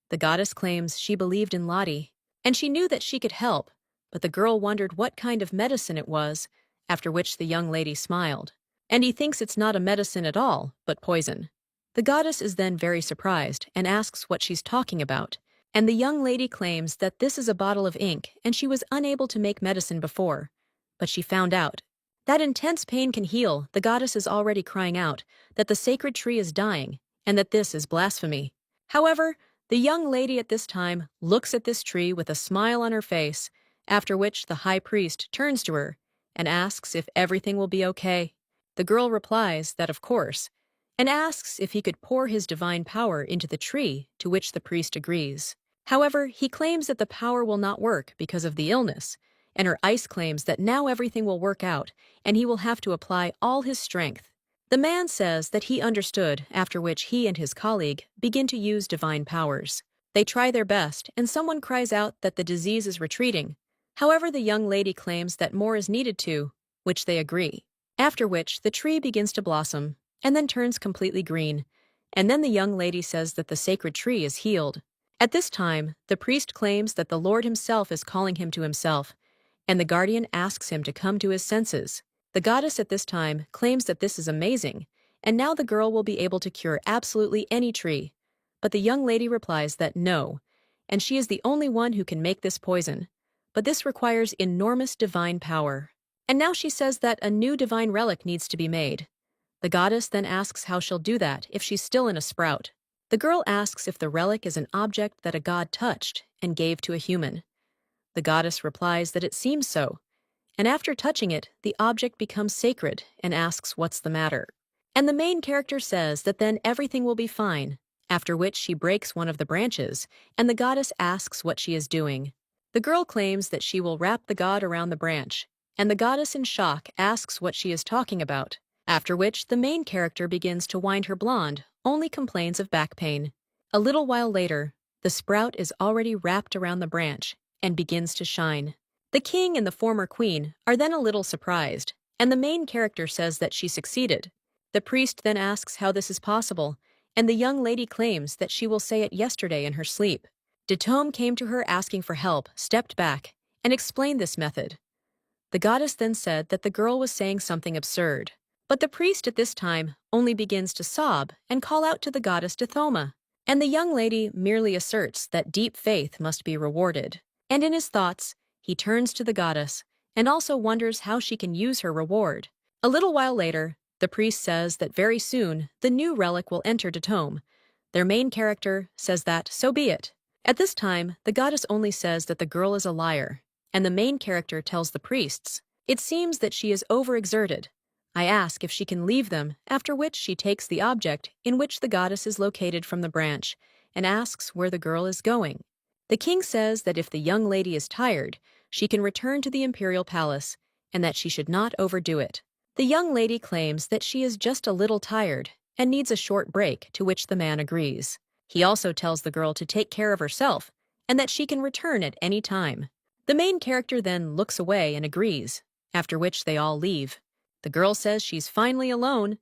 The goddess claims she believed in Lottie, and she knew that she could help, but the girl wondered what kind of medicine it was, after which the young lady smiled. And he thinks it's not a medicine at all, but poison. The goddess is then very surprised and asks what she's talking about, and the young lady claims that this is a bottle of ink and she was unable to make medicine before. But she found out. That intense pain can heal. The goddess is already crying out that the sacred tree is dying and that this is blasphemy. However, the young lady at this time looks at this tree with a smile on her face, after which the high priest turns to her and asks if everything will be okay. The girl replies that of course, and asks if he could pour his divine power into the tree, to which the priest agrees. However, he claims that the power will not work because of the illness, and her ice claims that now everything will work out and he will have to apply all his strength. The man says that he understood, after which he and his colleague begin to use divine powers. They try their best, and someone cries out that the disease is retreating. However, the young lady claims that more is needed to, which they agree. After which, the tree begins to blossom, and then turns completely green, and then the young lady says that the sacred tree is healed. At this time, the priest claims that the Lord himself is calling him to himself, and the guardian asks him to come to his senses. The goddess at this time claims that this is amazing, and now the girl will be able to cure absolutely any tree. But the young lady replies that no, and she is the only one who can make this poison. But this requires enormous divine power. And now she says that a new divine relic needs to be made. The goddess then asks how she'll do that if she's still in a sprout. The girl asks if the relic is an object that a god touched and gave to a human. The goddess replies that it seems so, and after touching it, the object becomes sacred and asks what's the matter. And the main character says that then everything will be fine, after which she breaks one of the branches, and the goddess asks what she is doing. The girl claims that she will wrap the god around the branch, and the goddess in shock asks what she is talking about, after which the main character begins to wind her blonde, only complains of back pain. A little while later, the sprout is already wrapped around the branch and begins to shine. The king and the former queen are then a little surprised, and the main character says that she succeeded. The priest then asks how this is possible, and the young lady claims that she will say it yesterday in her sleep. Detome came to her asking for help, stepped back, and explained this method. The goddess then said that the girl was saying something absurd, but the priest at this time only begins to sob and call out to the goddess Dithoma, and the young lady merely asserts that deep faith must be rewarded. And in his thoughts, he turns to the goddess and also wonders how she can use her reward. A little while later, the priest says that very soon the new relic will enter Detome. Their main character says that so be it. At this time, the goddess only says that the girl is a liar, and the main character tells the priests, it seems that she is overexerted. I ask if she can leave them, after which she takes the object in which the goddess is located from the branch and asks where the girl is going. The king says that if the young lady is tired, she can return to the imperial palace, and that she should not overdo it. The young lady claims that she is just a little tired and needs a short break, to which the man agrees. He also tells the girl to take care of herself and that she can return at any time. The main character then looks away and agrees, after which they all leave. The girl says she's finally alone.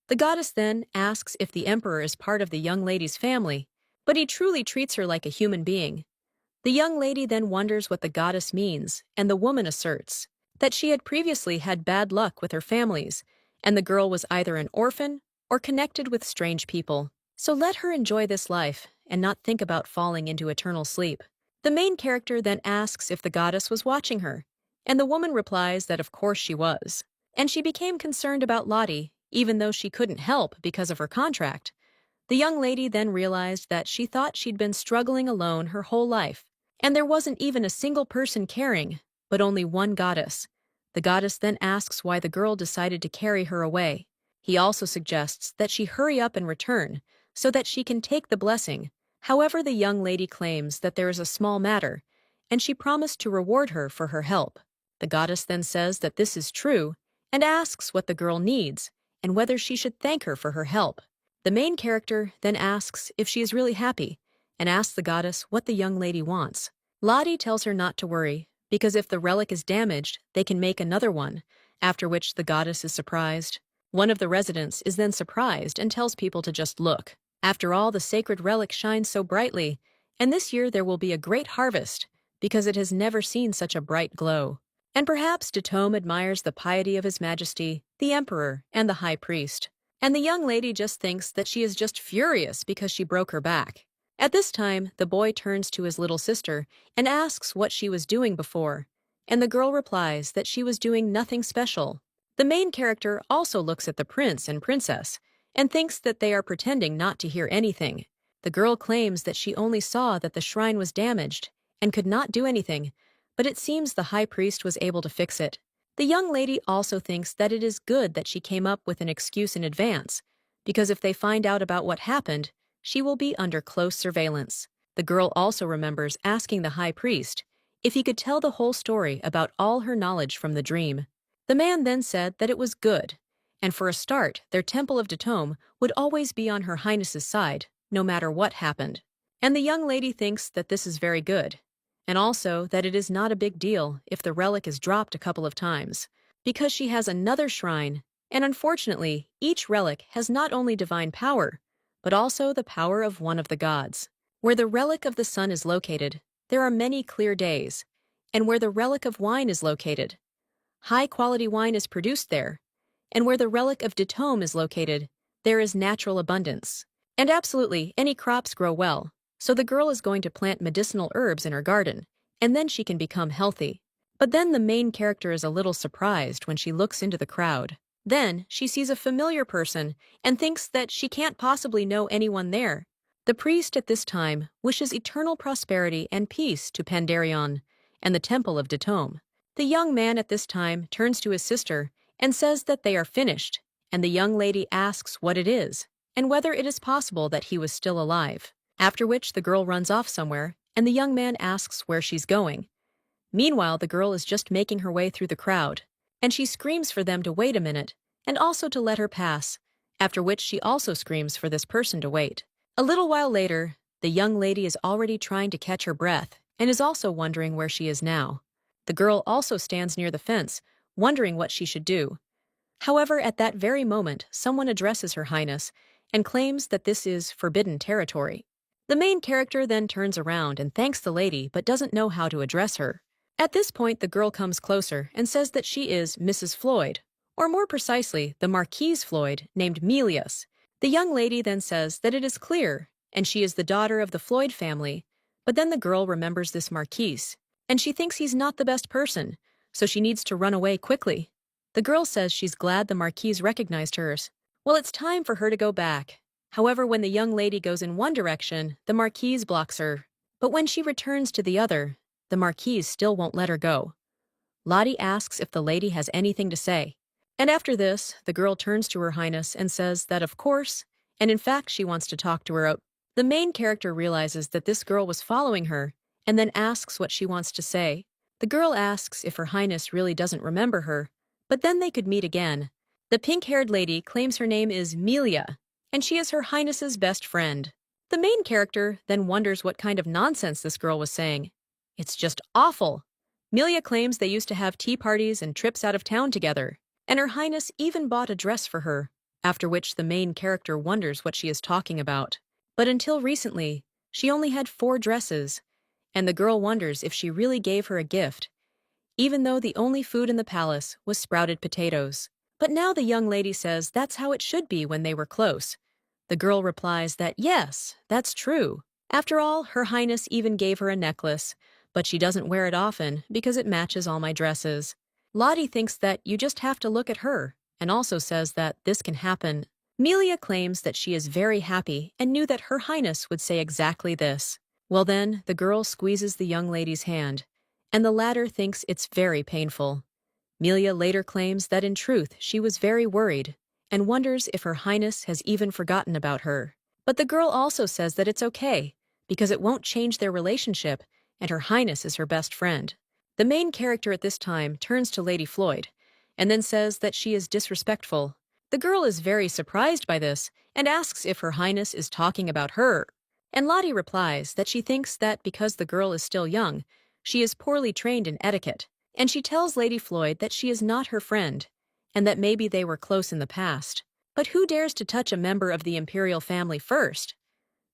The goddess then asks if the emperor is part of the young lady's family, but he truly treats her like a human being. The young lady then wonders what the goddess means, and the woman asserts that she had previously had bad luck with her families, and the girl was either an orphan or connected with strange people. So let her enjoy this life and not think about falling into eternal sleep. The main character then asks if the goddess was watching her, and the woman replies that of course she was. And she became concerned about Lottie, even though she couldn't help because of her contract. The young lady then realized that she thought she'd been struggling alone her whole life, And there wasn't even a single person caring, but only one goddess. The goddess then asks why the girl decided to carry her away. He also suggests that she hurry up and return, so that she can take the blessing. However, the young lady claims that there is a small matter, and she promised to reward her for her help. The goddess then says that this is true, and asks what the girl needs, and whether she should thank her for her help. The main character then asks if she is really happy, and asks the goddess what the young lady wants. Lottie tells her not to worry, because if the relic is damaged, they can make another one, after which the goddess is surprised. One of the residents is then surprised and tells people to just look. After all, the sacred relic shines so brightly, and this year there will be a great harvest, because it has never seen such a bright glow. And perhaps Datome admires the piety of His Majesty, the Emperor, and the High Priest. And the young lady just thinks that she is just furious because she broke her back. At this time, the boy turns to his little sister and asks what she was doing before, and the girl replies that she was doing nothing special. The main character also looks at the prince and princess and thinks that they are pretending not to hear anything. The girl claims that she only saw that the shrine was damaged and could not do anything, but it seems the high priest was able to fix it. The young lady also thinks that it is good that she came up with an excuse in advance, because if they find out about what happened, she will be under close surveillance. The girl also remembers asking the high priest if he could tell the whole story about all her knowledge from the dream. The man then said that it was good, and for a start, their Temple of Datome would always be on Her Highness's side, no matter what happened. And the young lady thinks that this is very good, and also that it is not a big deal if the relic is dropped a couple of times, because she has another shrine, and unfortunately, each relic has not only divine power, but also the power of one of the gods. Where the relic of the sun is located, there are many clear days, and where the relic of wine is located, high-quality wine is produced there, and where the relic of Datome is located, there is natural abundance. And absolutely, any crops grow well, so the girl is going to plant medicinal herbs in her garden, and then she can become healthy. But then the main character is a little surprised when she looks into the crowd. Then she sees a familiar person and thinks that she can't possibly know anyone there. The priest at this time wishes eternal prosperity and peace to Pandarion and the Temple of Datome. The young man at this time turns to his sister and says that they are finished, and the young lady asks what it is and whether it is possible that he was still alive. After which the girl runs off somewhere, and the young man asks where she's going. Meanwhile, the girl is just making her way through the crowd, and she screams for them to wait a minute, and also to let her pass, after which she also screams for this person to wait. A little while later, the young lady is already trying to catch her breath, and is also wondering where she is now. The girl also stands near the fence, wondering what she should do. However, at that very moment, someone addresses Her Highness and claims that this is forbidden territory. The main character then turns around and thanks the lady but doesn't know how to address her. At this point, the girl comes closer and says that she is Mrs. Floyd, or more precisely, the Marquise Floyd, named Melius. The young lady then says that it is clear, and she is the daughter of the Floyd family, but then the girl remembers this Marquise, and she thinks he's not the best person, so she needs to run away quickly. The girl says she's glad the Marquise recognized hers. Well, it's time for her to go back. However, when the young lady goes in one direction, the Marquise blocks her. But when she returns to the other, the Marquise still won't let her go. Lottie asks if the lady has anything to say. And after this, the girl turns to Her Highness and says that of course, and in fact she wants to talk to her. The main character realizes that this girl was following her, and then asks what she wants to say. The girl asks if Her Highness really doesn't remember her, but then they could meet again. The pink-haired lady claims her name is Melia, and she is Her Highness's best friend. The main character then wonders what kind of nonsense this girl was saying. It's just awful. Melia claims they used to have tea parties and trips out of town together, and Her Highness even bought a dress for her, after which the main character wonders what she is talking about. But until recently, she only had 4 dresses, and the girl wonders if she really gave her a gift, even though the only food in the palace was sprouted potatoes. But now the young lady says that's how it should be when they were close. The girl replies that yes, that's true. After all, Her Highness even gave her a necklace, but she doesn't wear it often because it matches all my dresses. Lottie thinks that you just have to look at her, and also says that this can happen. Melia claims that she is very happy and knew that Her Highness would say exactly this. Well then, the girl squeezes the young lady's hand, and the latter thinks it's very painful. Melia later claims that in truth she was very worried, and wonders if Her Highness has even forgotten about her. But the girl also says that it's okay, because it won't change their relationship, and Her Highness is her best friend. The main character at this time turns to Lady Floyd, and then says that she is disrespectful. The girl is very surprised by this, and asks if Her Highness is talking about her. And Lottie replies that she thinks that because the girl is still young, she is poorly trained in etiquette, and she tells Lady Floyd that she is not her friend, and that maybe they were close in the past. But who dares to touch a member of the imperial family first?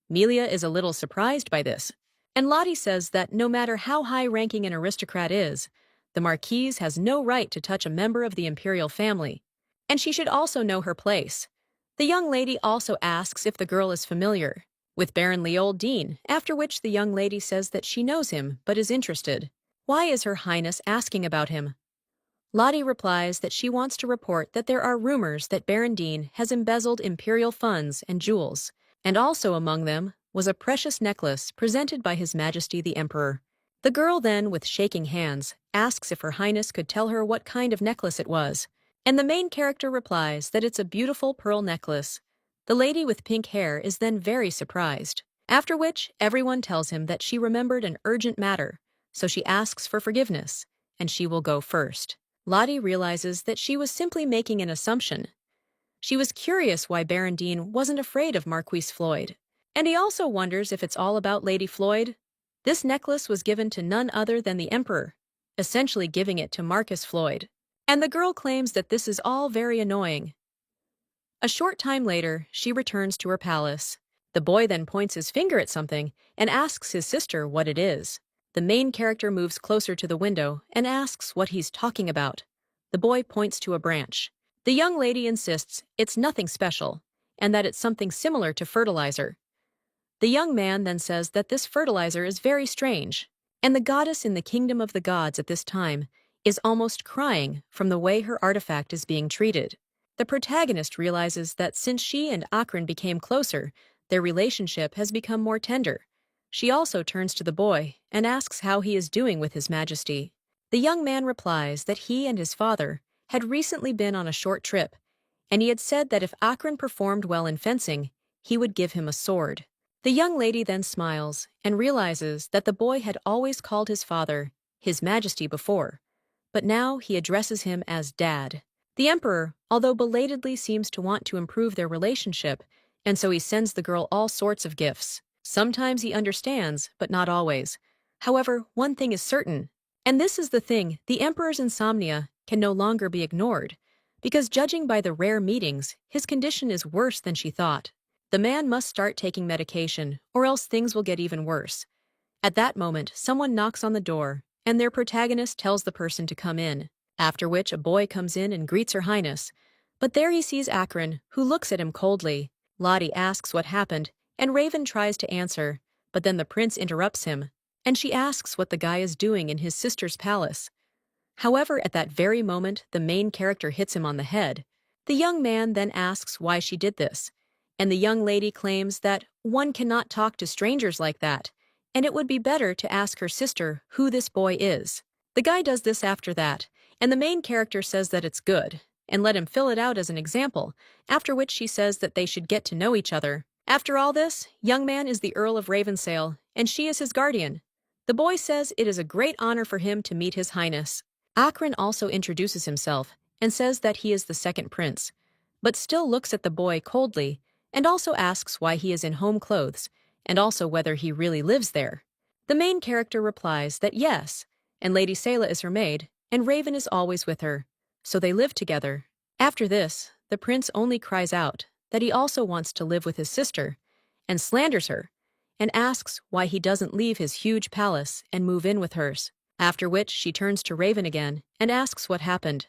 Melia is a little surprised by this, and Lottie says that no matter how high-ranking an aristocrat is, the Marquise has no right to touch a member of the imperial family, and she should also know her place. The young lady also asks if the girl is familiar with Baron Leold Dean, after which the young lady says that she knows him but is interested. Why is Her Highness asking about him? Lottie replies that she wants to report that there are rumors that Baron Dean has embezzled imperial funds and jewels, and also among them was a precious necklace presented by His Majesty the Emperor. The girl then, with shaking hands, asks if Her Highness could tell her what kind of necklace it was, and the main character replies that it's a beautiful pearl necklace. The lady with pink hair is then very surprised, after which everyone tells him that she remembered an urgent matter, so she asks for forgiveness, and she will go first. Lottie realizes that she was simply making an assumption. She was curious why Baron Dean wasn't afraid of Marquise Floyd, and he also wonders if it's all about Lady Floyd. This necklace was given to none other than the Emperor, essentially giving it to Marcus Floyd, and the girl claims that this is all very annoying. A short time later, she returns to her palace. The boy then points his finger at something and asks his sister what it is. The main character moves closer to the window and asks what he's talking about. The boy points to a branch. The young lady insists it's nothing special, and that it's something similar to fertilizer. The young man then says that this fertilizer is very strange, and the goddess in the kingdom of the gods at this time is almost crying from the way her artifact is being treated. The protagonist realizes that since she and Akron became closer, their relationship has become more tender. She also turns to the boy and asks how he is doing with His Majesty. The young man replies that he and his father had recently been on a short trip, and he had said that if Akron performed well in fencing, he would give him a sword. The young lady then smiles and realizes that the boy had always called his father His Majesty before, but now he addresses him as Dad. The Emperor, although belatedly, seems to want to improve their relationship, and so he sends the girl all sorts of gifts. Sometimes he understands, but not always. However, one thing is certain, and this is the thing: the Emperor's insomnia can no longer be ignored, because judging by the rare meetings, his condition is worse than she thought. The man must start taking medication, or else things will get even worse. At that moment, someone knocks on the door, and their protagonist tells the person to come in, after which a boy comes in and greets Her Highness. But there he sees Akron, who looks at him coldly. Lottie asks what happened, and Raven tries to answer, but then the prince interrupts him, and she asks what the guy is doing in his sister's palace. However, at that very moment, the main character hits him on the head. The young man then asks why she did this, and the young lady claims that one cannot talk to strangers like that, and it would be better to ask her sister who this boy is. The guy does this after that, and the main character says that it's good, and let him fill it out as an example, after which she says that they should get to know each other. After all this, young man is the Earl of Ravensale, and she is his guardian. The boy says it is a great honor for him to meet His Highness. Akron also introduces himself and says that he is the second prince, but still looks at the boy coldly and also asks why he is in home clothes and also whether he really lives there. The main character replies that yes, and Lady Sayla is her maid, and Raven is always with her, so they live together. After this, the prince only cries out that he also wants to live with his sister, and slanders her, and asks why he doesn't leave his huge palace and move in with hers, after which she turns to Raven again and asks what happened.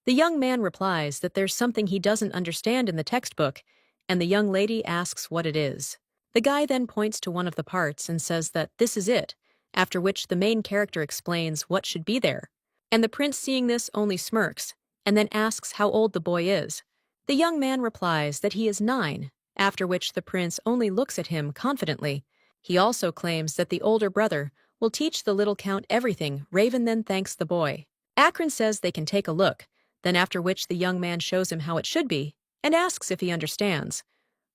The young man replies that there's something he doesn't understand in the textbook, and the young lady asks what it is. The guy then points to one of the parts and says that this is it, after which the main character explains what should be there, and the prince, seeing this, only smirks, and then asks how old the boy is. The young man replies that he is 9, after which the prince only looks at him confidently, He also claims that the older brother will teach the little count everything. Raven then thanks the boy. Akron says they can take a look, then after which the young man shows him how it should be and asks if he understands.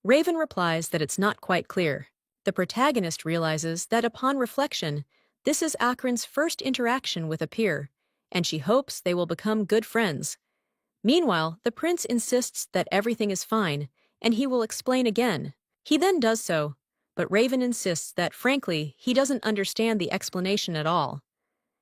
Raven replies that it's not quite clear. The protagonist realizes that upon reflection, this is Akron's first interaction with a peer, and she hopes they will become good friends. Meanwhile, the prince insists that everything is fine, and he will explain again. He then does so, but Raven insists that, frankly, he doesn't understand the explanation at all.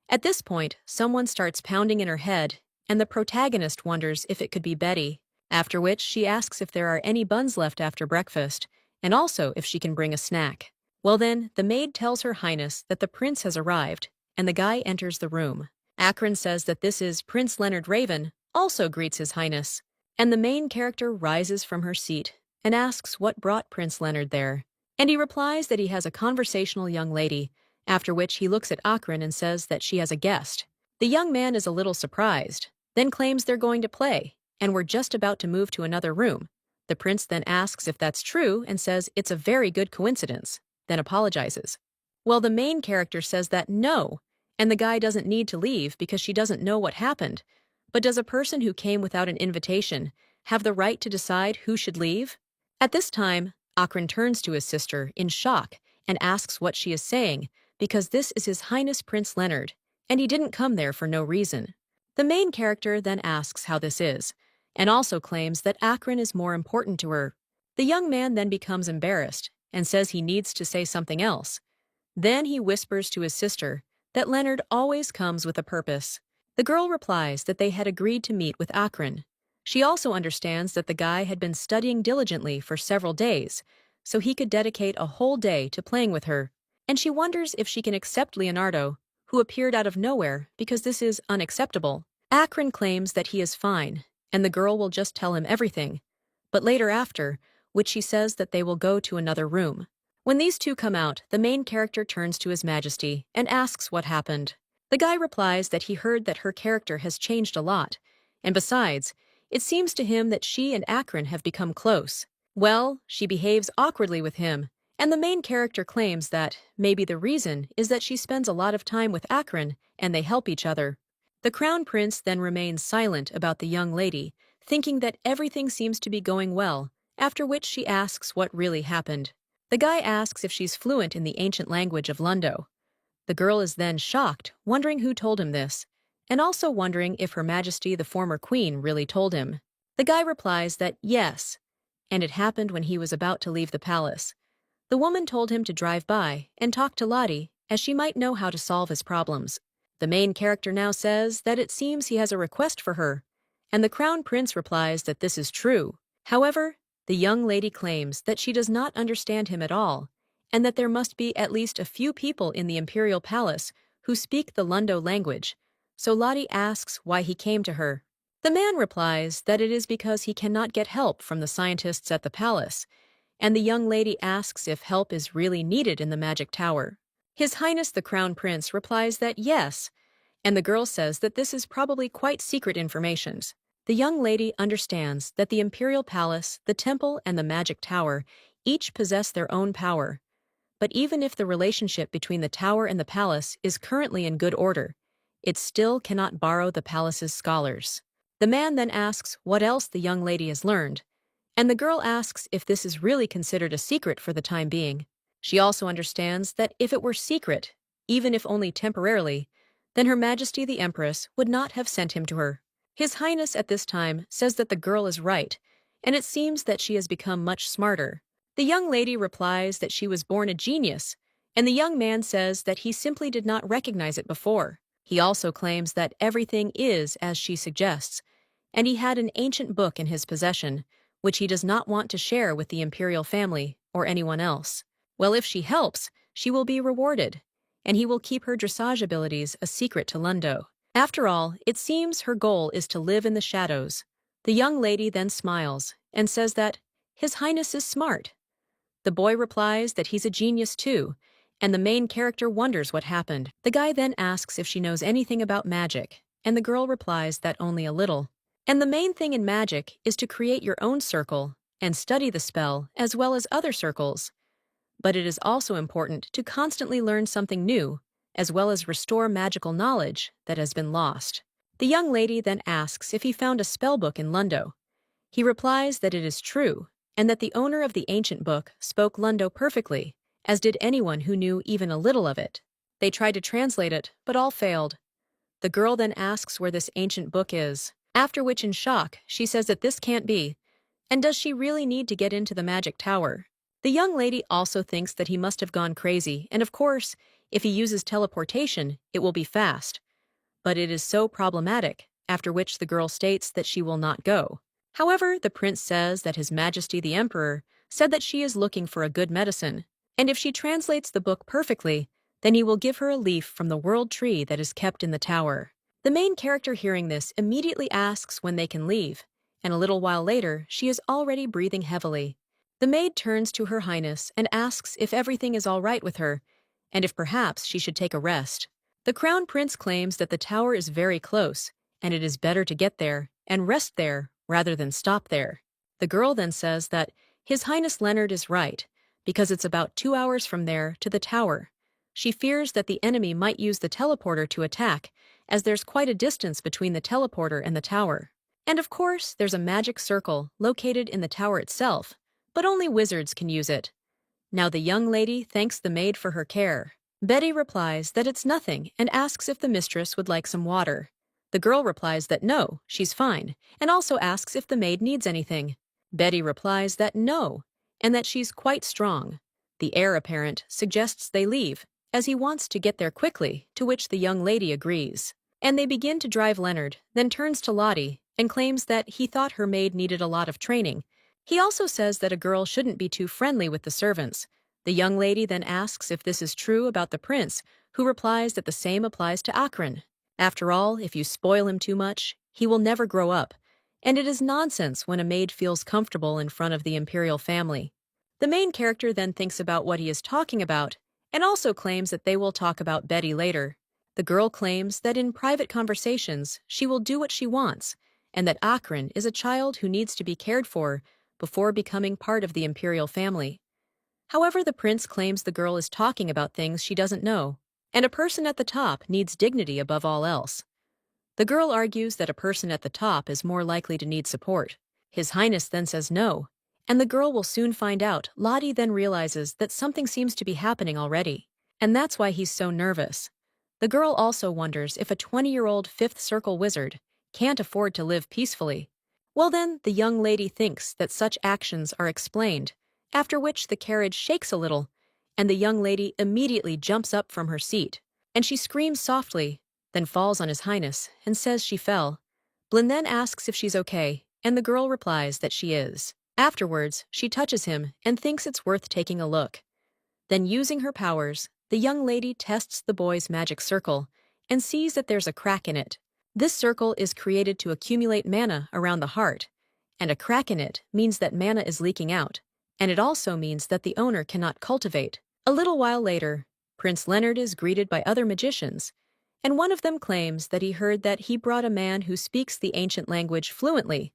At this point, someone starts pounding in her head, and the protagonist wonders if it could be Betty, after which she asks if there are any buns left after breakfast, and also if she can bring a snack. Well then, the maid tells Her Highness that the prince has arrived, and the guy enters the room. Akron says that this is Prince Leonard. Raven also greets His Highness, and the main character rises from her seat and asks what brought Prince Leonard there. And he replies that he has a conversational young lady, after which he looks at Akron and says that she has a guest. The young man is a little surprised, then claims they're going to play, and we're just about to move to another room. The prince then asks if that's true and says it's a very good coincidence, then apologizes. Well, the main character says that no, and the guy doesn't need to leave because she doesn't know what happened. But does a person who came without an invitation have the right to decide who should leave? At this time, Akron turns to his sister in shock and asks what she is saying, because this is His Highness Prince Leonard, and he didn't come there for no reason. The main character then asks how this is, and also claims that Akron is more important to her. The young man then becomes embarrassed and says he needs to say something else. Then he whispers to his sister that Leonard always comes with a purpose. The girl replies that they had agreed to meet with Akron. She also understands that the guy had been studying diligently for several days, so he could dedicate a whole day to playing with her, and she wonders if she can accept Leonardo, who appeared out of nowhere, because this is unacceptable. Akron claims that he is fine, and the girl will just tell him everything, but later after, which she says that they will go to another room. When these two come out, the main character turns to His Majesty and asks what happened. The guy replies that he heard that her character has changed a lot, and besides, it seems to him that she and Akron have become close. Well, she behaves awkwardly with him, and the main character claims that maybe the reason is that she spends a lot of time with Akron and they help each other. The crown prince then remains silent about the young lady, thinking that everything seems to be going well, after which she asks what really happened. The guy asks if she's fluent in the ancient language of Lundo. The girl is then shocked, wondering who told him this, and also wondering if Her Majesty the former queen really told him. The guy replies that yes, and it happened when he was about to leave the palace. The woman told him to drive by and talk to Lottie, as she might know how to solve his problems. The main character now says that it seems he has a request for her, and the crown prince replies that this is true. However, the young lady claims that she does not understand him at all, and that there must be at least a few people in the imperial palace who speak the Lundo language, so Lottie asks why he came to her. The man replies that it is because he cannot get help from the scientists at the palace, and the young lady asks if help is really needed in the magic tower. His Highness the Crown Prince replies that yes, and the girl says that this is probably quite secret information. The young lady understands that the imperial palace, the temple, and the magic tower each possess their own power. But even if the relationship between the tower and the palace is currently in good order, it still cannot borrow the palace's scholars. The man then asks what else the young lady has learned, and the girl asks if this is really considered a secret for the time being. She also understands that if it were secret, even if only temporarily, then Her Majesty the Empress would not have sent him to her. His Highness at this time says that the girl is right, and it seems that she has become much smarter. The young lady replies that she was born a genius, and the young man says that he simply did not recognize it before. He also claims that everything is as she suggests, and he had an ancient book in his possession, which he does not want to share with the imperial family or anyone else. Well, if she helps, she will be rewarded, and he will keep her dressage abilities a secret to Lundo. After all, it seems her goal is to live in the shadows. The young lady then smiles and says that His Highness is smart. The boy replies that he's a genius too, and the main character wonders what happened. The guy then asks if she knows anything about magic, and the girl replies that only a little. And the main thing in magic is to create your own circle and study the spell as well as other circles. But it is also important to constantly learn something new, as well as restore magical knowledge that has been lost. The young lady then asks if he found a spell book in Lundo. He replies that it is true, and that the owner of the ancient book spoke Lundo perfectly, as did anyone who knew even a little of it. They tried to translate it, but all failed. The girl then asks where this ancient book is, after which in shock, she says that this can't be, and does she really need to get into the magic tower? The young lady also thinks that he must have gone crazy, and of course, if he uses teleportation, it will be fast. But it is so problematic, after which the girl states that she will not go. However, the prince says that His Majesty the Emperor said that she is looking for a good medicine, and if she translates the book perfectly, then he will give her a leaf from the world tree that is kept in the tower. The main character hearing this immediately asks when they can leave, and a little while later she is already breathing heavily. The maid turns to Her Highness and asks if everything is all right with her, and if perhaps she should take a rest. The Crown Prince claims that the tower is very close, and it is better to get there and rest there rather than stop there. The girl then says that His Highness Leonard is right, because it's about 2 hours from there to the tower. She fears that the enemy might use the teleporter to attack, as there's quite a distance between the teleporter and the tower. And of course, there's a magic circle located in the tower itself, but only wizards can use it. Now the young lady thanks the maid for her care. Betty replies that it's nothing and asks if the mistress would like some water. The girl replies that no, she's fine, and also asks if the maid needs anything. Betty replies that no, and that she's quite strong. The heir apparent suggests they leave, as he wants to get there quickly, to which the young lady agrees. And they begin to drive Leonard, then turns to Lottie and claims that he thought her maid needed a lot of training. He also says that a girl shouldn't be too friendly with the servants. The young lady then asks if this is true about the prince, who replies that the same applies to Akron. After all, if you spoil him too much, he will never grow up, and it is nonsense when a maid feels comfortable in front of the imperial family. The main character then thinks about what he is talking about, and also claims that they will talk about Betty later. The girl claims that in private conversations, she will do what she wants, and that Akron is a child who needs to be cared for before becoming part of the imperial family. However, the prince claims the girl is talking about things she doesn't know, and a person at the top needs dignity above all else. The girl argues that a person at the top is more likely to need support. His Highness then says no, and the girl will soon find out. Lottie then realizes that something seems to be happening already, and that's why he's so nervous. The girl also wonders if a 20-year-old fifth circle wizard can't afford to live peacefully. Well then, the young lady thinks that such actions are explained, after which the carriage shakes a little, and the young lady immediately jumps up from her seat, and she screams softly, then falls on His Highness and says she fell. Blin then asks if she's okay, and the girl replies that she is. Afterwards, she touches him and thinks it's worth taking a look. Then using her powers, the young lady tests the boy's magic circle and sees that there's a crack in it. This circle is created to accumulate mana around the heart, and a crack in it means that mana is leaking out, and it also means that the owner cannot cultivate. A little while later, Prince Leonard is greeted by other magicians, and one of them claims that he heard that he brought a man who speaks the ancient language fluently,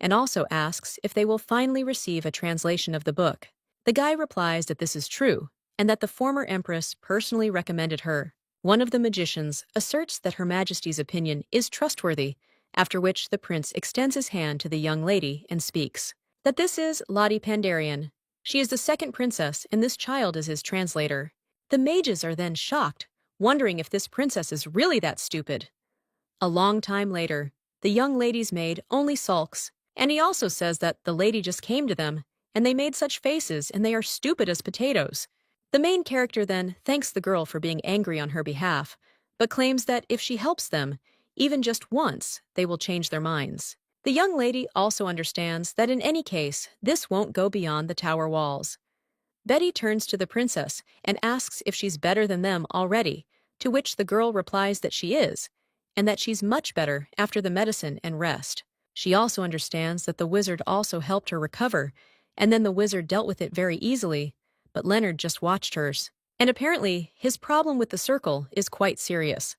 and also asks if they will finally receive a translation of the book. The guy replies that this is true, and that the former empress personally recommended her. One of the magicians asserts that Her Majesty's opinion is trustworthy, after which the prince extends his hand to the young lady and speaks. That this is Lottie Pandarian. She is the second princess, and this child is his translator. The mages are then shocked, wondering if this princess is really that stupid. A long time later, the young lady's maid only sulks, and he also says that the lady just came to them, and they made such faces and they are stupid as potatoes. The main character then thanks the girl for being angry on her behalf, but claims that if she helps them, even just once, they will change their minds. The young lady also understands that in any case, this won't go beyond the tower walls. Betty turns to the princess and asks if she's better than them already, to which the girl replies that she is, and that she's much better after the medicine and rest. She also understands that the wizard also helped her recover, and then the wizard dealt with it very easily, but Leonard just watched hers. And apparently, his problem with the circle is quite serious.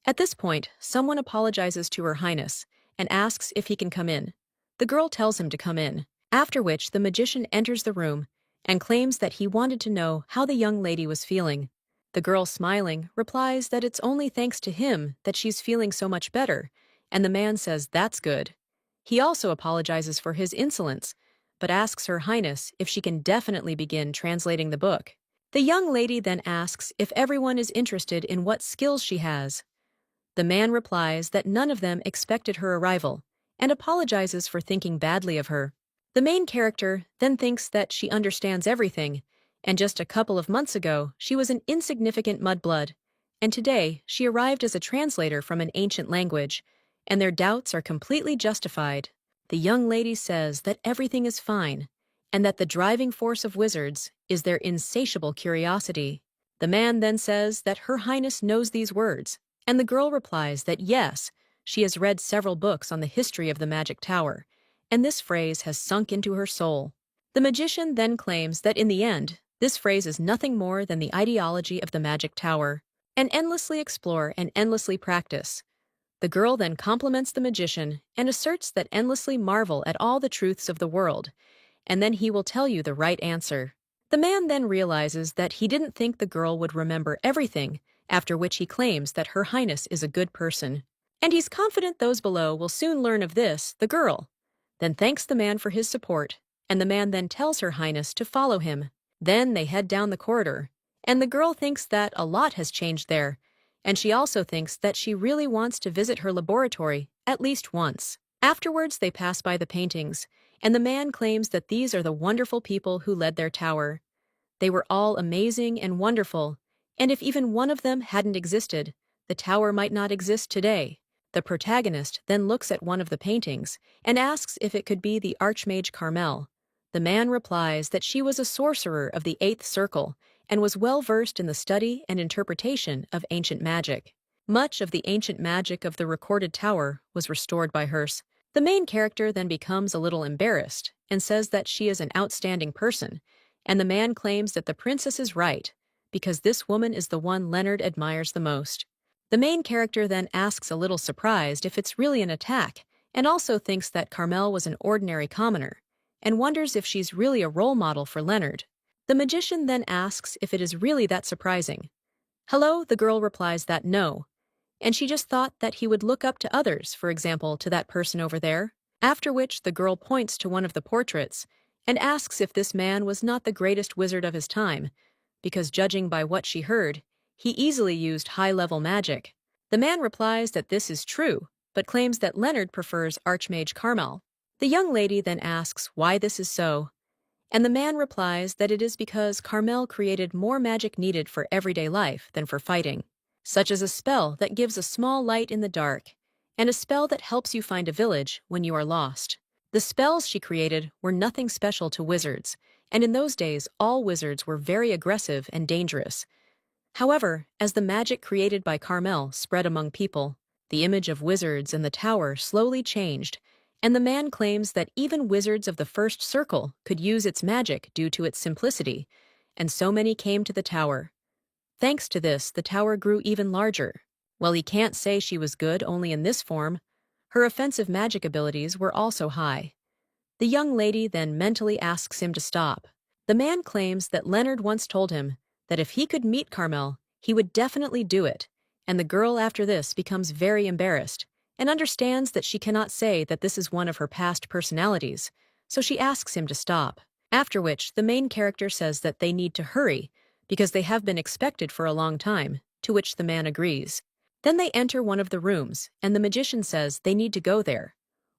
At this point, someone apologizes to Her Highness and asks if he can come in. The girl tells him to come in, after which the magician enters the room and claims that he wanted to know how the young lady was feeling. The girl, smiling, replies that it's only thanks to him that she's feeling so much better, and the man says that's good. He also apologizes for his insolence, but asks Her Highness if she can definitely begin translating the book. The young lady then asks if everyone is interested in what skills she has. The man replies that none of them expected her arrival, and apologizes for thinking badly of her. The main character then thinks that she understands everything, and just a couple of months ago she was an insignificant mudblood, and today she arrived as a translator from an ancient language, and their doubts are completely justified. The young lady says that everything is fine, and that the driving force of wizards is their insatiable curiosity. The man then says that Her Highness knows these words, and the girl replies that yes, she has read several books on the history of the magic tower, and this phrase has sunk into her soul. The magician then claims that in the end, this phrase is nothing more than the ideology of the magic tower, and endlessly explore and endlessly practice. The girl then compliments the magician and asserts that endlessly marvel at all the truths of the world, and then he will tell you the right answer. The man then realizes that he didn't think the girl would remember everything, after which he claims that Her Highness is a good person. And he's confident those below will soon learn of this, the girl. Then thanks the man for his support, and the man then tells Her Highness to follow him. Then they head down the corridor, and the girl thinks that a lot has changed there, and she also thinks that she really wants to visit her laboratory at least once. Afterwards they pass by the paintings, and the man claims that these are the wonderful people who led their tower. They were all amazing and wonderful, and if even one of them hadn't existed, the tower might not exist today. The protagonist then looks at one of the paintings and asks if it could be the Archmage Carmel. The man replies that she was a sorcerer of the 8th circle and was well versed in the study and interpretation of ancient magic. Much of the ancient magic of the recorded tower was restored by hers. The main character then becomes a little embarrassed and says that she is an outstanding person, and the man claims that the princess is right, because this woman is the one Leonard admires the most. The main character then asks, a little surprised, if it's really an attack, and also thinks that Carmel was an ordinary commoner, and wonders if she's really a role model for Leonard. The magician then asks if it is really that surprising. Hello, the girl replies that no, and she just thought that he would look up to others, for example, to that person over there, after which the girl points to one of the portraits and asks if this man was not the greatest wizard of his time, because judging by what she heard, he easily used high-level magic. The man replies that this is true, but claims that Leonard prefers Archmage Carmel. The young lady then asks why this is so, and the man replies that it is because Carmel created more magic needed for everyday life than for fighting, such as a spell that gives a small light in the dark, and a spell that helps you find a village when you are lost. The spells she created were nothing special to wizards, and in those days all wizards were very aggressive and dangerous. However, as the magic created by Carmel spread among people, the image of wizards in the tower slowly changed, and the man claims that even wizards of the 1st circle could use its magic due to its simplicity, and so many came to the tower. Thanks to this, the tower grew even larger. While he can't say she was good only in this form, her offensive magic abilities were also high. The young lady then mentally asks him to stop. The man claims that Leonard once told him that if he could meet Carmel, he would definitely do it, and the girl after this becomes very embarrassed and understands that she cannot say that this is one of her past personalities, so she asks him to stop. After which, the main character says that they need to hurry because they have been expected for a long time, to which the man agrees. Then they enter one of the rooms, and the magician says they need to go there.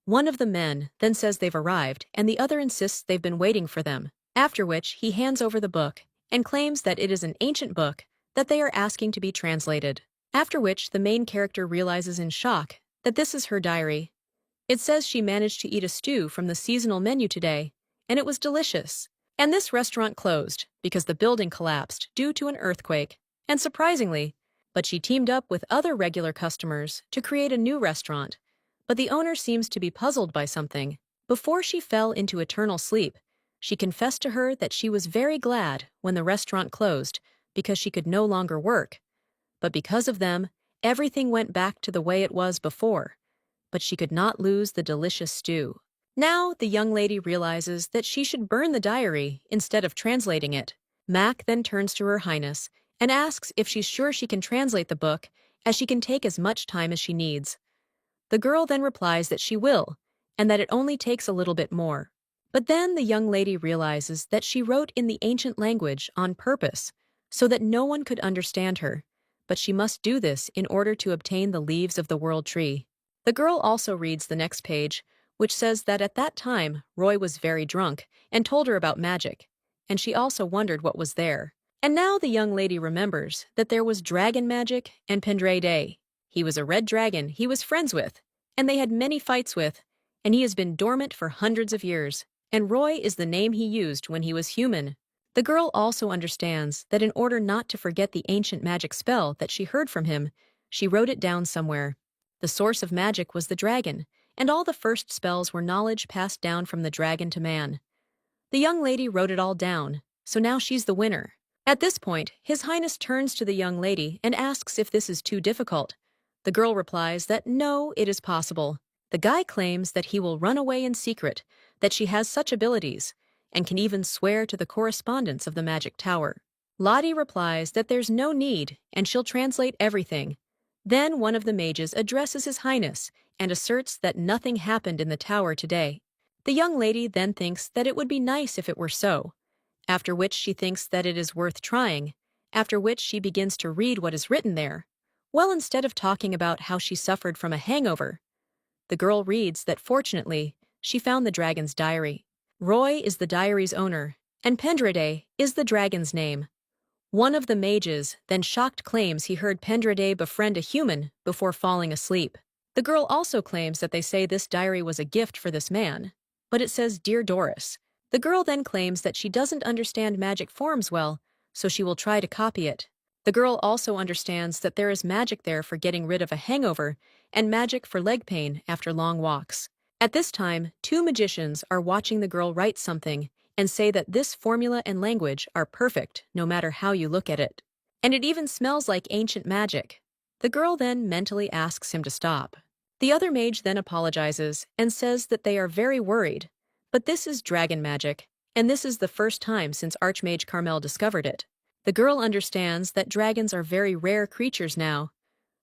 One of the men then says they've arrived, and the other insists they've been waiting for them, after which he hands over the book and claims that it is an ancient book that they are asking to be translated, after which the main character realizes in shock that this is her diary. It says she managed to eat a stew from the seasonal menu today, and it was delicious. And this restaurant closed because the building collapsed due to an earthquake, and surprisingly, but she teamed up with other regular customers to create a new restaurant, but the owner seems to be puzzled by something. Before she fell into eternal sleep, she confessed to her that she was very glad when the restaurant closed because she could no longer work, but because of them, everything went back to the way it was before, but she could not lose the delicious stew. Now, the young lady realizes that she should burn the diary instead of translating it. Mac then turns to Her Highness and asks if she's sure she can translate the book, as she can take as much time as she needs. The girl then replies that she will, and that it only takes a little bit more. But then the young lady realizes that she wrote in the ancient language on purpose, so that no one could understand her, but she must do this in order to obtain the leaves of the world tree. The girl also reads the next page, which says that at that time Roy was very drunk and told her about magic, and she also wondered what was there. And now the young lady remembers that there was dragon magic and Pendre Day. He was a red dragon he was friends with, and they had many fights with, and he has been dormant for hundreds of years, and Roy is the name he used when he was human. The girl also understands that in order not to forget the ancient magic spell that she heard from him, she wrote it down somewhere. The source of magic was the dragon, and all the first spells were knowledge passed down from the dragon to man. The young lady wrote it all down, so now she's the winner. At this point, His Highness turns to the young lady and asks if this is too difficult. The girl replies that no, it is possible. The guy claims that he will run away in secret, that she has such abilities, and can even swear to the correspondence of the magic tower. Lottie replies that there's no need, and she'll translate everything. Then one of the mages addresses His Highness and asserts that nothing happened in the tower today. The young lady then thinks that it would be nice if it were so, after which she thinks that it is worth trying, after which she begins to read what is written there. Well, instead of talking about how she suffered from a hangover, the girl reads that fortunately, she found the dragon's diary. Roy is the diary's owner, and Pendrade is the dragon's name. One of the mages then shocked claims he heard Pendrade befriend a human before falling asleep. The girl also claims that they say this diary was a gift for this man, but it says Dear Doris. The girl then claims that she doesn't understand magic forms well, so she will try to copy it. The girl also understands that there is magic there for getting rid of a hangover and magic for leg pain after long walks. At this time, two magicians are watching the girl write something and say that this formula and language are perfect no matter how you look at it. And it even smells like ancient magic. The girl then mentally asks him to stop. The other mage then apologizes and says that they are very worried, but this is dragon magic, and this is the first time since Archmage Carmel discovered it. The girl understands that dragons are very rare creatures now,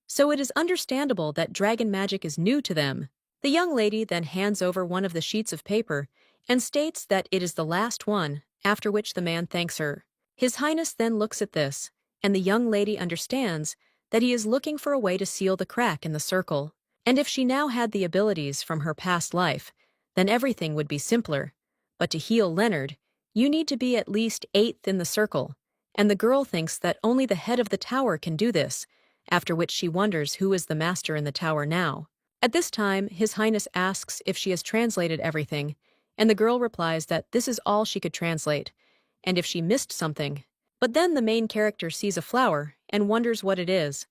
so it is understandable that dragon magic is new to them. The young lady then hands over one of the sheets of paper and states that it is the last one, after which the man thanks her. His Highness then looks at this, and the young lady understands that he is looking for a way to seal the crack in the circle. And if she now had the abilities from her past life, then everything would be simpler. But to heal Leonard, you need to be at least 8th in the circle, and the girl thinks that only the head of the tower can do this, after which she wonders who is the master in the tower now. At this time, His Highness asks if she has translated everything, and the girl replies that this is all she could translate, and if she missed something. But then the main character sees a flower and wonders what it is.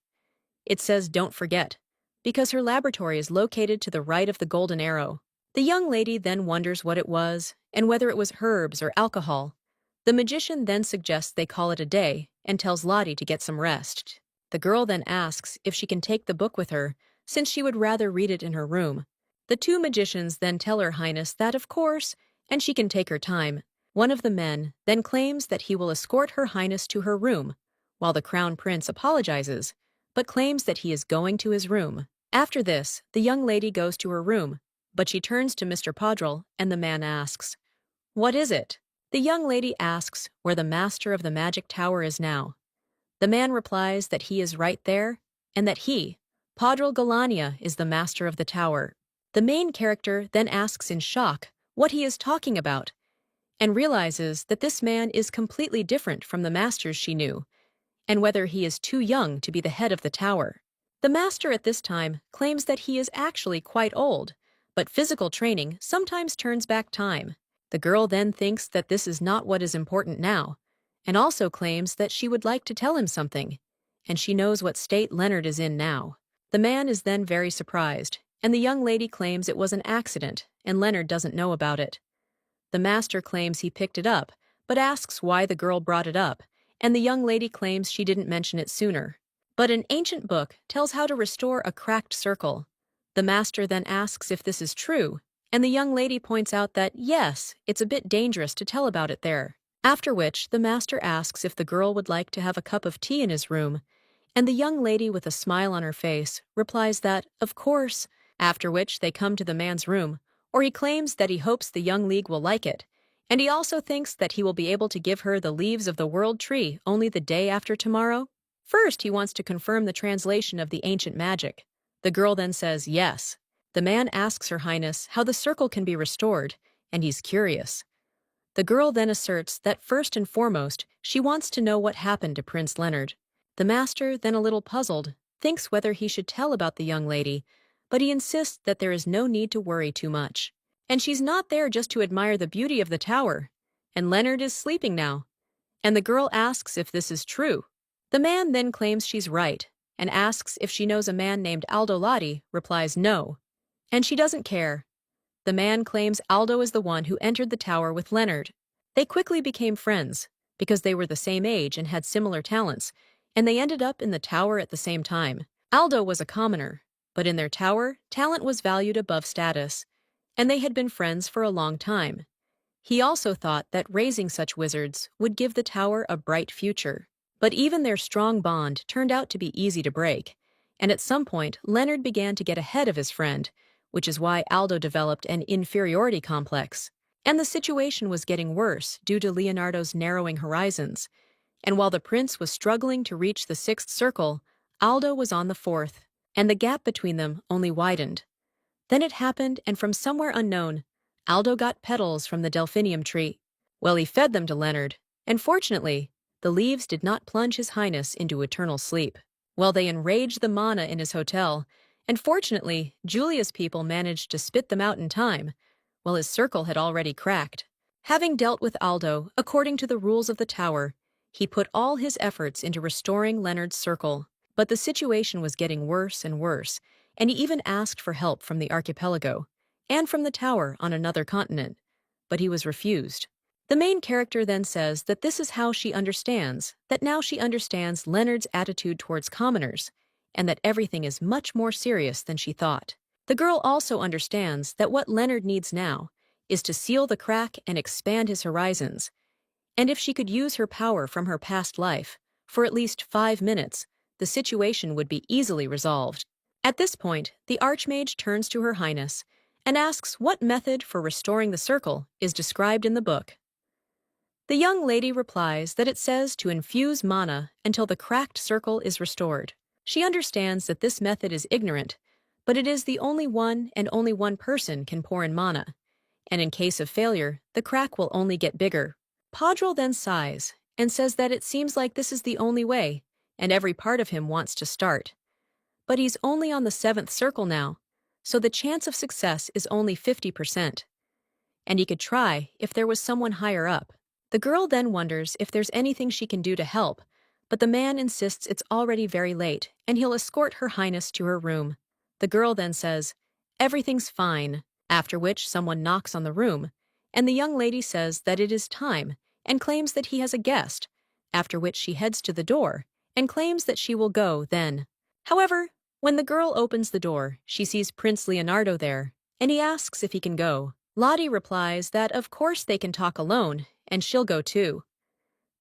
It says don't forget, because her laboratory is located to the right of the golden arrow. The young lady then wonders what it was, and whether it was herbs or alcohol. The magician then suggests they call it a day, and tells Lottie to get some rest. The girl then asks if she can take the book with her, since she would rather read it in her room. The two magicians then tell Her Highness that of course, and she can take her time. One of the men then claims that he will escort Her Highness to her room, while the Crown Prince apologizes, but claims that he is going to his room. After this, the young lady goes to her room, but she turns to Mr. Podrell, and the man asks, "What is it?" The young lady asks where the master of the magic tower is now. The man replies that he is right there, and that he, Podrell Galania, is the master of the tower. The main character then asks in shock what he is talking about, and realizes that this man is completely different from the masters she knew, and whether he is too young to be the head of the tower. The master at this time claims that he is actually quite old, but physical training sometimes turns back time. The girl then thinks that this is not what is important now, and also claims that she would like to tell him something, and she knows what state Leonard is in now. The man is then very surprised, and the young lady claims it was an accident, and Leonard doesn't know about it. The master claims he picked it up, but asks why the girl brought it up, and the young lady claims she didn't mention it sooner. But an ancient book tells how to restore a cracked circle. The master then asks if this is true, and the young lady points out that, yes, it's a bit dangerous to tell about it there. After which, the master asks if the girl would like to have a cup of tea in his room, and the young lady with a smile on her face replies that, of course, after which they come to the man's room, or he claims that he hopes the young league will like it, and he also thinks that he will be able to give her the leaves of the world tree only the day after tomorrow. First, he wants to confirm the translation of the ancient magic. The girl then says yes. The man asks Her Highness how the circle can be restored, and he's curious. The girl then asserts that first and foremost, she wants to know what happened to Prince Leonard. The master, then a little puzzled, thinks whether he should tell about the young lady, but he insists that there is no need to worry too much. And she's not there just to admire the beauty of the tower. And Leonard is sleeping now. And the girl asks if this is true. The man then claims she's right, and asks if she knows a man named Aldo Lotti, replies no. And she doesn't care. The man claims Aldo is the one who entered the tower with Leonard. They quickly became friends, because they were the same age and had similar talents, and they ended up in the tower at the same time. Aldo was a commoner, but in their tower, talent was valued above status, and they had been friends for a long time. He also thought that raising such wizards would give the tower a bright future. But even their strong bond turned out to be easy to break, and at some point Leonard began to get ahead of his friend, which is why Aldo developed an inferiority complex. And the situation was getting worse due to Leonardo's narrowing horizons. And while the prince was struggling to reach the sixth circle, Aldo was on the fourth, and the gap between them only widened. Then it happened, and from somewhere unknown, Aldo got petals from the delphinium tree. Well, he fed them to Leonard, and fortunately, the leaves did not plunge His Highness into eternal sleep. Well, they enraged the mana in his hotel, and fortunately, Julia's people managed to spit them out in time, while his circle had already cracked. Having dealt with Aldo according to the rules of the tower, he put all his efforts into restoring Leonard's circle. But the situation was getting worse and worse, and he even asked for help from the archipelago, and from the tower on another continent, but he was refused. The main character then says that this is how she understands, that now she understands Leonard's attitude towards commoners, and that everything is much more serious than she thought. The girl also understands that what Leonard needs now is to seal the crack and expand his horizons, and if she could use her power from her past life, for at least 5 minutes, the situation would be easily resolved. At this point, the Archmage turns to Her Highness and asks what method for restoring the circle is described in the book. The young lady replies that it says to infuse mana until the cracked circle is restored. She understands that this method is ignorant, but it is the only one and only one person can pour in mana, and in case of failure, the crack will only get bigger. Padril then sighs and says that it seems like this is the only way, and every part of him wants to start. But he's only on the 7th circle now, so the chance of success is only 50%. And he could try if there was someone higher up. The girl then wonders if there's anything she can do to help, but the man insists it's already very late, and he'll escort Her Highness to her room. The girl then says, "Everything's fine," after which someone knocks on the room, and the young lady says that it is time, and claims that he has a guest, after which she heads to the door, and claims that she will go then. However, when the girl opens the door, she sees Prince Leonardo there, and he asks if he can go. Lottie replies that of course they can talk alone, and she'll go too.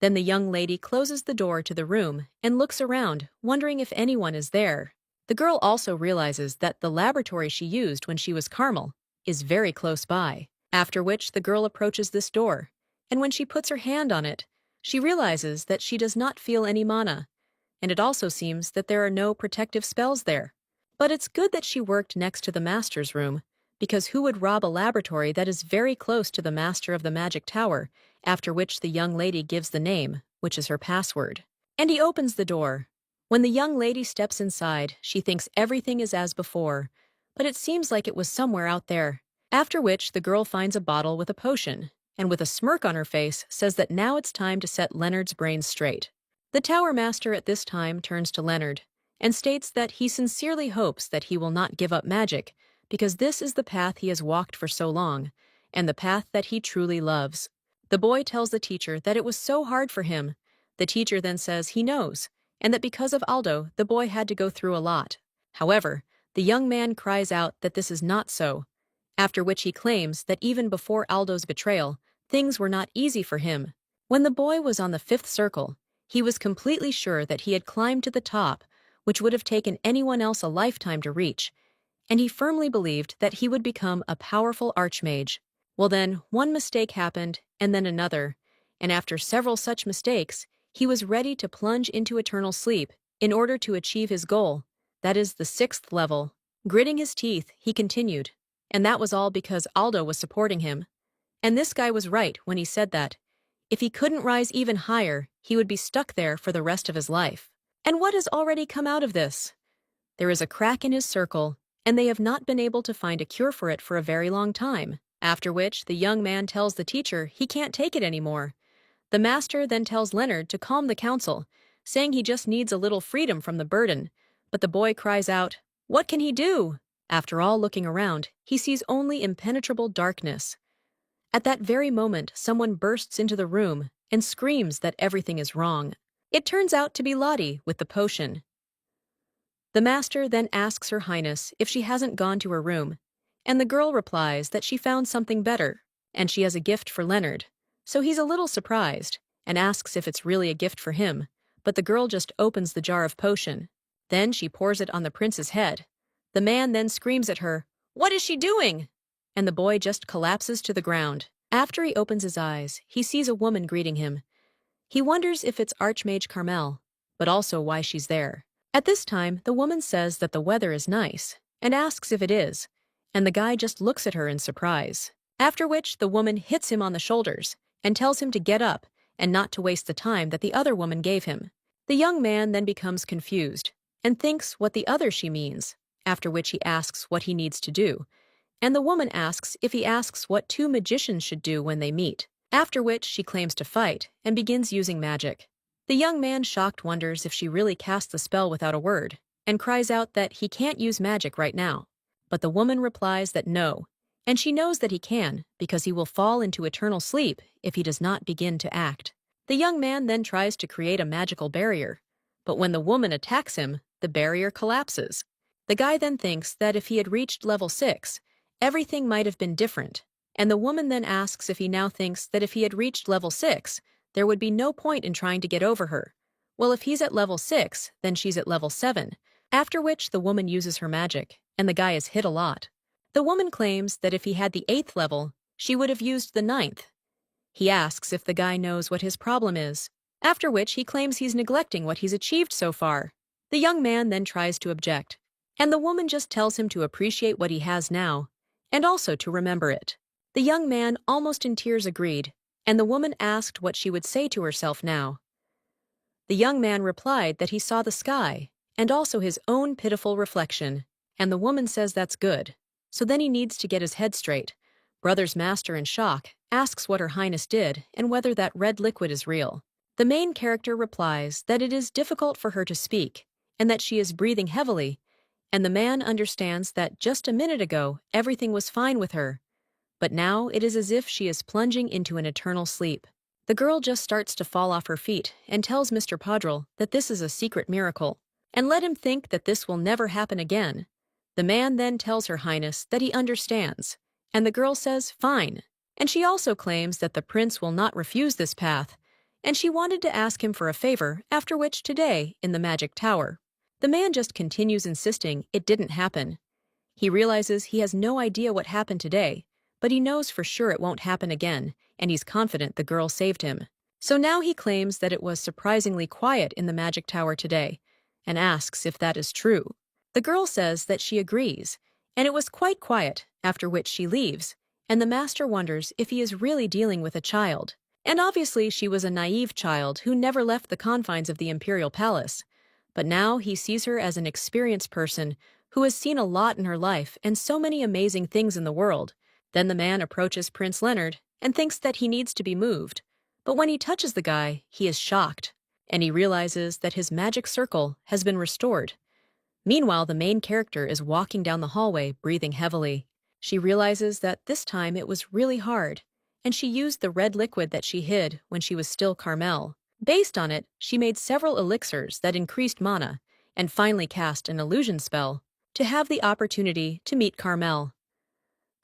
Then the young lady closes the door to the room and looks around, wondering if anyone is there. The girl also realizes that the laboratory she used when she was Carmel is very close by, after which the girl approaches this door, and when she puts her hand on it, she realizes that she does not feel any mana, and it also seems that there are no protective spells there. But it's good that she worked next to the master's room, because who would rob a laboratory that is very close to the master of the magic tower, after which the young lady gives the name, which is her password. And he opens the door. When the young lady steps inside, she thinks everything is as before, but it seems like it was somewhere out there. After which the girl finds a bottle with a potion, and with a smirk on her face says that now it's time to set Leonard's brains straight. The tower master at this time turns to Leonard, and states that he sincerely hopes that he will not give up magic, because this is the path he has walked for so long, and the path that he truly loves. The boy tells the teacher that it was so hard for him. The teacher then says he knows, and that because of Aldo, the boy had to go through a lot. However, the young man cries out that this is not so, after which he claims that even before Aldo's betrayal, things were not easy for him. When the boy was on the fifth circle, he was completely sure that he had climbed to the top, which would have taken anyone else a lifetime to reach, and he firmly believed that he would become a powerful archmage. Well then, one mistake happened, and then another, and after several such mistakes, he was ready to plunge into eternal sleep in order to achieve his goal, that is the sixth level. Gritting his teeth, he continued, and that was all because Aldo was supporting him. And this guy was right when he said that if he couldn't rise even higher, he would be stuck there for the rest of his life. And what has already come out of this? There is a crack in his circle, and they have not been able to find a cure for it for a very long time, after which the young man tells the teacher he can't take it anymore. The master then tells Leonard to calm the council, saying he just needs a little freedom from the burden, but the boy cries out, "What can he do?" After all looking around, he sees only impenetrable darkness. At that very moment, someone bursts into the room and screams that everything is wrong. It turns out to be Lottie with the potion. The master then asks Her Highness if she hasn't gone to her room, and the girl replies that she found something better, and she has a gift for Leonard. So he's a little surprised, and asks if it's really a gift for him, but the girl just opens the jar of potion. Then she pours it on the prince's head. The man then screams at her, "What is she doing?" And the boy just collapses to the ground. After he opens his eyes, he sees a woman greeting him. He wonders if it's Archmage Carmel, but also why she's there. At this time, the woman says that the weather is nice, and asks if it is, and the guy just looks at her in surprise. After which, the woman hits him on the shoulders, and tells him to get up, and not to waste the time that the other woman gave him. The young man then becomes confused, and thinks what the other she means, after which he asks what he needs to do, and the woman asks if he asks what two magicians should do when they meet, after which she claims to fight, and begins using magic. The young man shocked wonders if she really cast the spell without a word, and cries out that he can't use magic right now. But the woman replies that no, and she knows that he can, because he will fall into eternal sleep if he does not begin to act. The young man then tries to create a magical barrier, but when the woman attacks him, the barrier collapses. The guy then thinks that if he had reached level 6, everything might have been different, and the woman then asks if he now thinks that if he had reached level 6, there would be no point in trying to get over her. Well, if he's at level 6, then she's at level 7, after which the woman uses her magic, and the guy is hit a lot. The woman claims that if he had the 8th level, she would have used the 9th. He asks if the guy knows what his problem is, after which he claims he's neglecting what he's achieved so far. The young man then tries to object, and the woman just tells him to appreciate what he has now, and also to remember it. The young man, almost in tears, agreed, and the woman asked what she would say to herself now. The young man replied that he saw the sky, and also his own pitiful reflection, and the woman says that's good. So then he needs to get his head straight. Brother's master, in shock, asks what Her Highness did and whether that red liquid is real. The main character replies that it is difficult for her to speak, and that she is breathing heavily, and the man understands that just a minute ago everything was fine with her, but now it is as if she is plunging into an eternal sleep. The girl just starts to fall off her feet and tells Mr. Podrel that this is a secret miracle, and let him think that this will never happen again. The man then tells Her Highness that he understands, and the girl says fine, and she also claims that the prince will not refuse this path, and she wanted to ask him for a favor, after which today, in the magic tower. The man just continues insisting it didn't happen. He realizes he has no idea what happened today, but he knows for sure it won't happen again, and he's confident the girl saved him. So now he claims that it was surprisingly quiet in the magic tower today, and asks if that is true. The girl says that she agrees, and it was quite quiet, after which she leaves, and the master wonders if he is really dealing with a child. And obviously she was a naive child who never left the confines of the imperial palace, but now he sees her as an experienced person who has seen a lot in her life and so many amazing things in the world. Then the man approaches Prince Leonard and thinks that he needs to be moved, but when he touches the guy, he is shocked, and he realizes that his magic circle has been restored. Meanwhile, the main character is walking down the hallway, breathing heavily. She realizes that this time it was really hard, and she used the red liquid that she hid when she was still Carmel. Based on it, she made several elixirs that increased mana, and finally cast an illusion spell to have the opportunity to meet Carmel.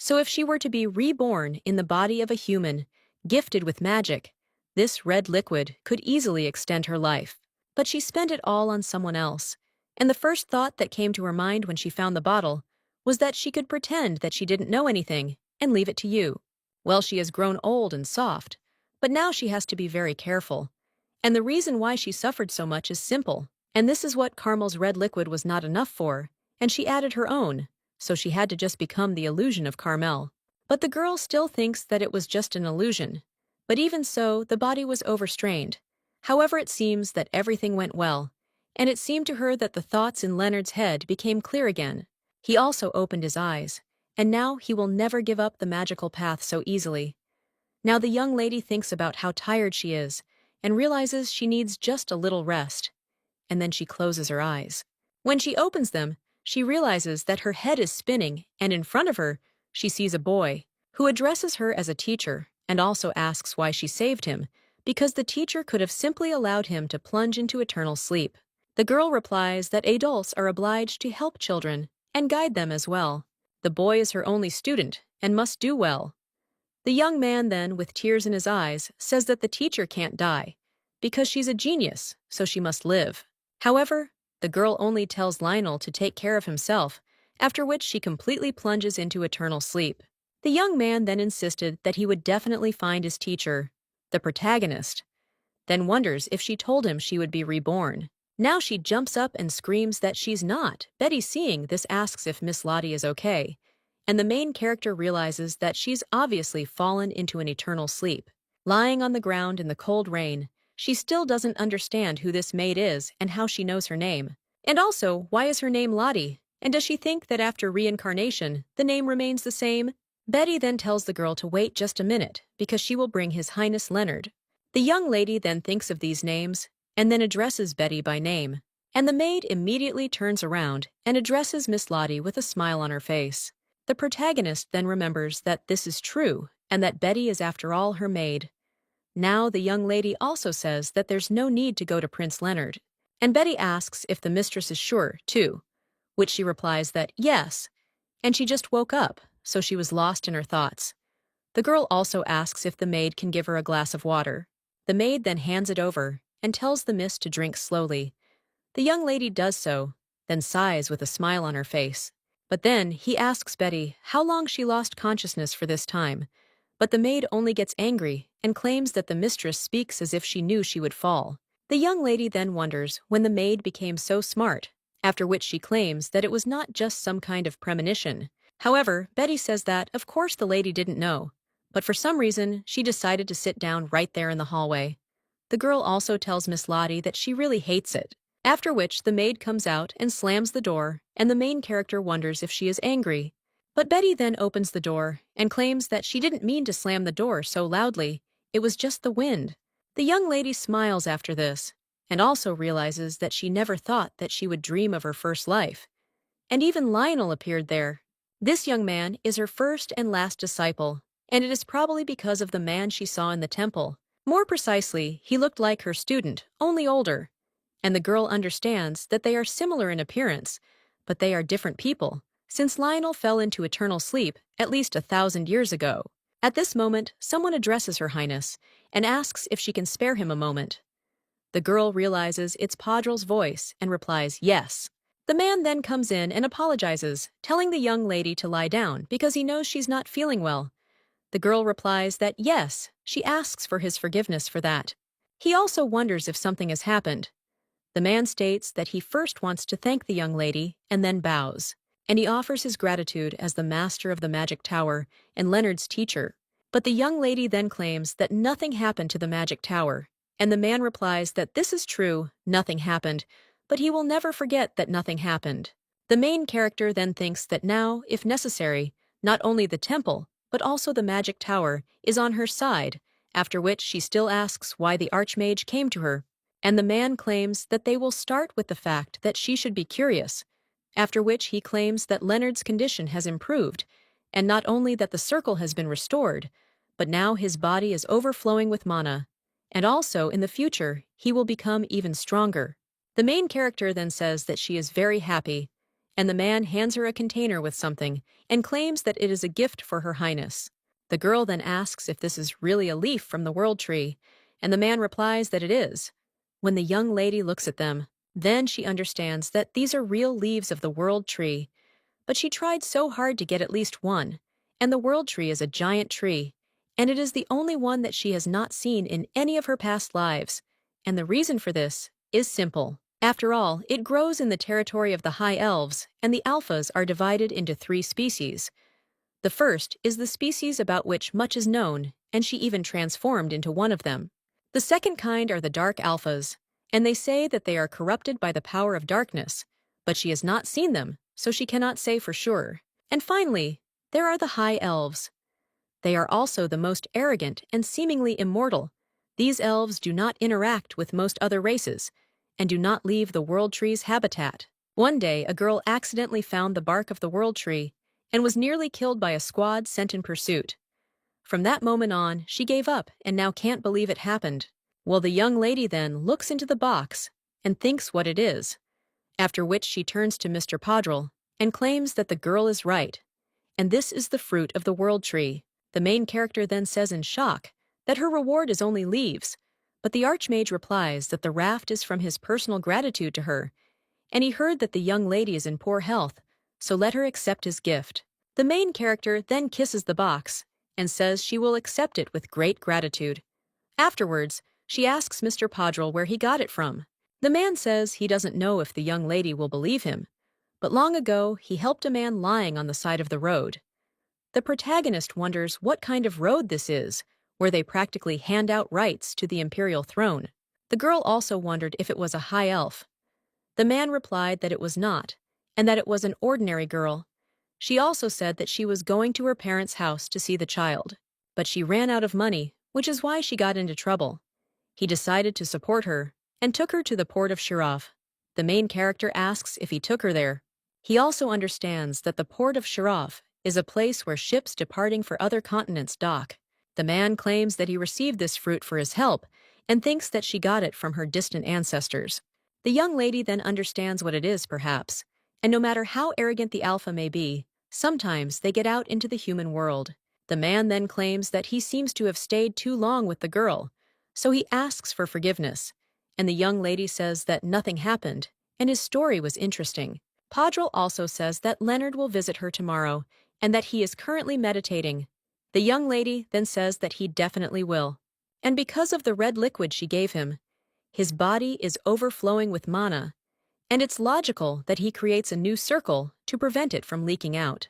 So if she were to be reborn in the body of a human, gifted with magic, this red liquid could easily extend her life. But she spent it all on someone else, and the first thought that came to her mind when she found the bottle was that she could pretend that she didn't know anything and leave it to you. Well, she has grown old and soft, but now she has to be very careful. And the reason why she suffered so much is simple, and this is what Carmel's red liquid was not enough for, and she added her own, so she had to just become the illusion of Carmel. But the girl still thinks that it was just an illusion. But even so, the body was overstrained. However, it seems that everything went well, and it seemed to her that the thoughts in Leonard's head became clear again. He also opened his eyes, and now he will never give up the magical path so easily. Now the young lady thinks about how tired she is, and realizes she needs just a little rest. And then she closes her eyes. When she opens them, she realizes that her head is spinning, and in front of her, she sees a boy, who addresses her as a teacher, and also asks why she saved him, because the teacher could have simply allowed him to plunge into eternal sleep. The girl replies that adults are obliged to help children, and guide them as well. The boy is her only student, and must do well. The young man then, with tears in his eyes, says that the teacher can't die, because she's a genius, so she must live. However, the girl only tells Lionel to take care of himself, after which she completely plunges into eternal sleep. The young man then insisted that he would definitely find his teacher, the protagonist, then wonders if she told him she would be reborn. Now she jumps up and screams that she's not. Betty, seeing this, asks if Miss Lottie is okay, and the main character realizes that she's obviously fallen into an eternal sleep. Lying on the ground in the cold rain, she still doesn't understand who this maid is and how she knows her name. And also, why is her name Lottie? And does she think that after reincarnation, the name remains the same? Betty then tells the girl to wait just a minute, because she will bring His Highness Leonard. The young lady then thinks of these names, and then addresses Betty by name. And the maid immediately turns around and addresses Miss Lottie with a smile on her face. The protagonist then remembers that this is true, and that Betty is after all her maid. Now the young lady also says that there's no need to go to Prince Leonard, and Betty asks if the mistress is sure, too, which she replies that yes, and she just woke up, so she was lost in her thoughts. The girl also asks if the maid can give her a glass of water. The maid then hands it over and tells the miss to drink slowly. The young lady does so, then sighs with a smile on her face. But then he asks Betty how long she lost consciousness for this time, but the maid only gets angry and claims that the mistress speaks as if she knew she would fall. The young lady then wonders when the maid became so smart, after which she claims that it was not just some kind of premonition. However, Betty says that, of course, the lady didn't know, but for some reason, she decided to sit down right there in the hallway. The girl also tells Miss Lottie that she really hates it, after which the maid comes out and slams the door, and the main character wonders if she is angry. But Betty then opens the door and claims that she didn't mean to slam the door so loudly, it was just the wind. The young lady smiles after this, and also realizes that she never thought that she would dream of her first life. And even Lionel appeared there. This young man is her first and last disciple, and it is probably because of the man she saw in the temple. More precisely, he looked like her student, only older. And the girl understands that they are similar in appearance, but they are different people, since Lionel fell into eternal sleep at least 1,000 years ago. At this moment, someone addresses Her Highness and asks if she can spare him a moment. The girl realizes it's Padrel's voice and replies yes. The man then comes in and apologizes, telling the young lady to lie down because he knows she's not feeling well. The girl replies that yes, she asks for his forgiveness for that. He also wonders if something has happened. The man states that he first wants to thank the young lady and then bows, and he offers his gratitude as the master of the magic tower and Leonard's teacher. But the young lady then claims that nothing happened to the magic tower, and the man replies that this is true, nothing happened, but he will never forget that nothing happened. The main character then thinks that now, if necessary, not only the temple, but also the magic tower is on her side, after which she still asks why the archmage came to her, and the man claims that they will start with the fact that she should be curious, after which he claims that Leonard's condition has improved, and not only that the circle has been restored, but now his body is overflowing with mana, and also in the future he will become even stronger. The main character then says that she is very happy, and the man hands her a container with something and claims that it is a gift for Her Highness. The girl then asks if this is really a leaf from the world tree, and the man replies that it is. When the young lady looks at them, then she understands that these are real leaves of the world tree, but she tried so hard to get at least one, and the world tree is a giant tree, and it is the only one that she has not seen in any of her past lives, and the reason for this is simple. After all, it grows in the territory of the High Elves, and the Alphas are divided into 3 species. The first is the species about which much is known, and she even transformed into one of them. The second kind are the Dark Alphas, and they say that they are corrupted by the power of darkness, but she has not seen them, so she cannot say for sure. And finally, there are the High Elves. They are also the most arrogant and seemingly immortal. These elves do not interact with most other races, and do not leave the world tree's habitat. One day, a girl accidentally found the bark of the world tree and was nearly killed by a squad sent in pursuit. From that moment on, she gave up and now can't believe it happened. Well, the young lady then looks into the box and thinks what it is, after which she turns to Mr. Podrel and claims that the girl is right, and this is the fruit of the world tree. The main character then says in shock that her reward is only leaves, but the Archmage replies that the raft is from his personal gratitude to her, and he heard that the young lady is in poor health, so let her accept his gift. The main character then kisses the box and says she will accept it with great gratitude. Afterwards, she asks Mr. Podrel where he got it from. The man says he doesn't know if the young lady will believe him, but long ago he helped a man lying on the side of the road. The protagonist wonders what kind of road this is, where they practically hand out rights to the imperial throne. The girl also wondered if it was a high elf. The man replied that it was not, and that it was an ordinary girl. She also said that she was going to her parents' house to see the child, but she ran out of money, which is why she got into trouble. He decided to support her and took her to the port of Shirav. The main character asks if he took her there. He also understands that the port of Shirav is a place where ships departing for other continents dock. The man claims that he received this fruit for his help and thinks that she got it from her distant ancestors. The young lady then understands what it is, perhaps, and no matter how arrogant the alpha may be, sometimes they get out into the human world. The man then claims that he seems to have stayed too long with the girl, so he asks for forgiveness, and the young lady says that nothing happened, and his story was interesting. Podrel also says that Leonard will visit her tomorrow, and that he is currently meditating. The young lady then says that he definitely will. And because of the red liquid she gave him, his body is overflowing with mana, and it's logical that he creates a new circle to prevent it from leaking out.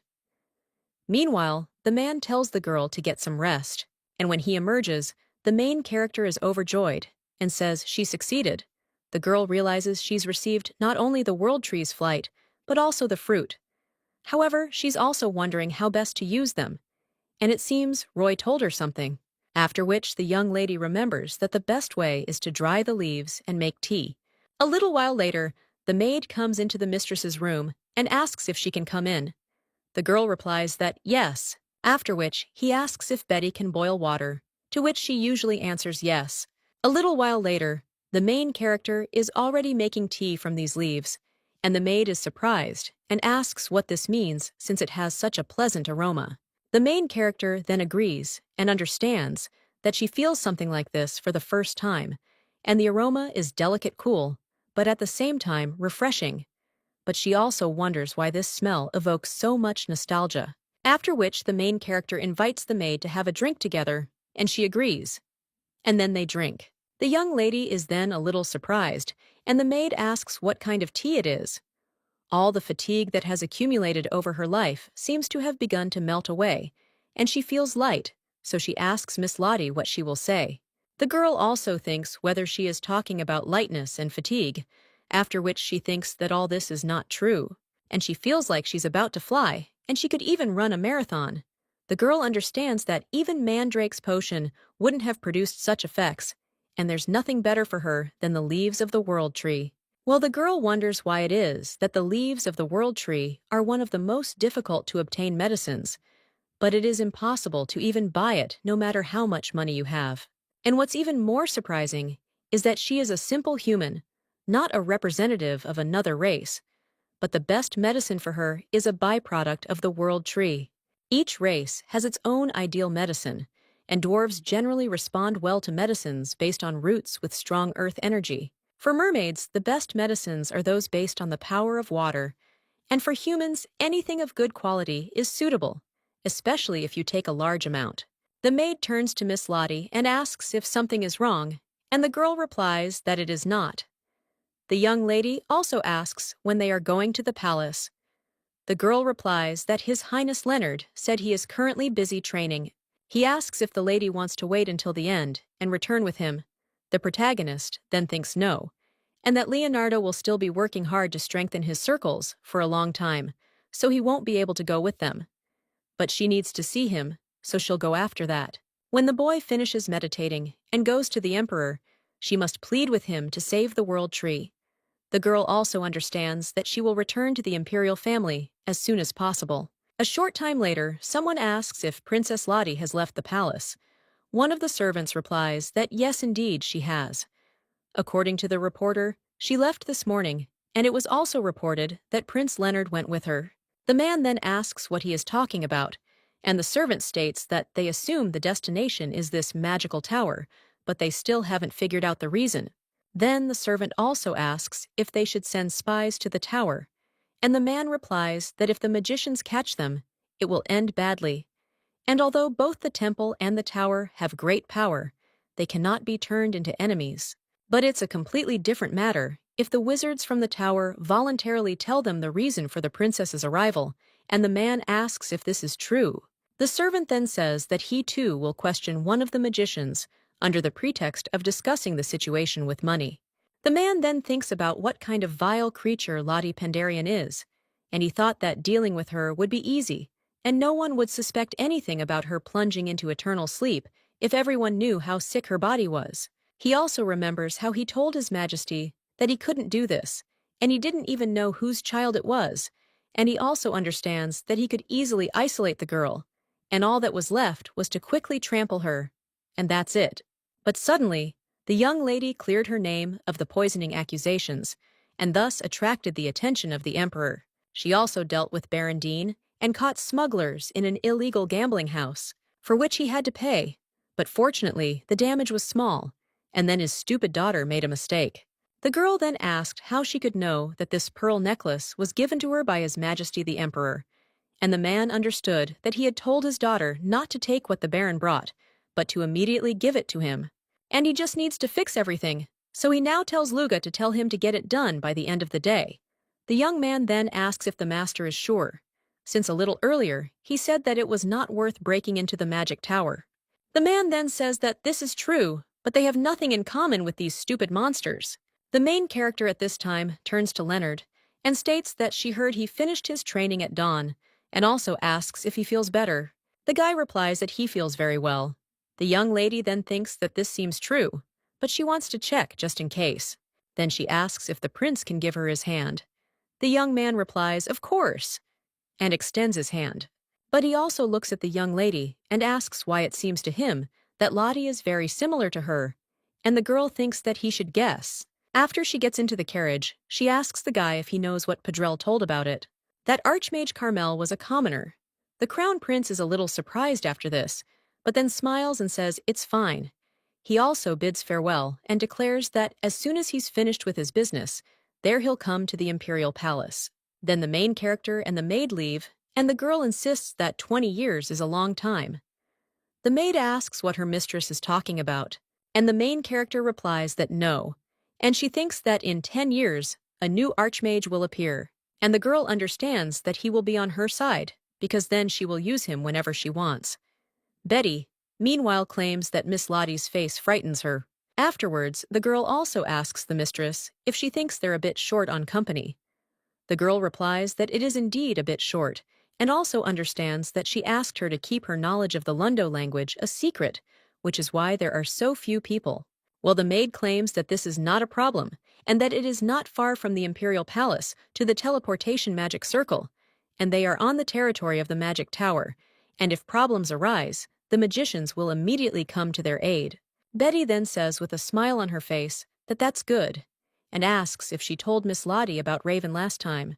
Meanwhile, the man tells the girl to get some rest, and when he emerges, the main character is overjoyed and says she succeeded. The girl realizes she's received not only the world tree's flight, but also the fruit. However, she's also wondering how best to use them, and it seems Roy told her something, after which the young lady remembers that the best way is to dry the leaves and make tea. A little while later, the maid comes into the mistress's room and asks if she can come in. The girl replies that yes, after which he asks if Betty can boil water, to which she usually answers yes. A little while later, the main character is already making tea from these leaves, and the maid is surprised and asks what this means since it has such a pleasant aroma. The main character then agrees and understands that she feels something like this for the first time, and the aroma is delicate cool, but at the same time refreshing. But she also wonders why this smell evokes so much nostalgia. After which the main character invites the maid to have a drink together, and she agrees. And then they drink. The young lady is then a little surprised, and the maid asks what kind of tea it is. All the fatigue that has accumulated over her life seems to have begun to melt away, and she feels light, so she asks Miss Lottie what she will say. The girl also thinks whether she is talking about lightness and fatigue, after which she thinks that all this is not true, and she feels like she's about to fly, and she could even run a marathon. The girl understands that even Mandrake's potion wouldn't have produced such effects, and there's nothing better for her than the leaves of the world tree. Well, the girl wonders why it is that the leaves of the world tree are one of the most difficult to obtain medicines, but it is impossible to even buy it no matter how much money you have. And what's even more surprising is that she is a simple human, not a representative of another race, but the best medicine for her is a byproduct of the world tree. Each race has its own ideal medicine, and dwarves generally respond well to medicines based on roots with strong earth energy. For mermaids, the best medicines are those based on the power of water, and for humans, anything of good quality is suitable, especially if you take a large amount. The maid turns to Miss Lottie and asks if something is wrong, and the girl replies that it is not. The young lady also asks when they are going to the palace. The girl replies that His Highness Leonard said he is currently busy training. He asks if the lady wants to wait until the end and return with him. The protagonist then thinks no, and that Leonardo will still be working hard to strengthen his circles for a long time, so he won't be able to go with them. But she needs to see him, so she'll go after that. When the boy finishes meditating and goes to the emperor, she must plead with him to save the world tree. The girl also understands that she will return to the imperial family as soon as possible. A short time later, someone asks if Princess Lottie has left the palace. One of the servants replies that yes, indeed, she has. According to the reporter, she left this morning, and it was also reported that Prince Leonard went with her. The man then asks what he is talking about, and the servant states that they assume the destination is this magical tower, but they still haven't figured out the reason. Then the servant also asks if they should send spies to the tower, and the man replies that if the magicians catch them, it will end badly. And although both the temple and the tower have great power, they cannot be turned into enemies. But it's a completely different matter if the wizards from the tower voluntarily tell them the reason for the princess's arrival, and the man asks if this is true. The servant then says that he too will question one of the magicians under the pretext of discussing the situation with money. The man then thinks about what kind of vile creature Lottie Pendarian is, and he thought that dealing with her would be easy, and no one would suspect anything about her plunging into eternal sleep if everyone knew how sick her body was. He also remembers how he told His Majesty that he couldn't do this, and he didn't even know whose child it was, and he also understands that he could easily isolate the girl, and all that was left was to quickly trample her, and that's it. But suddenly, the young lady cleared her name of the poisoning accusations, and thus attracted the attention of the emperor. She also dealt with Baron Dean and caught smugglers in an illegal gambling house, for which he had to pay, but fortunately the damage was small, and then his stupid daughter made a mistake. The girl then asked how she could know that this pearl necklace was given to her by His Majesty the Emperor, and the man understood that he had told his daughter not to take what the Baron brought, but to immediately give it to him. And he just needs to fix everything, so he now tells Luga to tell him to get it done by the end of the day. The young man then asks if the master is sure, since a little earlier he said that it was not worth breaking into the magic tower. The man then says that this is true, but they have nothing in common with these stupid monsters. The main character at this time turns to Leonard and states that she heard he finished his training at dawn, and also asks if he feels better. The guy replies that he feels very well. The young lady then thinks that this seems true, but she wants to check just in case. Then she asks if the prince can give her his hand. The young man replies, of course, and extends his hand. But he also looks at the young lady and asks why it seems to him that Lottie is very similar to her, and the girl thinks that he should guess. After she gets into the carriage, she asks the guy if he knows what Padrell told about it. That Archmage Carmel was a commoner. The crown prince is a little surprised after this, but then smiles and says it's fine. He also bids farewell and declares that as soon as he's finished with his business, there he'll come to the imperial palace. Then the main character and the maid leave, and the girl insists that 20 years is a long time. The maid asks what her mistress is talking about, and the main character replies that no, and she thinks that in 10 years, a new archmage will appear, and the girl understands that he will be on her side, because then she will use him whenever she wants. Betty, meanwhile, claims that Miss Lottie's face frightens her. Afterwards, the girl also asks the mistress if she thinks they're a bit short on company. The girl replies that it is indeed a bit short, and also understands that she asked her to keep her knowledge of the Lundo language a secret, which is why there are so few people. Well, the maid claims that this is not a problem, and that it is not far from the imperial palace to the teleportation magic circle, and they are on the territory of the magic tower, and if problems arise, the magicians will immediately come to their aid. Betty then says with a smile on her face that that's good, and asks if she told Miss Lottie about Raven last time.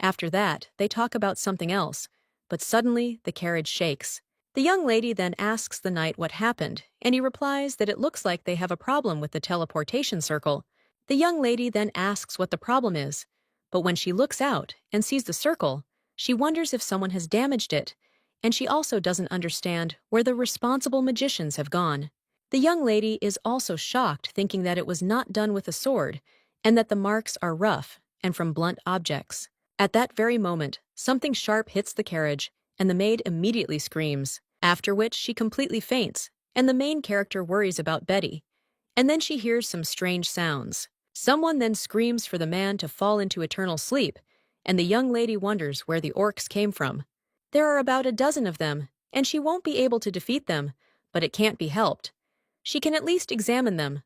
After that, they talk about something else, but suddenly the carriage shakes. The young lady then asks the knight what happened, and he replies that it looks like they have a problem with the teleportation circle. The young lady then asks what the problem is, but when she looks out and sees the circle, she wonders if someone has damaged it, and she also doesn't understand where the responsible magicians have gone. The young lady is also shocked, thinking that it was not done with a sword, and that the marks are rough and from blunt objects. At that very moment, something sharp hits the carriage, and the maid immediately screams, after which she completely faints, and the main character worries about Betty. And then she hears some strange sounds. Someone then screams for the man to fall into eternal sleep, and the young lady wonders where the orcs came from. There are about a dozen of them, and she won't be able to defeat them, but it can't be helped. She can at least examine them.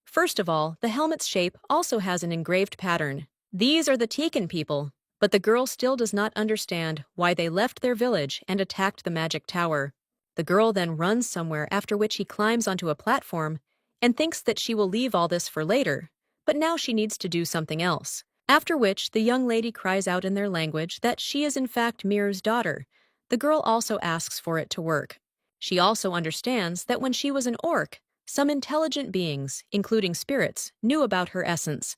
First of all, the helmet's shape also has an engraved pattern. These are the Tekin people, but the girl still does not understand why they left their village and attacked the magic tower. The girl then runs somewhere, after which he climbs onto a platform and thinks that she will leave all this for later, but now she needs to do something else. After which, the young lady cries out in their language that she is in fact Miru's daughter. The girl also asks for it to work. She also understands that when she was an orc, some intelligent beings, including spirits, knew about her essence,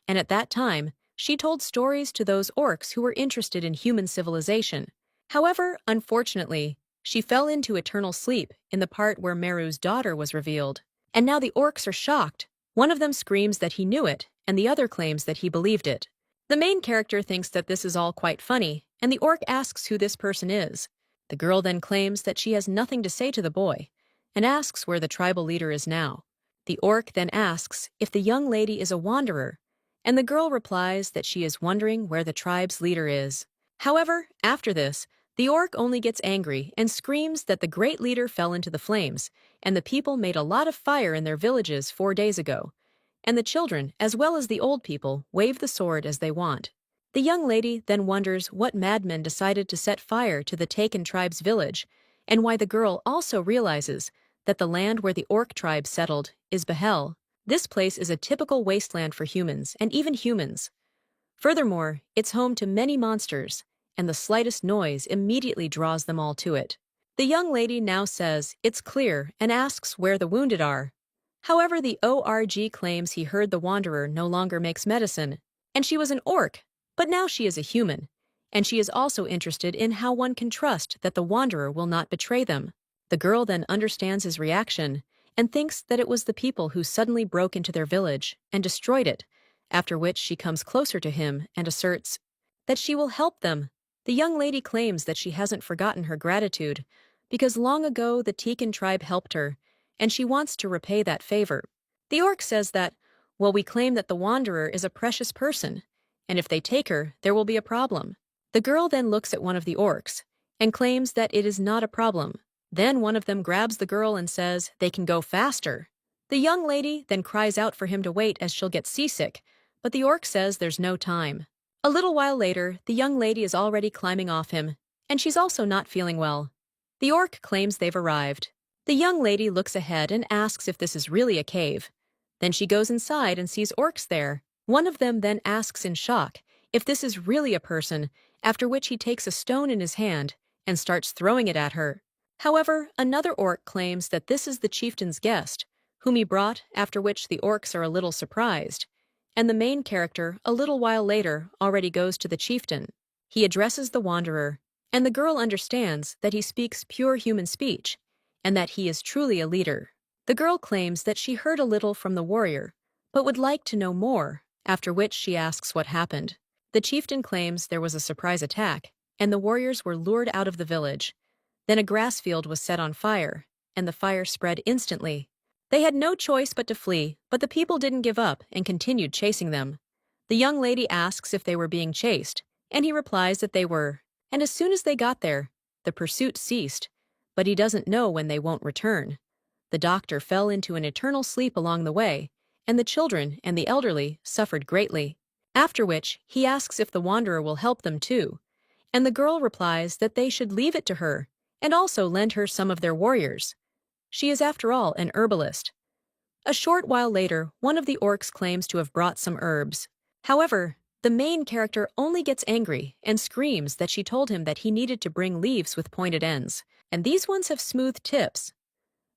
and at that time, she told stories to those orcs who were interested in human civilization. However, unfortunately, she fell into eternal sleep in the part where Meru's daughter was revealed. And now the orcs are shocked. One of them screams that he knew it, and the other claims that he believed it. The main character thinks that this is all quite funny, and the orc asks who this person is. The girl then claims that she has nothing to say to the boy, and asks where the tribal leader is now. The orc then asks if the young lady is a wanderer, and the girl replies that she is wondering where the tribe's leader is. However, after this, the orc only gets angry and screams that the great leader fell into the flames, and the people made a lot of fire in their villages 4 days ago, and the children, as well as the old people, wave the sword as they want. The young lady then wonders what madmen decided to set fire to the Taken tribe's village, and why the girl also realizes that the land where the orc tribe settled is Behel. This place is a typical wasteland for humans, and even humans. Furthermore, it's home to many monsters, and the slightest noise immediately draws them all to it. The young lady now says it's clear and asks where the wounded are. However, the ORG claims he heard the wanderer no longer makes medicine, and she was an orc, but now she is a human, and she is also interested in how one can trust that the wanderer will not betray them. The girl then understands his reaction and thinks that it was the people who suddenly broke into their village and destroyed it, after which she comes closer to him and asserts that she will help them. The young lady claims that she hasn't forgotten her gratitude, because long ago the Tekin tribe helped her, and she wants to repay that favor. The orc says that, well, we claim that the wanderer is a precious person, and if they take her, there will be a problem. The girl then looks at one of the orcs and claims that it is not a problem. Then one of them grabs the girl and says they can go faster. The young lady then cries out for him to wait as she'll get seasick, but the orc says there's no time. A little while later, the young lady is already climbing off him, and she's also not feeling well. The orc claims they've arrived. The young lady looks ahead and asks if this is really a cave. Then she goes inside and sees orcs there. One of them then asks in shock if this is really a person, after which he takes a stone in his hand and starts throwing it at her. However, another orc claims that this is the chieftain's guest, whom he brought, after which the orcs are a little surprised. And the main character, a little while later, already goes to the chieftain. He addresses the wanderer, and the girl understands that he speaks pure human speech, and that he is truly a leader. The girl claims that she heard a little from the warrior, but would like to know more, after which she asks what happened. The chieftain claims there was a surprise attack, and the warriors were lured out of the village. Then a grass field was set on fire, and the fire spread instantly. They had no choice but to flee, but the people didn't give up and continued chasing them. The young lady asks if they were being chased, and he replies that they were. And as soon as they got there, the pursuit ceased, but he doesn't know when they won't return. The doctor fell into an eternal sleep along the way, and the children and the elderly suffered greatly. After which, he asks if the wanderer will help them too, and the girl replies that they should leave it to her, and also lend her some of their warriors. She is, after all, an herbalist. A short while later, one of the orcs claims to have brought some herbs. However, The main character only gets angry and screams that she told him that he needed to bring leaves with pointed ends, and these ones have smooth tips.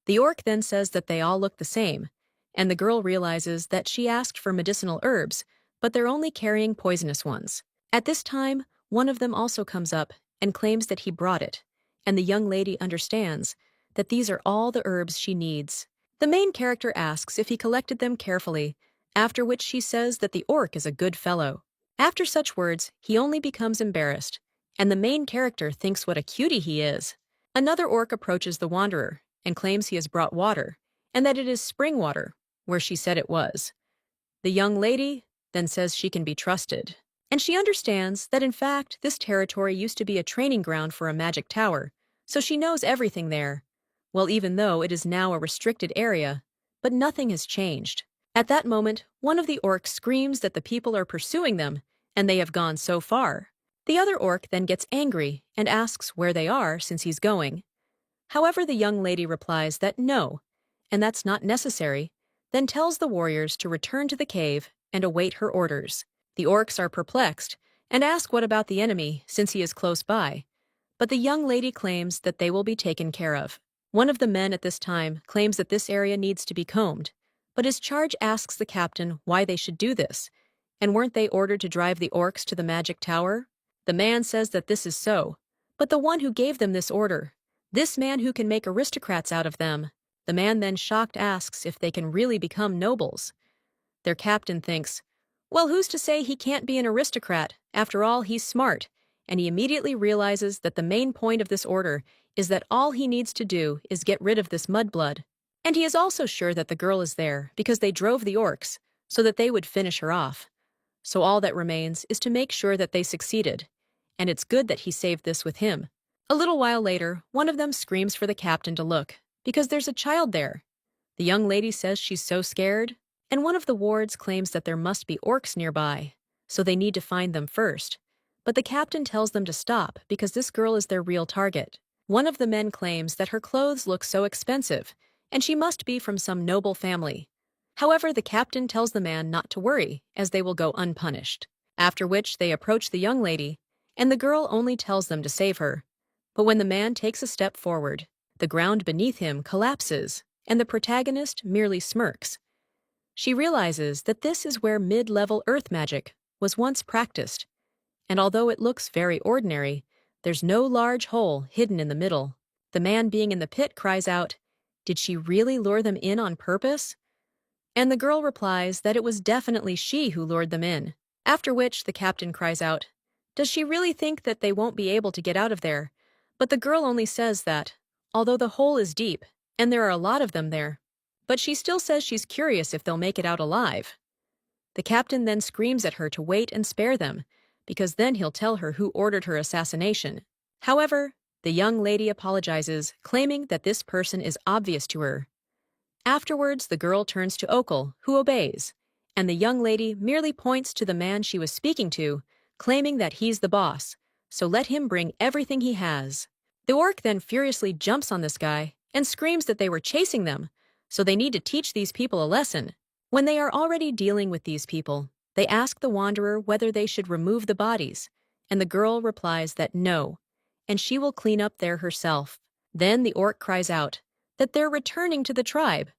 The orc then says that they all look the same, and the girl realizes that she asked for medicinal herbs, but they're only carrying poisonous ones. At this time, one of them also comes up and claims that he brought it, and the young lady understands that these are all the herbs she needs. The main character asks if he collected them carefully, after which she says that the orc is a good fellow. After such words, he only becomes embarrassed, and the main character thinks what a cutie he is. Another orc approaches the wanderer and claims he has brought water, and that it is spring water, where she said it was. The young lady then says she can be trusted, and she understands that in fact this territory used to be a training ground for a magic tower, so she knows everything there. Well, even though it is now a restricted area, but nothing has changed. At that moment, one of the orcs screams that the people are pursuing them, and they have gone so far. The other orc then gets angry and asks where they are since he's going. However, the young lady replies that no, and that's not necessary, then tells the warriors to return to the cave and await her orders. The orcs are perplexed and ask what about the enemy since he is close by, but the young lady claims that they will be taken care of. One of the men at this time claims that this area needs to be combed, but his charge asks the captain why they should do this, and weren't they ordered to drive the orcs to the magic tower? The man says that this is so, but the one who gave them this order, this man who can make aristocrats out of them, the man then shocked asks if they can really become nobles. Their captain thinks, well, who's to say he can't be an aristocrat? After all, he's smart, and he immediately realizes that the main point of this order is that all he needs to do is get rid of this mudblood. And he is also sure that the girl is there because they drove the orcs, so that they would finish her off. So all that remains is to make sure that they succeeded, and it's good that he saved this with him. A little while later, one of them screams for the captain to look, because there's a child there. The young lady says she's so scared, and one of the wards claims that there must be orcs nearby, so they need to find them first. But the captain tells them to stop because this girl is their real target. One of the men claims that her clothes look so expensive, and she must be from some noble family. However, the captain tells the man not to worry, as they will go unpunished. After which they approach the young lady, and the girl only tells them to save her. But when the man takes a step forward, the ground beneath him collapses, and the protagonist merely smirks. She realizes that this is where mid-level earth magic was once practiced, and although it looks very ordinary, there's no large hole hidden in the middle. The man being in the pit cries out, "Did she really lure them in on purpose?" And the girl replies that it was definitely she who lured them in. After which the captain cries out, "Does she really think that they won't be able to get out of there?" But the girl only says that, although the hole is deep, and there are a lot of them there, but she still says she's curious if they'll make it out alive. The captain then screams at her to wait and spare them, because then he'll tell her who ordered her assassination. However, the young lady apologizes, claiming that this person is obvious to her. Afterwards, the girl turns to Okul, who obeys, and the young lady merely points to the man she was speaking to, claiming that he's the boss, so let him bring everything he has. The orc then furiously jumps on this guy and screams that they were chasing them, so they need to teach these people a lesson. When they are already dealing with these people, they ask the wanderer whether they should remove the bodies, and the girl replies that no, and she will clean up there herself. Then the orc cries out that they're returning to the tribe.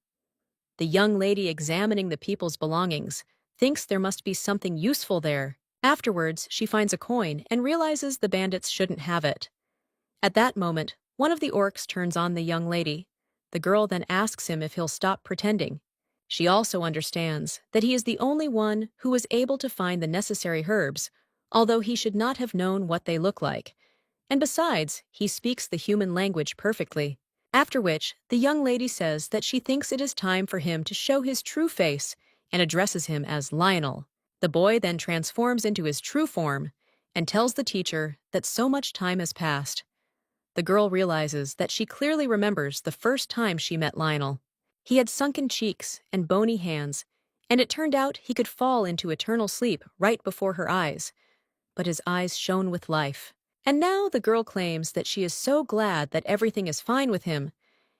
The young lady examining the people's belongings thinks there must be something useful there. Afterwards, she finds a coin and realizes the bandits shouldn't have it. At that moment, one of the orcs turns on the young lady. The girl then asks him if he'll stop pretending. She also understands that he is the only one who was able to find the necessary herbs, although he should not have known what they look like. And besides, he speaks the human language perfectly. After which, the young lady says that she thinks it is time for him to show his true face and addresses him as Lionel. The boy then transforms into his true form and tells the teacher that so much time has passed. The girl realizes that she clearly remembers the first time she met Lionel. He had sunken cheeks and bony hands, and it turned out he could fall into eternal sleep right before her eyes. But his eyes shone with life. And now the girl claims that she is so glad that everything is fine with him,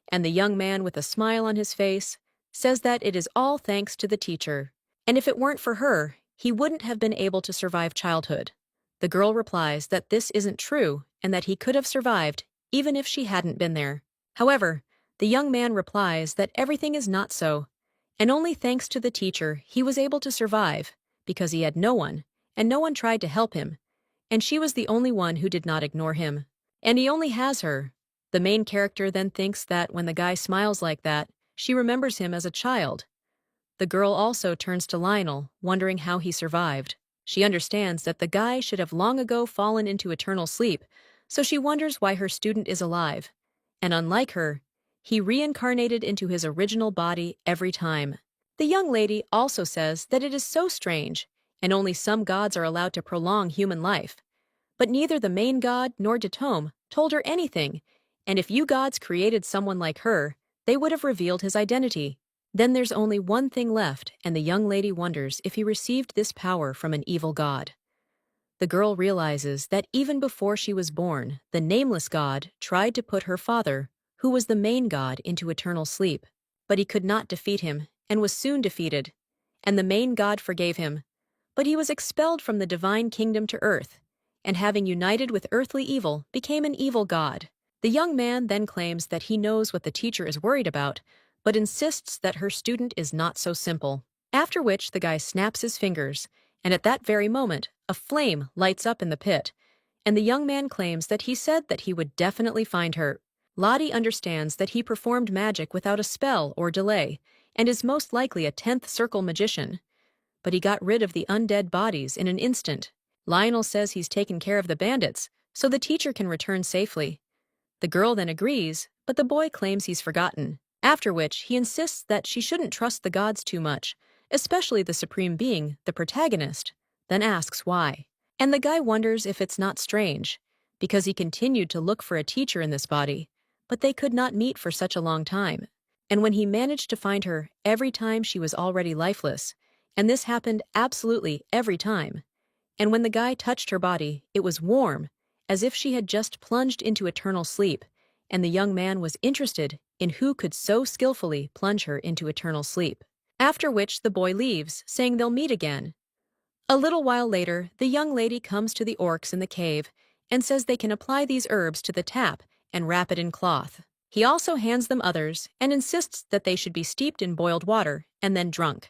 and the young man with a smile on his face says that it is all thanks to the teacher, and if it weren't for her, he wouldn't have been able to survive childhood. The girl replies that this isn't true and that he could have survived even if she hadn't been there. However, the young man replies that everything is not so, and only thanks to the teacher he was able to survive, because he had no one, and no one tried to help him, and she was the only one who did not ignore him. And he only has her. The main character then thinks that when the guy smiles like that, she remembers him as a child. The girl also turns to Lionel, wondering how he survived. She understands that the guy should have long ago fallen into eternal sleep, so she wonders why her student is alive. And unlike her, he reincarnated into his original body every time. The young lady also says that it is so strange, and only some gods are allowed to prolong human life. But neither the main god nor Datome told her anything, and if you gods created someone like her, they would have revealed his identity. Then there's only one thing left, and the young lady wonders if he received this power from an evil god. The girl realizes that even before she was born, the nameless god tried to put her father, who was the main god, into eternal sleep. But he could not defeat him, and was soon defeated. And the main god forgave him. But he was expelled from the divine kingdom to earth, and having united with earthly evil, became an evil god. The young man then claims that he knows what the teacher is worried about, but insists that her student is not so simple. After which the guy snaps his fingers, and at that very moment, a flame lights up in the pit, and the young man claims that he said that he would definitely find her. Lottie understands that he performed magic without a spell or delay, and is most likely a 10th circle magician. But he got rid of the undead bodies in an instant. Lionel says he's taken care of the bandits, so the teacher can return safely. The girl then agrees, but the boy claims he's forgotten. After which, he insists that she shouldn't trust the gods too much, especially the supreme being, the protagonist, then asks why. And the guy wonders if it's not strange, because he continued to look for a teacher in this body, but they could not meet for such a long time. And when he managed to find her every time, she was already lifeless, and this happened absolutely every time. And when the guy touched her body, it was warm, as if she had just plunged into eternal sleep, and the young man was interested in who could so skillfully plunge her into eternal sleep. After which the boy leaves, saying they'll meet again. A little while later, the young lady comes to the orcs in the cave and says they can apply these herbs to the tap and wrap it in cloth. He also hands them others and insists that they should be steeped in boiled water and then drunk.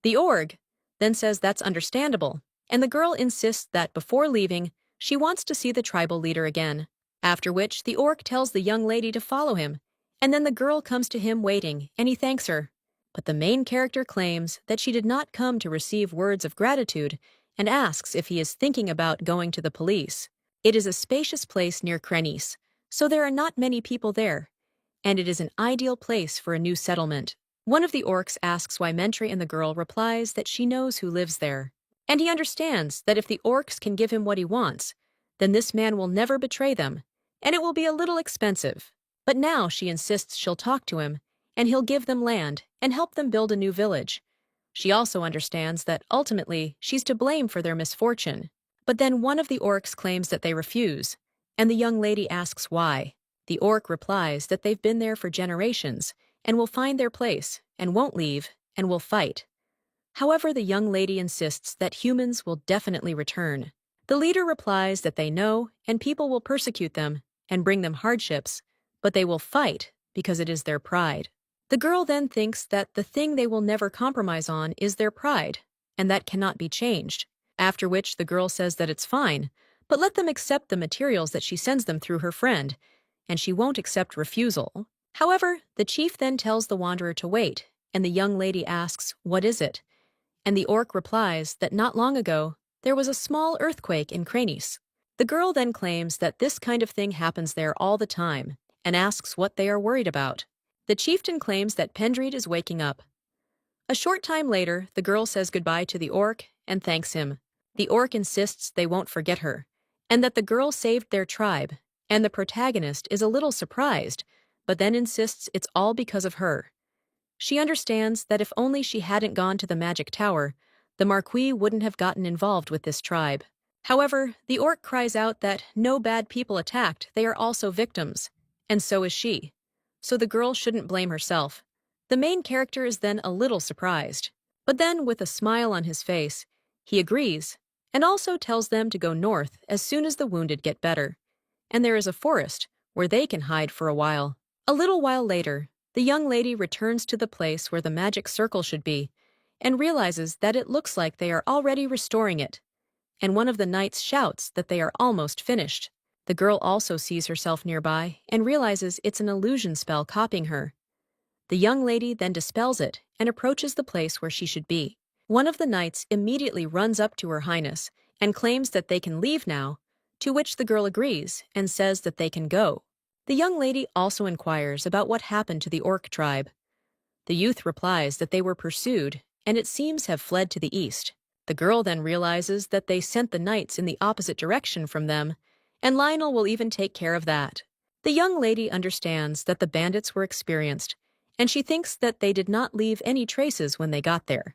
The orc then says that's understandable, and the girl insists that before leaving, she wants to see the tribal leader again. After which, the orc tells the young lady to follow him, and then the girl comes to him waiting, and he thanks her. But the main character claims that she did not come to receive words of gratitude and asks if he is thinking about going to the police. It is a spacious place near Krenis, so there are not many people there, and it is an ideal place for a new settlement. One of the orcs asks why Mentry, and the girl replies that she knows who lives there. And he understands that if the orcs can give him what he wants, then this man will never betray them, and it will be a little expensive. But now she insists she'll talk to him, and he'll give them land and help them build a new village. She also understands that ultimately she's to blame for their misfortune. But then one of the orcs claims that they refuse, and the young lady asks why. The orc replies that they've been there for generations and will find their place and won't leave and will fight. However, the young lady insists that humans will definitely return. The leader replies that they know and people will persecute them and bring them hardships, but they will fight because it is their pride. The girl then thinks that the thing they will never compromise on is their pride, and that cannot be changed. After which the girl says that it's fine, but let them accept the materials that she sends them through her friend, and she won't accept refusal. However, the chief then tells the wanderer to wait, and the young lady asks, "What is it?" And the orc replies that not long ago, there was a small earthquake in Krenis. The girl then claims that this kind of thing happens there all the time, and asks what they are worried about. The chieftain claims that Pendreed is waking up. A short time later, the girl says goodbye to the orc and thanks him. The orc insists they won't forget her, and that the girl saved their tribe, and the protagonist is a little surprised, but then insists it's all because of her. She understands that if only she hadn't gone to the magic tower, the Marquis wouldn't have gotten involved with this tribe. However, the orc cries out that no bad people attacked, they are also victims, and so is she. So the girl shouldn't blame herself. The main character is then a little surprised. But then, with a smile on his face, he agrees, and also tells them to go north as soon as the wounded get better. And there is a forest where they can hide for a while. A little while later, the young lady returns to the place where the magic circle should be, and realizes that it looks like they are already restoring it. And one of the knights shouts that they are almost finished. The girl also sees herself nearby and realizes it's an illusion spell copying her. The young lady then dispels it and approaches the place where she should be. One of the knights immediately runs up to Her Highness and claims that they can leave now, to which the girl agrees and says that they can go. The young lady also inquires about what happened to the orc tribe. The youth replies that they were pursued and it seems have fled to the east. The girl then realizes that they sent the knights in the opposite direction from them, and Lionel will even take care of that. The young lady understands that the bandits were experienced, and she thinks that they did not leave any traces when they got there.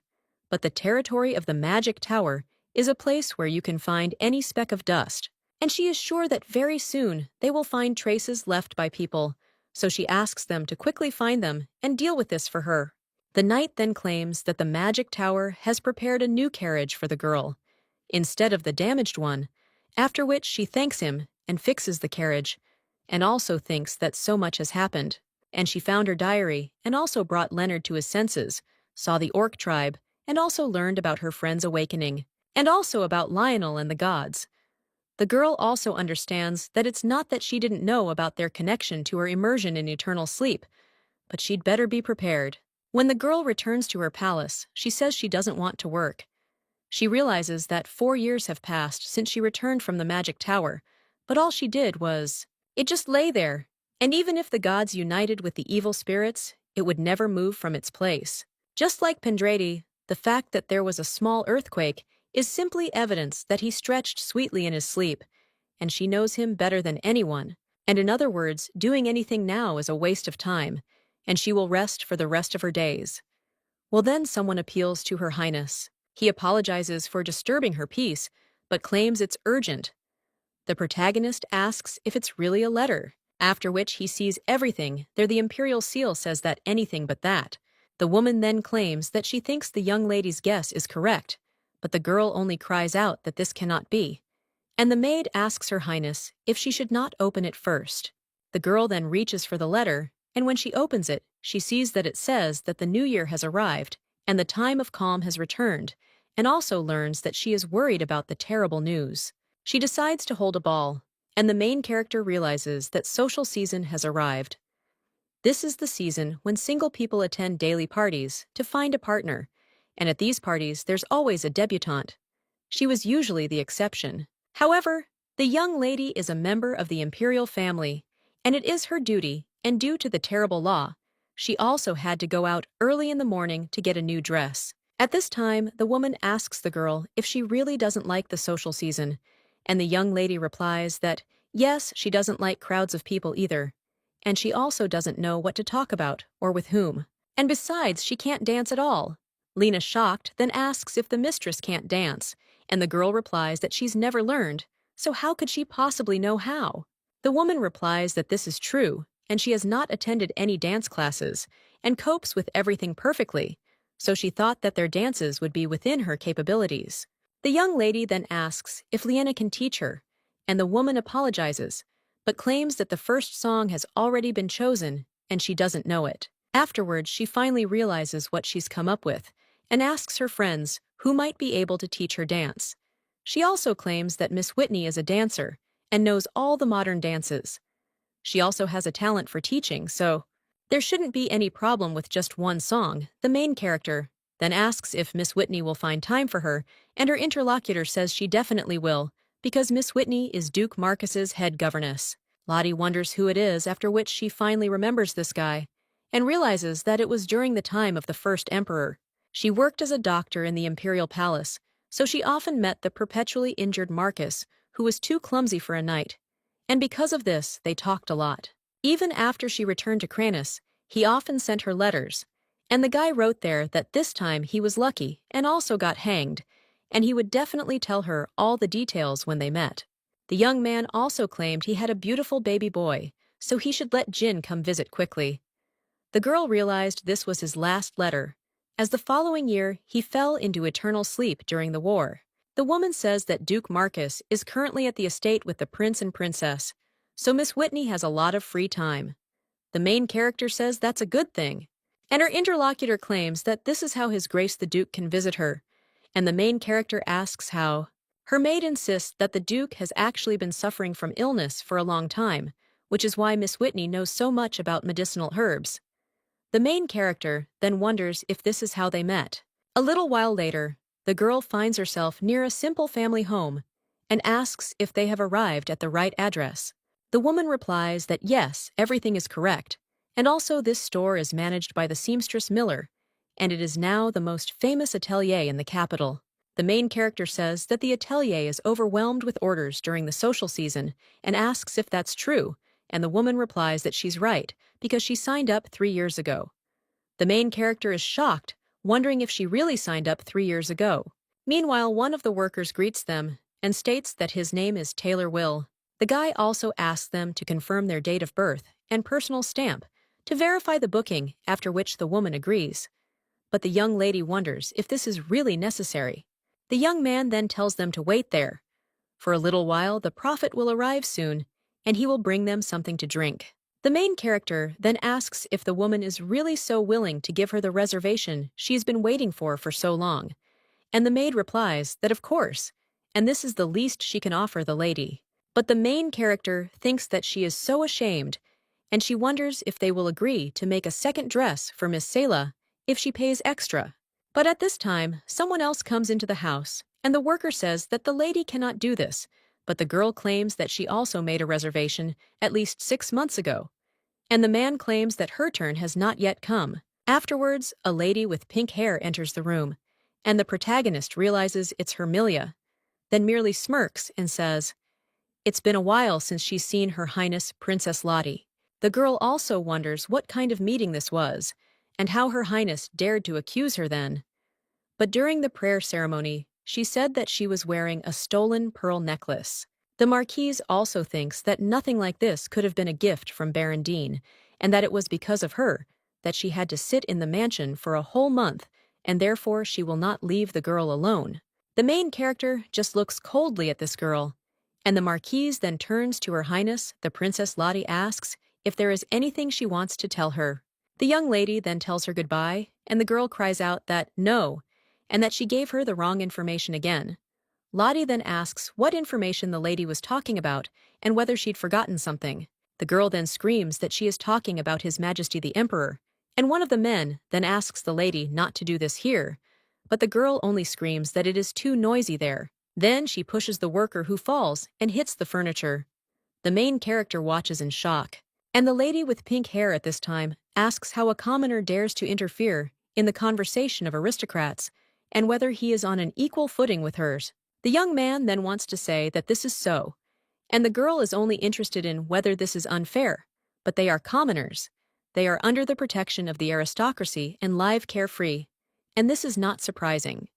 But the territory of the Magic Tower is a place where you can find any speck of dust, and she is sure that very soon they will find traces left by people, so she asks them to quickly find them and deal with this for her. The knight then claims that the Magic Tower has prepared a new carriage for the girl, instead of the damaged one, after which she thanks him and fixes the carriage, and also thinks that so much has happened. And she found her diary and also brought Leonard to his senses, saw the orc tribe, and also learned about her friend's awakening, and also about Lionel and the gods. The girl also understands that it's not that she didn't know about their connection to her immersion in eternal sleep, but she'd better be prepared. When the girl returns to her palace, she says she doesn't want to work. She realizes that 4 years have passed since she returned from the Magic Tower, but all she did was, it just lay there. And even if the gods united with the evil spirits, it would never move from its place. Just like Pendrati, the fact that there was a small earthquake is simply evidence that he stretched sweetly in his sleep, and she knows him better than anyone. And in other words, doing anything now is a waste of time, and she will rest for the rest of her days. Well, then someone appeals to Her Highness. He apologizes for disturbing her peace, but claims it's urgent. The protagonist asks if it's really a letter, after which he sees everything. There the imperial seal says that anything but that. The woman then claims that she thinks the young lady's guess is correct, but the girl only cries out that this cannot be. And the maid asks Her Highness if she should not open it first. The girl then reaches for the letter, and when she opens it, she sees that it says that the new year has arrived, and the time of calm has returned, and also learns that she is worried about the terrible news. She decides to hold a ball, and the main character realizes that social season has arrived. This is the season when single people attend daily parties to find a partner, and at these parties there's always a debutante. She was usually the exception. However, the young lady is a member of the imperial family, and it is her duty, and due to the terrible law, she also had to go out early in the morning to get a new dress. At this time, the woman asks the girl if she really doesn't like the social season, and the young lady replies that, yes, she doesn't like crowds of people either, and she also doesn't know what to talk about or with whom. And besides, she can't dance at all. Lena, shocked, then asks if the mistress can't dance, and the girl replies that she's never learned, so how could she possibly know how? The woman replies that this is true, and she has not attended any dance classes, and copes with everything perfectly, so she thought that their dances would be within her capabilities. The young lady then asks if Leanna can teach her, and the woman apologizes, but claims that the first song has already been chosen, and she doesn't know it. Afterwards, she finally realizes what she's come up with, and asks her friends who might be able to teach her dance. She also claims that Miss Whitney is a dancer, and knows all the modern dances. She also has a talent for teaching, so there shouldn't be any problem with just one song. The main character then asks if Miss Whitney will find time for her, and her interlocutor says she definitely will, because Miss Whitney is Duke Marcus's head governess. Lottie wonders who it is, after which she finally remembers this guy, and realizes that it was during the time of the first emperor. She worked as a doctor in the imperial palace, so she often met the perpetually injured Marcus, who was too clumsy for a knight, and because of this, they talked a lot. Even after she returned to Cranus, he often sent her letters, and the guy wrote there that this time he was lucky and also got hanged, and he would definitely tell her all the details when they met. The young man also claimed he had a beautiful baby boy, so he should let Jin come visit quickly. The girl realized this was his last letter, as the following year he fell into eternal sleep during the war. The woman says that Duke Marcus is currently at the estate with the prince and princess, so Miss Whitney has a lot of free time. The main character says that's a good thing, and her interlocutor claims that this is how His Grace the Duke can visit her, and the main character asks how. Her maid insists that the Duke has actually been suffering from illness for a long time, which is why Miss Whitney knows so much about medicinal herbs. The main character then wonders if this is how they met. A little while later, the girl finds herself near a simple family home and asks if they have arrived at the right address. The woman replies that yes, everything is correct, and also this store is managed by the seamstress Miller, and it is now the most famous atelier in the capital. The main character says that the atelier is overwhelmed with orders during the social season and asks if that's true, and the woman replies that she's right because she signed up 3 years ago. The main character is shocked, wondering if she really signed up 3 years ago. Meanwhile, one of the workers greets them and states that his name is Taylor Will. The guy also asks them to confirm their date of birth and personal stamp to verify the booking, after which the woman agrees. But the young lady wonders if this is really necessary. The young man then tells them to wait there. For a little while, the prophet will arrive soon, and he will bring them something to drink. The main character then asks if the woman is really so willing to give her the reservation she's been waiting for so long, and the maid replies that of course, and this is the least she can offer the lady. But the main character thinks that she is so ashamed, and she wonders if they will agree to make a second dress for Miss Selah if she pays extra. But at this time, someone else comes into the house, and the worker says that the lady cannot do this, but the girl claims that she also made a reservation at least 6 months ago, and the man claims that her turn has not yet come. Afterwards, a lady with pink hair enters the room, and the protagonist realizes it's Hermilia, then merely smirks and says, "It's been a while since she's seen Her Highness Princess Lottie." The girl also wonders what kind of meeting this was, and how Her Highness dared to accuse her then. But during the prayer ceremony, she said that she was wearing a stolen pearl necklace. The Marquise also thinks that nothing like this could have been a gift from Baron Dean, and that it was because of her that she had to sit in the mansion for a whole month, and therefore she will not leave the girl alone. The main character just looks coldly at this girl, and the Marquise then turns to Her Highness, the Princess Lottie asks if there is anything she wants to tell her. The young lady then tells her goodbye, and the girl cries out that no, and that she gave her the wrong information again. Lottie then asks what information the lady was talking about and whether she'd forgotten something. The girl then screams that she is talking about His Majesty the Emperor, and one of the men then asks the lady not to do this here, but the girl only screams that it is too noisy there. Then she pushes the worker who falls and hits the furniture. The main character watches in shock, and the lady with pink hair at this time asks how a commoner dares to interfere in the conversation of aristocrats and whether he is on an equal footing with hers. The young man then wants to say that this is so, and the girl is only interested in whether this is unfair, but they are commoners. They are under the protection of the aristocracy and live carefree, and this is not surprising.